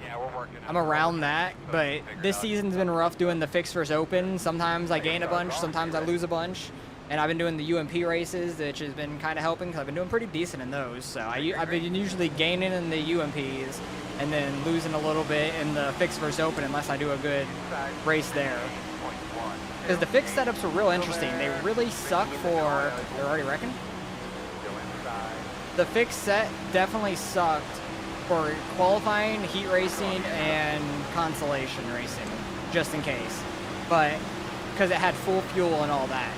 [SPEAKER 2] Yeah, we're working.
[SPEAKER 1] I'm around that, but this season's been rough doing the fixed versus open. Sometimes I gain a bunch, sometimes I lose a bunch. And I've been doing the UMP races, which has been kind of helping because I've been doing pretty decent in those. So I've been usually gaining in the UMPs and then losing a little bit in the fixed versus open unless I do a good race there. Because the fixed setups are real interesting. They really suck for... They're already wrecking? The fixed set definitely sucked for qualifying, heat racing, and consolation racing, just in case. But, because it had full fuel and all that.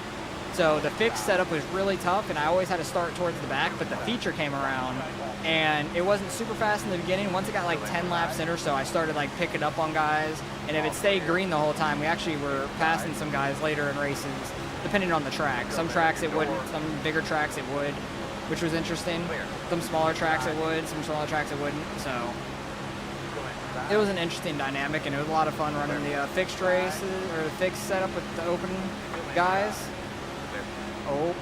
[SPEAKER 1] So the fixed setup was really tough, and I always had to start towards the back, but the feature came around, and it wasn't super fast in the beginning. Once it got like 10 laps in or so, I started like picking up on guys, and if it stayed green the whole time, we actually were passing some guys later in races, depending on the track. Some tracks it wouldn't, some bigger tracks it would, which was interesting. Some smaller tracks it would, some smaller tracks it wouldn't, so it was an interesting dynamic, and it was a lot of fun running the fixed races, or the fixed setup with the open guys. Oh.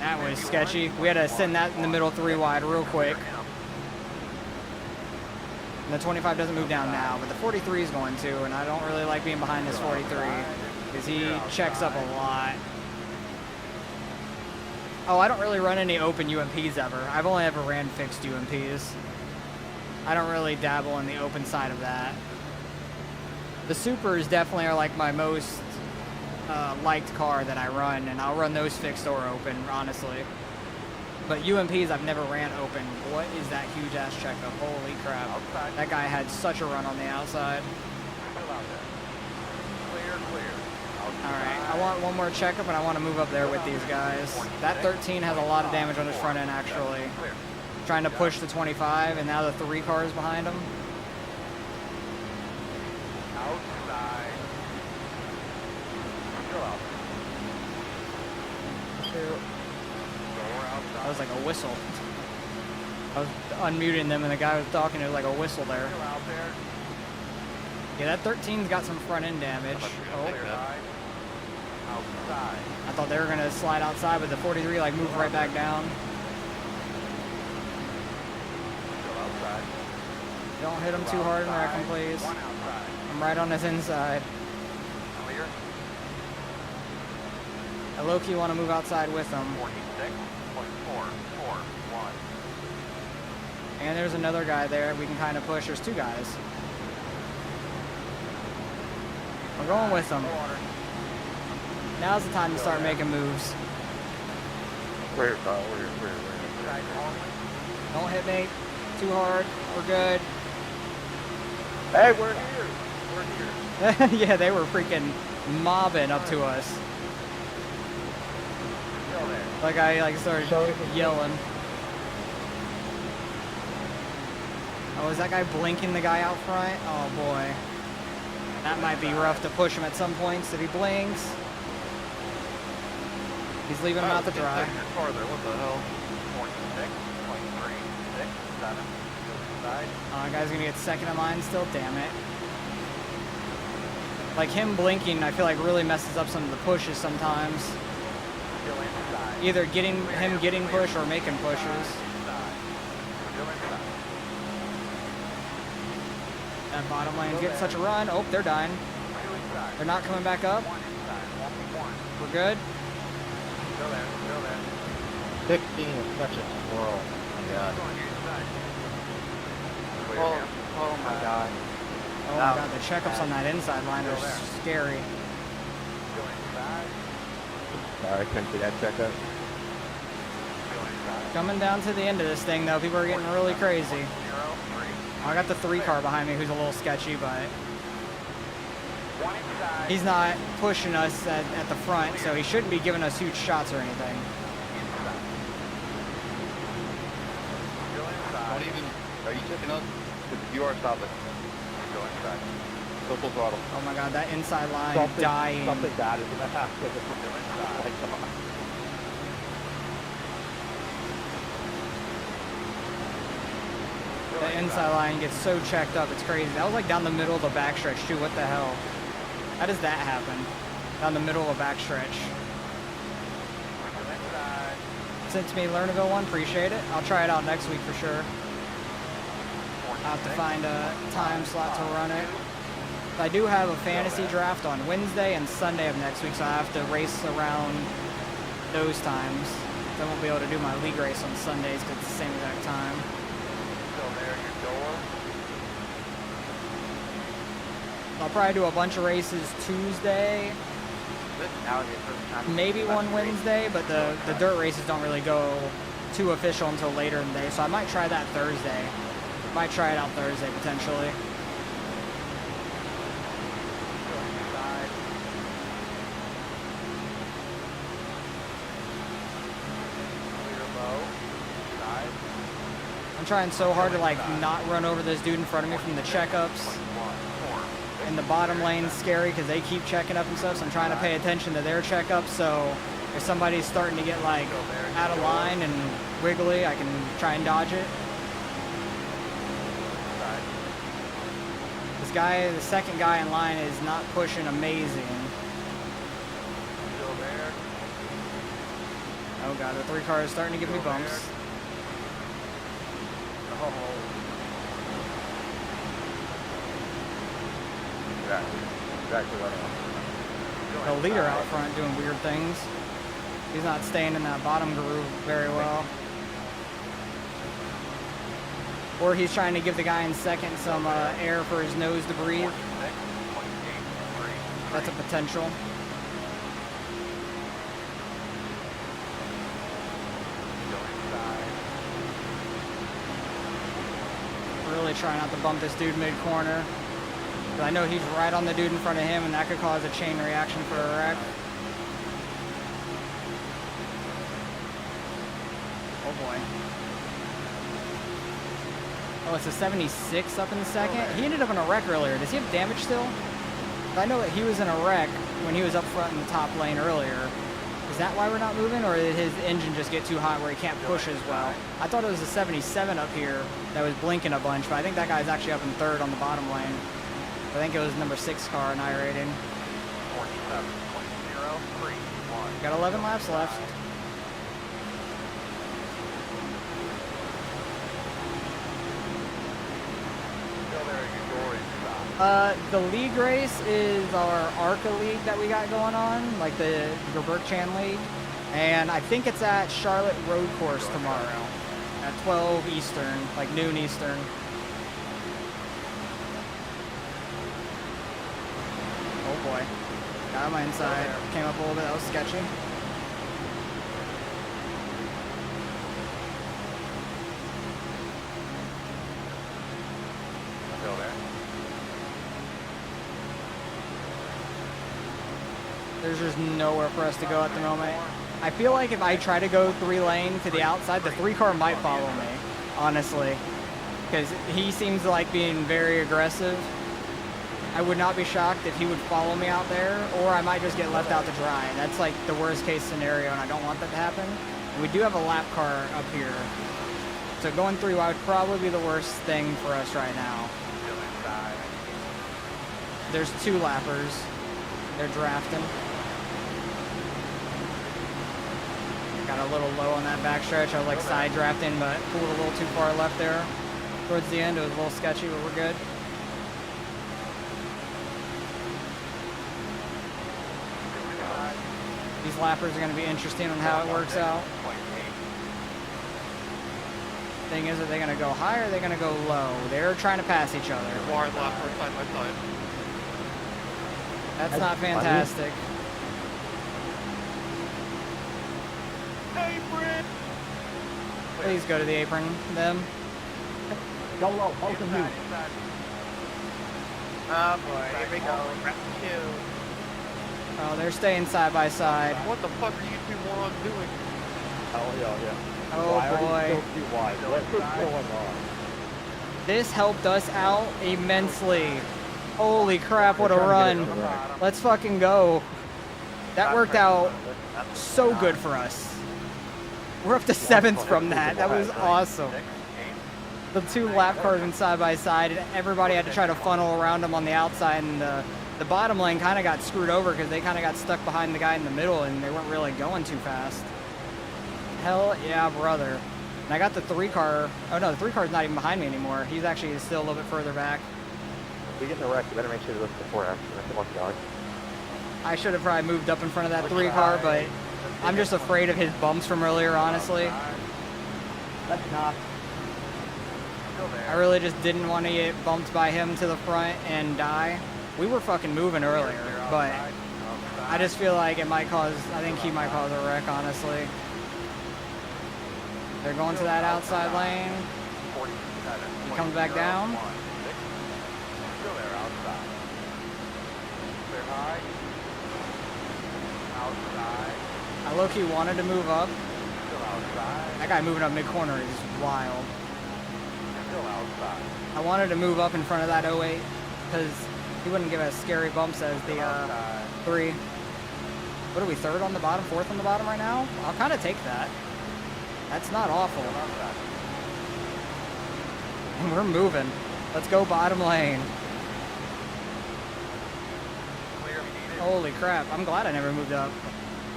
[SPEAKER 1] That was sketchy. We had to send that in the middle 3 wide real quick. And the 25 doesn't move down now, but the 43 is going to, and I don't really like being behind this 43 because he checks up a lot. Oh, I don't really run any open UMPs ever. I've only ever ran fixed UMPs. I don't really dabble in the open side of that. The Supers definitely are like my most liked car that I run, and I'll run those fixed or open, honestly. But UMPs I've never ran open. What is that huge ass checkup? Holy crap. That guy had such a run on the outside. Alright, I want one more checkup, and I want to move up there with these guys. That 13 has a lot of damage on his front end, actually. Trying to push the 25, and now the 3 cars behind him. That was like a whistle. I was unmuting them and the guy was talking, it was like a whistle there. Yeah, that 13's got some front end damage. Oh. I thought they were gonna slide outside, but the 43 like moved right back down. Don't hit him too hard and wreck him, please. I'm right on his inside. I low-key want to move outside with him. And there's another guy there we can kind of push. There's 2 guys. We're going with them. Now's the time to start making moves.
[SPEAKER 3] Where, Kyle? Where?
[SPEAKER 1] Don't hit me too hard. We're good.
[SPEAKER 3] Hey, we're here.
[SPEAKER 1] Yeah, they were freaking mobbing up to us. Like I started yelling. Oh, is that guy blinking the guy out front? Oh boy. That might be rough to push him at some points if he blinks. He's leaving him out to dry.
[SPEAKER 2] Farther, what the hell? 26, 23, 6, 7. Side.
[SPEAKER 1] Oh, that guy's gonna get second in line still. Damn it. Like him blinking, I feel like really messes up some of the pushes sometimes.
[SPEAKER 2] Still inside.
[SPEAKER 1] Either getting push or making pushes.
[SPEAKER 2] Still inside.
[SPEAKER 1] That bottom lane's getting such a run. Oh, they're dying.
[SPEAKER 2] 2 inside.
[SPEAKER 1] They're not coming back up.
[SPEAKER 2] 1 inside. 1.
[SPEAKER 1] We're good.
[SPEAKER 2] Still there, still there.
[SPEAKER 5] 16 is such a squirrel. Oh my god.
[SPEAKER 2] Going inside. Clear
[SPEAKER 5] Oh,
[SPEAKER 2] him.
[SPEAKER 5] oh my god.
[SPEAKER 1] Oh my god, the checkups on that inside line are scary.
[SPEAKER 2] Still inside.
[SPEAKER 9] Sorry, I couldn't see that checkup.
[SPEAKER 2] Still inside.
[SPEAKER 1] Coming down to the end of this thing though, people are getting really crazy.
[SPEAKER 2] 0, 3.
[SPEAKER 1] I got the 3 car behind me who's a little sketchy, but
[SPEAKER 2] 1 inside.
[SPEAKER 1] he's not pushing us at the front, so he shouldn't be giving us huge shots or anything.
[SPEAKER 2] Inside. Still inside.
[SPEAKER 6] Don't even. Are you checking us? Because if you are, stop it.
[SPEAKER 2] Still inside.
[SPEAKER 6] Go full throttle.
[SPEAKER 1] Oh my god, that inside line dying.
[SPEAKER 5] Something bad is gonna happen.
[SPEAKER 2] Still inside.
[SPEAKER 1] The inside line gets so checked up, it's crazy. That was like down the middle of the backstretch too. What the hell? How does that happen? Down the middle of a backstretch.
[SPEAKER 2] Still inside.
[SPEAKER 1] Sent to me Learnerville one, appreciate it. I'll try it out next week for sure. I'll have to find a time slot to run it. I do have a fantasy draft on Wednesday and Sunday of next week, so I have to race around those times. I won't be able to do my league race on Sundays because it's the same exact time.
[SPEAKER 2] Still there, your door.
[SPEAKER 1] I'll probably do a bunch of races Tuesday, maybe one Wednesday, but the dirt races don't really go too official until later in the day, so I might try that Thursday. Might try it out Thursday potentially.
[SPEAKER 2] Still inside. Clear low. Side.
[SPEAKER 1] I'm trying so hard to like not run over this dude in front of me from the checkups.
[SPEAKER 2] 1, 4.
[SPEAKER 1] And the bottom lane's scary because they keep checking up and stuff, so I'm trying to pay attention to their checkups, so if somebody's starting to get like out of line and wiggly, I can try and dodge it.
[SPEAKER 2] Side.
[SPEAKER 1] This guy, the second guy in line, is not pushing amazing.
[SPEAKER 2] Still there.
[SPEAKER 1] Oh god, the 3 car is starting to give me bumps.
[SPEAKER 2] Oh. Exactly what I want.
[SPEAKER 1] The leader out front doing weird things. He's not staying in that bottom groove very well. Or he's trying to give the guy in second some air for his nose to breathe.
[SPEAKER 2] 26, 28, 3.
[SPEAKER 1] That's a potential.
[SPEAKER 2] Still inside.
[SPEAKER 1] Really trying not to bump this dude mid-corner. But I know he's right on the dude in front of him, and that could cause a chain reaction for a wreck. Oh boy. Oh, it's a 76 up in the second. He ended up in a wreck earlier. Does he have damage still? I know that he was in a wreck when he was up front in the top lane earlier. Is that why we're not moving, or did his engine just get too hot where he can't push as well? I thought it was a 77 up here that was blinking a bunch, but I think that guy's actually up in third on the bottom lane. I think it was number 6 car in iRating.
[SPEAKER 2] 47.031.
[SPEAKER 1] Got 11 laps left.
[SPEAKER 2] Still there, your door is stopped.
[SPEAKER 1] The league race is our ARCA league that we got going on, like the Gerberg-Chan league. And I think it's at Charlotte Road Course tomorrow at 12 Eastern, like noon Eastern. Oh boy. Got on my inside. Came up a little bit. That was sketchy.
[SPEAKER 2] Still there.
[SPEAKER 1] There's just nowhere for us to go at the moment. I feel like if I try to go 3-lane to the outside, the 3 car might follow me, honestly. Because he seems like being very aggressive. I would not be shocked if he would follow me out there, or I might just get left out to dry. That's like the worst case scenario, and I don't want that to happen. And we do have a lap car up here. So going 3 wide would probably be the worst thing for us right now. There's 2 lappers. They're drafting. Got a little low on that backstretch. I was like side drafting, but pulled a little too far left there. Towards the end, it was a little sketchy, but we're good. These lappers are going to be interesting on how it works out. Thing is, are they going to go high or are they going to go low? They're trying to pass each other.
[SPEAKER 4] Wide lapper side by side.
[SPEAKER 1] That's not fantastic.
[SPEAKER 4] Apron!
[SPEAKER 1] Please go to the apron, them.
[SPEAKER 5] Go low, both of you.
[SPEAKER 4] Oh boy, here we go. Round 2.
[SPEAKER 1] Oh, they're staying side by side.
[SPEAKER 4] What the fuck are you two morons doing?
[SPEAKER 9] Oh, yeah.
[SPEAKER 1] Oh boy.
[SPEAKER 9] Too wide. What's going on?
[SPEAKER 1] This helped us out immensely. Holy crap, what a run. Let's fucking go. That worked out so good for us. We're up to 7th from that. That was awesome. The 2 lap cars went side by side, and everybody had to try to funnel around them on the outside, and the bottom lane kind of got screwed over because they kind of got stuck behind the guy in the middle, and they weren't really going too fast. Hell yeah, brother. And I got the 3 car. Oh no, the 3 car's not even behind me anymore. He's actually still a little bit further back.
[SPEAKER 9] If we get in a wreck, you better make sure to look before after.
[SPEAKER 1] I should have probably moved up in front of that 3 car, but I'm just afraid of his bumps from earlier, honestly.
[SPEAKER 5] That's not.
[SPEAKER 1] I really just didn't want to get bumped by him to the front and die. We were fucking moving earlier, but I just feel like it might cause, I think he might cause a wreck, honestly. They're going to that outside lane. He comes back down.
[SPEAKER 2] Still there outside. Clear high. Outside.
[SPEAKER 1] I low-key wanted to move up.
[SPEAKER 2] Still outside.
[SPEAKER 1] That guy moving up mid-corner is wild.
[SPEAKER 2] Still outside.
[SPEAKER 1] I wanted to move up in front of that 08 because he wouldn't give us scary bumps as the 3. What are we, 3rd on the bottom, 4th on the bottom right now? I'll kind of take that. That's not awful. And we're moving. Let's go bottom lane. Holy crap, I'm glad I never moved up.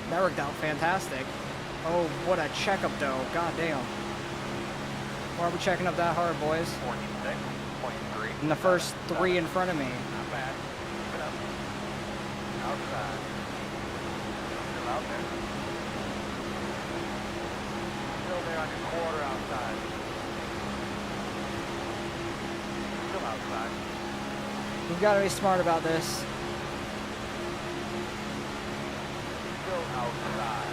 [SPEAKER 1] That worked out fantastic. Oh, what a checkup though, god damn. Why are we checking up that hard, boys?
[SPEAKER 2] 46.3.
[SPEAKER 1] And the first 3 in front of me.
[SPEAKER 2] Not bad. Keep it up. Outside. Still out there. Still there on your quarter outside. Still outside.
[SPEAKER 1] We've got to be smart about this.
[SPEAKER 2] Still outside.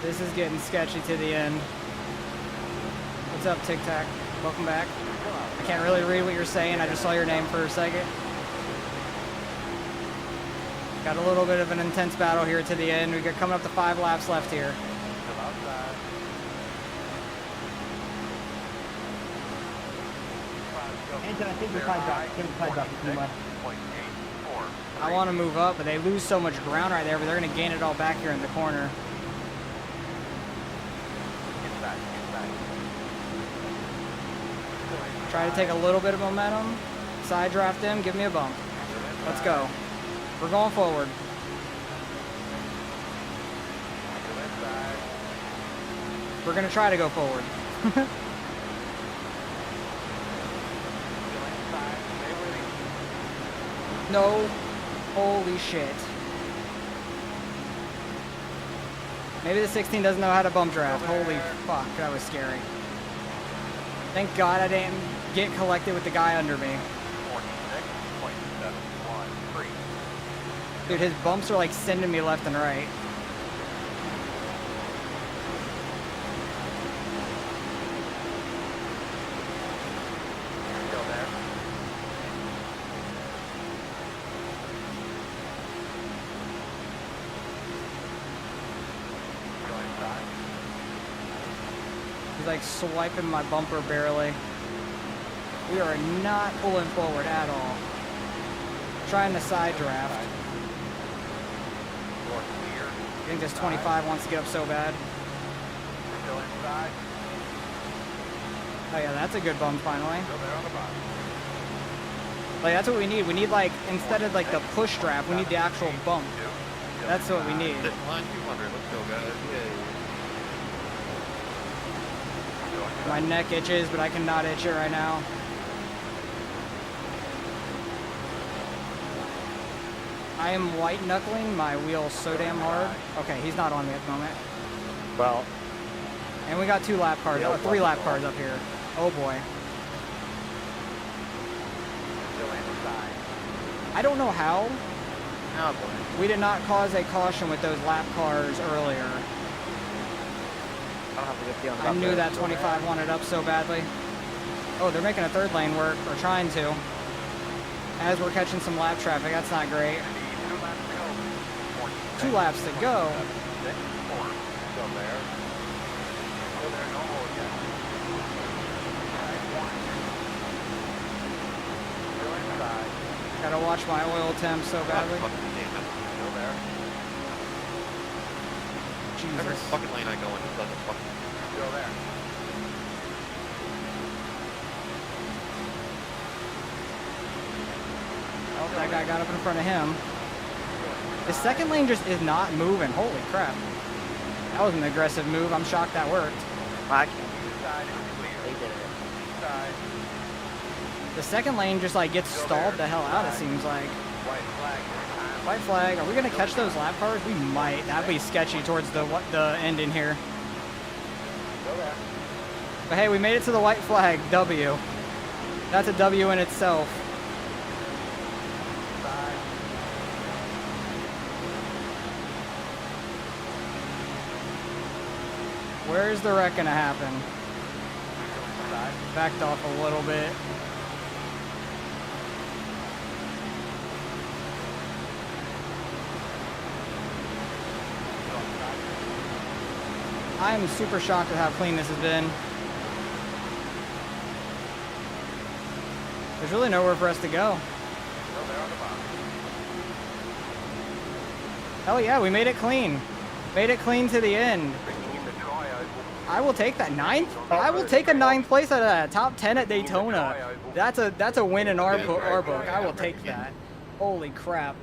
[SPEAKER 1] This is getting sketchy to the end. What's up, Tic Tac? Welcome back. I can't really read what you're saying. I just saw your name for a second. Got a little bit of an intense battle here to the end. We got coming up to 5 laps left here.
[SPEAKER 2] Still outside.
[SPEAKER 5] Anton, I think we probably dropped too much.
[SPEAKER 2] 0.84.
[SPEAKER 1] I want to move up, but they lose so much ground right there, but they're going to gain it all back here in the corner.
[SPEAKER 2] Inside.
[SPEAKER 1] Try to take a little bit of momentum. Side draft him, give me a bump. Let's go. We're going forward. We're going to try to go forward. No. Holy shit. Maybe the 16 doesn't know how to bump draft. Holy fuck, that was scary. Thank God I didn't get collected with the guy under me.
[SPEAKER 2] 46.713.
[SPEAKER 1] Dude, his bumps are like sending me left and right.
[SPEAKER 2] Still there. Still inside.
[SPEAKER 1] He's like swiping my bumper barely. We are not pulling forward at all. Trying to side draft.
[SPEAKER 2] Door clear.
[SPEAKER 1] I think this 25 wants to get up so bad.
[SPEAKER 2] Still inside.
[SPEAKER 1] Oh yeah, that's a good bump finally.
[SPEAKER 2] Still there on the bottom.
[SPEAKER 1] Like that's what we need. We need like, instead of like the push draft, we need the actual bump. That's what we need.
[SPEAKER 6] Line 200, let's go, guys. Yay.
[SPEAKER 1] My neck itches, but I cannot itch it right now. I am white knuckling my wheel so damn hard. Okay, he's not on me at the moment.
[SPEAKER 9] Well,
[SPEAKER 1] And we got 2 lap cars, 3 lap cars up here. Oh boy.
[SPEAKER 2] Still inside.
[SPEAKER 1] I don't know how
[SPEAKER 9] oh boy.
[SPEAKER 1] we did not cause a caution with those lap cars earlier.
[SPEAKER 9] I don't have a good feeling
[SPEAKER 1] I
[SPEAKER 9] about
[SPEAKER 1] knew
[SPEAKER 9] this.
[SPEAKER 1] that 25 wanted up so badly. Oh, they're making a 3rd lane work, or trying to. As we're catching some lap traffic, that's not great. 2 laps to go.
[SPEAKER 2] 6, 4. Still there. Still there, normal again. Still inside.
[SPEAKER 1] Gotta watch my oil temp so badly.
[SPEAKER 2] Still there.
[SPEAKER 6] Every
[SPEAKER 1] Jesus.
[SPEAKER 6] fucking lane I go in, it doesn't fucking...
[SPEAKER 2] Still there.
[SPEAKER 1] Oh, that guy got up in front of him. The 2nd lane just is not moving. Holy crap. That was an aggressive move. I'm shocked that worked.
[SPEAKER 4] I can't.
[SPEAKER 2] Inside is clear.
[SPEAKER 4] They did it.
[SPEAKER 2] Inside.
[SPEAKER 1] The 2nd lane just like gets stalled the hell out, it seems like.
[SPEAKER 2] White flag.
[SPEAKER 1] White flag. Are we gonna catch those lap cars? We might. That'd be sketchy towards the end in here.
[SPEAKER 2] Still there.
[SPEAKER 1] But hey, we made it to the white flag. W. That's a W in itself.
[SPEAKER 2] Inside.
[SPEAKER 1] Where's the wreck gonna happen?
[SPEAKER 2] Inside.
[SPEAKER 1] Backed off a little bit. I'm super shocked at how clean this has been. There's really nowhere for us to go.
[SPEAKER 2] Still there on the bottom.
[SPEAKER 1] Hell yeah, we made it clean. Made it clean to the end.
[SPEAKER 2] Keep the dry oval.
[SPEAKER 1] I will take that 9th. I will take a 9th place out of that. Top 10 at Daytona. That's a win in our book. I will take that. Holy crap.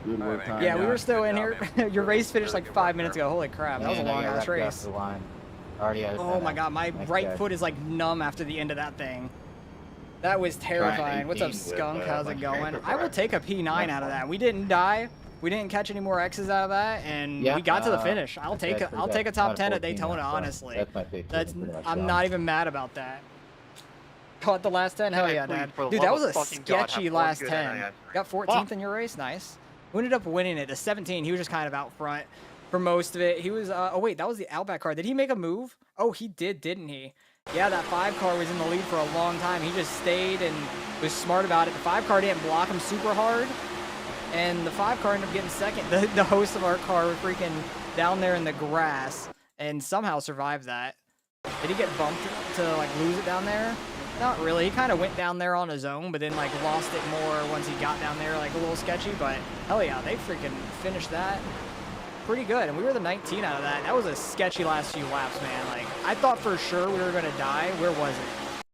[SPEAKER 10] Good work time.
[SPEAKER 1] Yeah, we were still in here. Your race finished like 5 minutes ago. Holy crap, that was a long ass race. Oh my god, my right foot is like numb after the end of that thing. That was terrifying. What's up, Skunk? How's it going? I will take a P9 out of that. We didn't die. We didn't catch any more X's out of that, and we got to the finish. I'll take a top 10 at Daytona, honestly.
[SPEAKER 9] That's my pick.
[SPEAKER 1] I'm not even mad about that. Caught the last 10? Hell yeah, Dad. Dude, that was a sketchy last 10. Got 14th in your race? Nice. Who ended up winning it? The 17. He was just kind of out front for most of it. He was, oh wait, that was the Outback car. Did he make a move? Oh, he did, didn't he? Yeah, that 5 car was in the lead for a long time. He just stayed and was smart about it. The 5 car didn't block him super hard. And the 5 car ended up getting second. The host of our car was freaking down there in the grass and somehow survived that. Did he get bumped to like lose it down there? Not really. He kind of went down there on his own, but then like lost it more once he got down there, like a little sketchy. But hell yeah, they freaking finished that pretty good. And we were the 19 out of that. That was a sketchy last few laps, man. Like I thought for sure we were going to die. Where was it?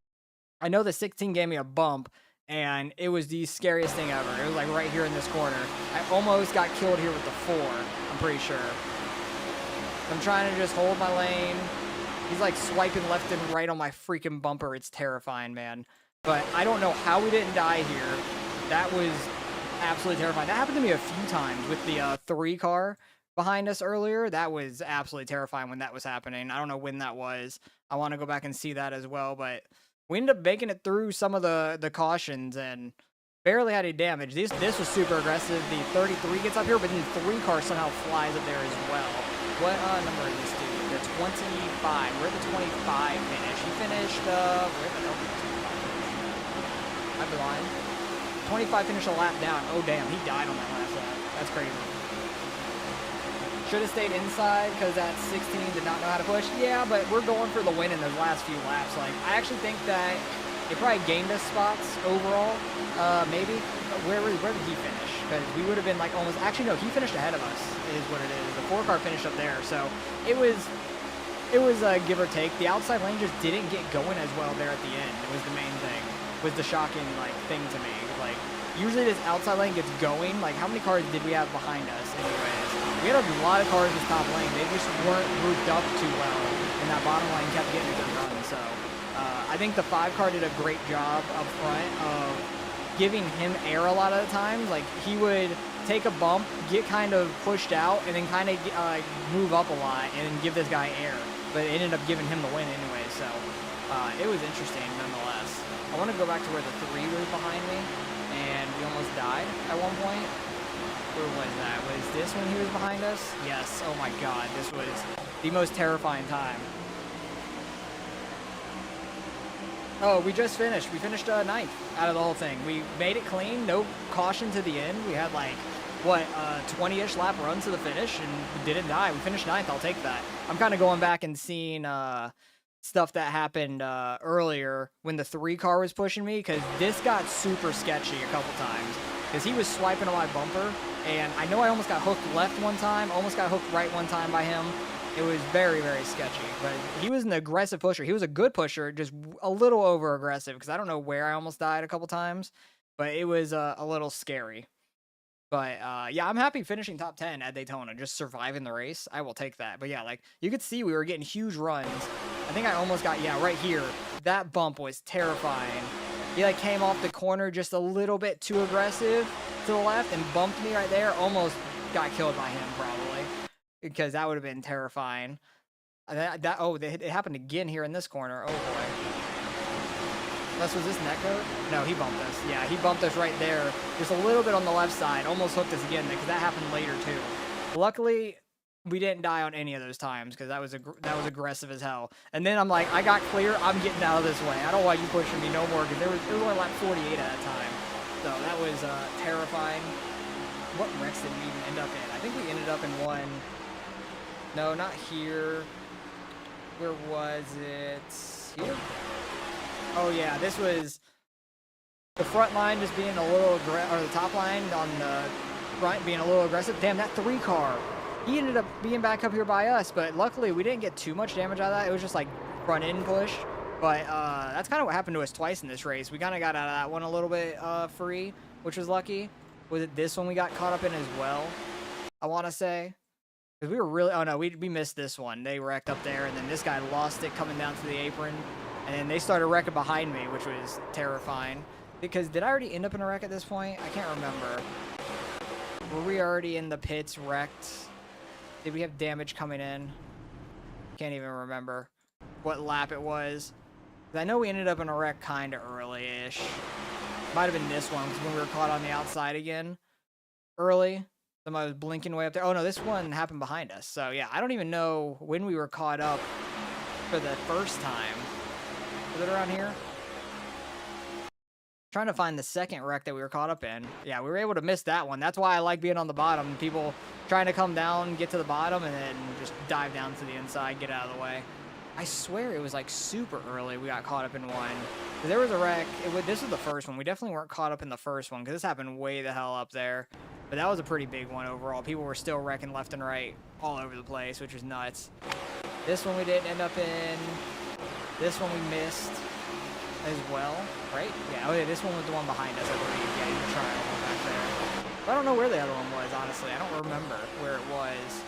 [SPEAKER 1] I know the 16 gave me a bump. And it was the scariest thing ever. It was like right here in this corner. I almost got killed here with the 4, I'm pretty sure. I'm trying to just hold my lane. He's like swiping left and right on my freaking bumper. It's terrifying, man. But I don't know how we didn't die here. That was absolutely terrifying. That happened to me a few times with the 3 car behind us earlier. That was absolutely terrifying when that was happening. I don't know when that was. I want to go back and see that as well, but we ended up making it through some of the cautions and barely had any damage. This was super aggressive. The 33 gets up here, but then the 3 car somehow flies up there as well. What number is this dude? The 25. We're at the 25 finish. He finished, where the hell did he finish? I'm blind. 25 finished a lap down. Oh, damn. He died on that last lap. That's crazy. Should have stayed inside because that 16 did not know how to push. Yeah, but we're going for the win in those last few laps. Like, I actually think that It probably gained us spots overall, maybe. Where did he finish? Because we would have been like almost. Actually, no, he finished ahead of us. Is what it is. The 4 car finished up there, so it was give or take. The outside lane just didn't get going as well there at the end. It was the main thing. Was the shocking like thing to me. Like usually this outside lane gets going. Like how many cars did we have behind us? Anyways, we had a lot of cars in this top lane. They just weren't grouped up too well, and that bottom lane kept getting a good run. So I think the 5 car did a great job up front of giving him air a lot of the times. Like he would take a bump, get kind of pushed out, and then kind of move up a lot and give this guy air. But it ended up giving him the win anyway. So it was interesting nonetheless. I want to go back to where the 3 was behind me, and we almost died at one point. Where was that? Was this when he was behind us? Yes. Oh my God, this was the most terrifying time. Oh, we just finished. We finished 9th out of the whole thing. We made it clean, no caution to the end. We had like, what, 20-ish lap run to the finish, and we didn't die. We finished 9th. I'll take that. I'm kind of going back and seeing stuff that happened earlier when the 3 car was pushing me, because this got super sketchy a couple times. Because he was swiping on my bumper, and I know I almost got hooked left one time, almost got hooked right one time by him. It was very, very sketchy, but he was an aggressive pusher. He was a good pusher, just a little over-aggressive, because I don't know where I almost died a couple times, but it was a little scary. But, yeah, I'm happy finishing top 10 at Daytona, just surviving the race. I will take that. But, yeah, like, you could see we were getting huge runs. I think I almost got, yeah, right here. That bump was terrifying. He, like, came off the corner just a little bit too aggressive to the left and bumped me right there. Almost got killed by him, probably. Because that would have been terrifying. It happened again here in this corner. Oh boy. Was this Netcode? No, he bumped us. Yeah, he bumped us right there. Just a little bit on the left side. Almost hooked us again because that happened later too. Luckily, we didn't die on any of those times because that was aggressive as hell. And then I'm like, I got clear. I'm getting out of this way. I don't want you pushing me no more because it was only like 48 at a time. So that was terrifying. What wrecks did we even end up in? I think we ended up in one. No, not here. Where was it? Here? Oh yeah, this was the front line just being a little or the top line on the front being a little aggressive. Damn, that 3 car. He ended up being back up here by us, but luckily we didn't get too much damage out of that. It was just like front end push. But that's kind of what happened to us twice in this race. We kind of got out of that one a little bit free, which was lucky. Was it this one we got caught up in as well? I want to say. Because we were really... Oh, no, we missed this one. They wrecked up there, and then this guy lost it coming down to the apron. And then they started wrecking behind me, which was terrifying. Because did I already end up in a wreck at this point? I can't remember. Were we already in the pits wrecked? Did we have damage coming in? Can't even remember what lap it was. I know we ended up in a wreck kind of early-ish. Might have been this one, because when we were caught on the outside again. Early. Somebody was blinking way up there. Oh, no, this one happened behind us. So, yeah, I don't even know when we were caught up for the first time. Was it around here? Trying to find the second wreck that we were caught up in. Yeah, we were able to miss that one. That's why I like being on the bottom. People trying to come down, get to the bottom, and then just dive down to the inside, get out of the way. I swear it was like super early we got caught up in one. There was a wreck. This was the first one. We definitely weren't caught up in the first one because this happened way the hell up there. But that was a pretty big one overall. People were still wrecking left and right all over the place, which was nuts. This one we didn't end up in. This one we missed as well, right? Yeah, oh yeah, this one was the one behind us, I believe. Yeah, you can try it back there. But I don't know where the other one was, honestly. I don't remember where it was.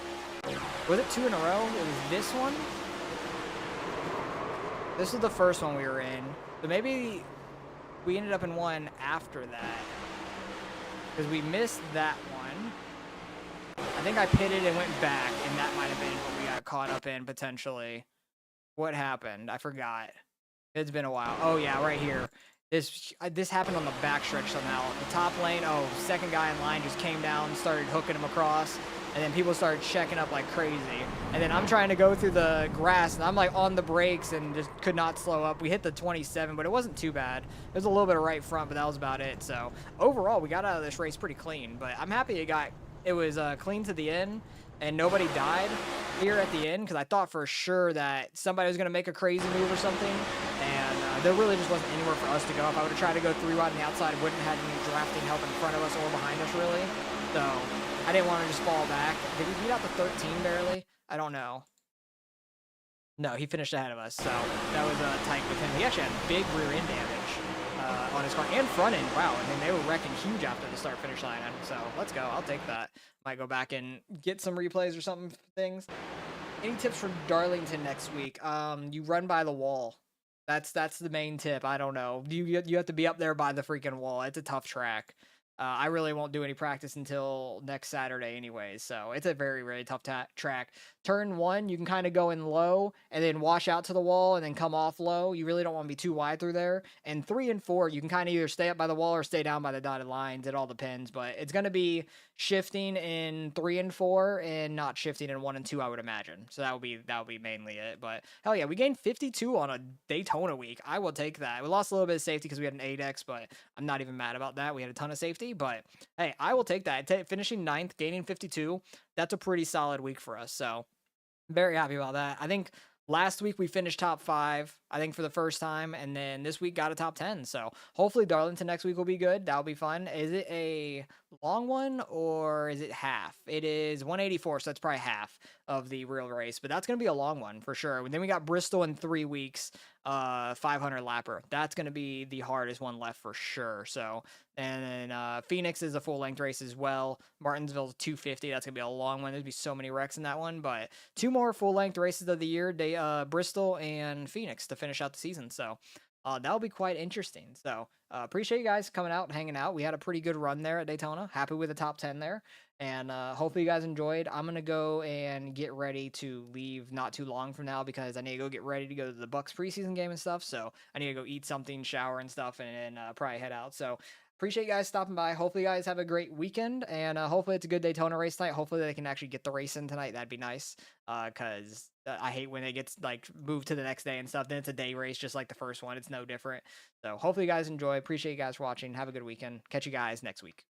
[SPEAKER 1] Was it 2 in a row? It was this one? This is the first one we were in. But maybe we ended up in one after that. Because we missed that one. I think I pitted and went back, and that might have been what we got caught up in, potentially. What happened? I forgot. It's been a while. Oh, yeah, right here. This happened on the backstretch somehow. The top lane, second guy in line just came down, started hooking him across, and then people started checking up like crazy. And then I'm trying to go through the grass, and I'm like on the brakes and just could not slow up. We hit the 27, but it wasn't too bad. It was a little bit of right front, but that was about it. So overall, we got out of this race pretty clean, but I'm happy it was clean to the end, and nobody died here at the end, because I thought for sure that somebody was going to make a crazy move or something, and there really just wasn't anywhere for us to go. If I would have tried to go 3 wide on the outside, I wouldn't have had any drafting help in front of us or behind us, really. So I didn't want to just fall back. Did we beat out the 13 barely? I don't know. No, he finished ahead of us, so that was tight with him. He actually had big rear end damage on his car and front end. Wow, I mean, they were wrecking huge after the start-finish line, so let's go. I'll take that. Might go back and get some replays or something for things. Any tips for Darlington next week? You run by the wall. That's the main tip. I don't know. You have to be up there by the freaking wall. It's a tough track. I really won't do any practice until next Saturday anyways, so it's a very, very tough track. Turn 1, you can kind of go in low and then wash out to the wall and then come off low. You really don't want to be too wide through there. And 3 and 4, you can kind of either stay up by the wall or stay down by the dotted lines. It all depends, but it's going to be shifting in 3 and 4 and not shifting in 1 and 2, I would imagine. So that would be mainly it. But hell yeah, we gained 52 on a Daytona week. I will take that. We lost a little bit of safety because we had an 8X, but I'm not even mad about that. We had a ton of safety, but hey, I will take that. Finishing 9th, gaining 52, that's a pretty solid week for us. So very happy about that. I think last week we finished top 5, I think, for the first time, and then this week got a top 10. So hopefully Darlington next week will be good. That'll be fun. Is it a long one or is it half? It is 184, so that's probably half of the real race, but that's going to be a long one for sure. And then we got Bristol in 3 weeks, 500 lapper. That's going to be the hardest one left for sure. So, and then Phoenix is a full length race as well. Martinsville's 250. That's going to be a long one. There's be so many wrecks in that one, but 2 more full length races of the year, Bristol and Phoenix to finish out the season. So that'll be quite interesting. So appreciate you guys coming out and hanging out. We had a pretty good run there at Daytona. Happy with the top 10 there. And hopefully you guys enjoyed. I'm going to go and get ready to leave not too long from now because I need to go get ready to go to the Bucks preseason game and stuff. So I need to go eat something, shower and stuff, and probably head out. So appreciate you guys stopping by. Hopefully you guys have a great weekend, and hopefully it's a good Daytona race tonight. Hopefully they can actually get the race in tonight. That'd be nice, because I hate when it gets like moved to the next day and stuff. Then it's a day race just like the first one. It's no different. So hopefully you guys enjoy. Appreciate you guys for watching. Have a good weekend. Catch you guys next week.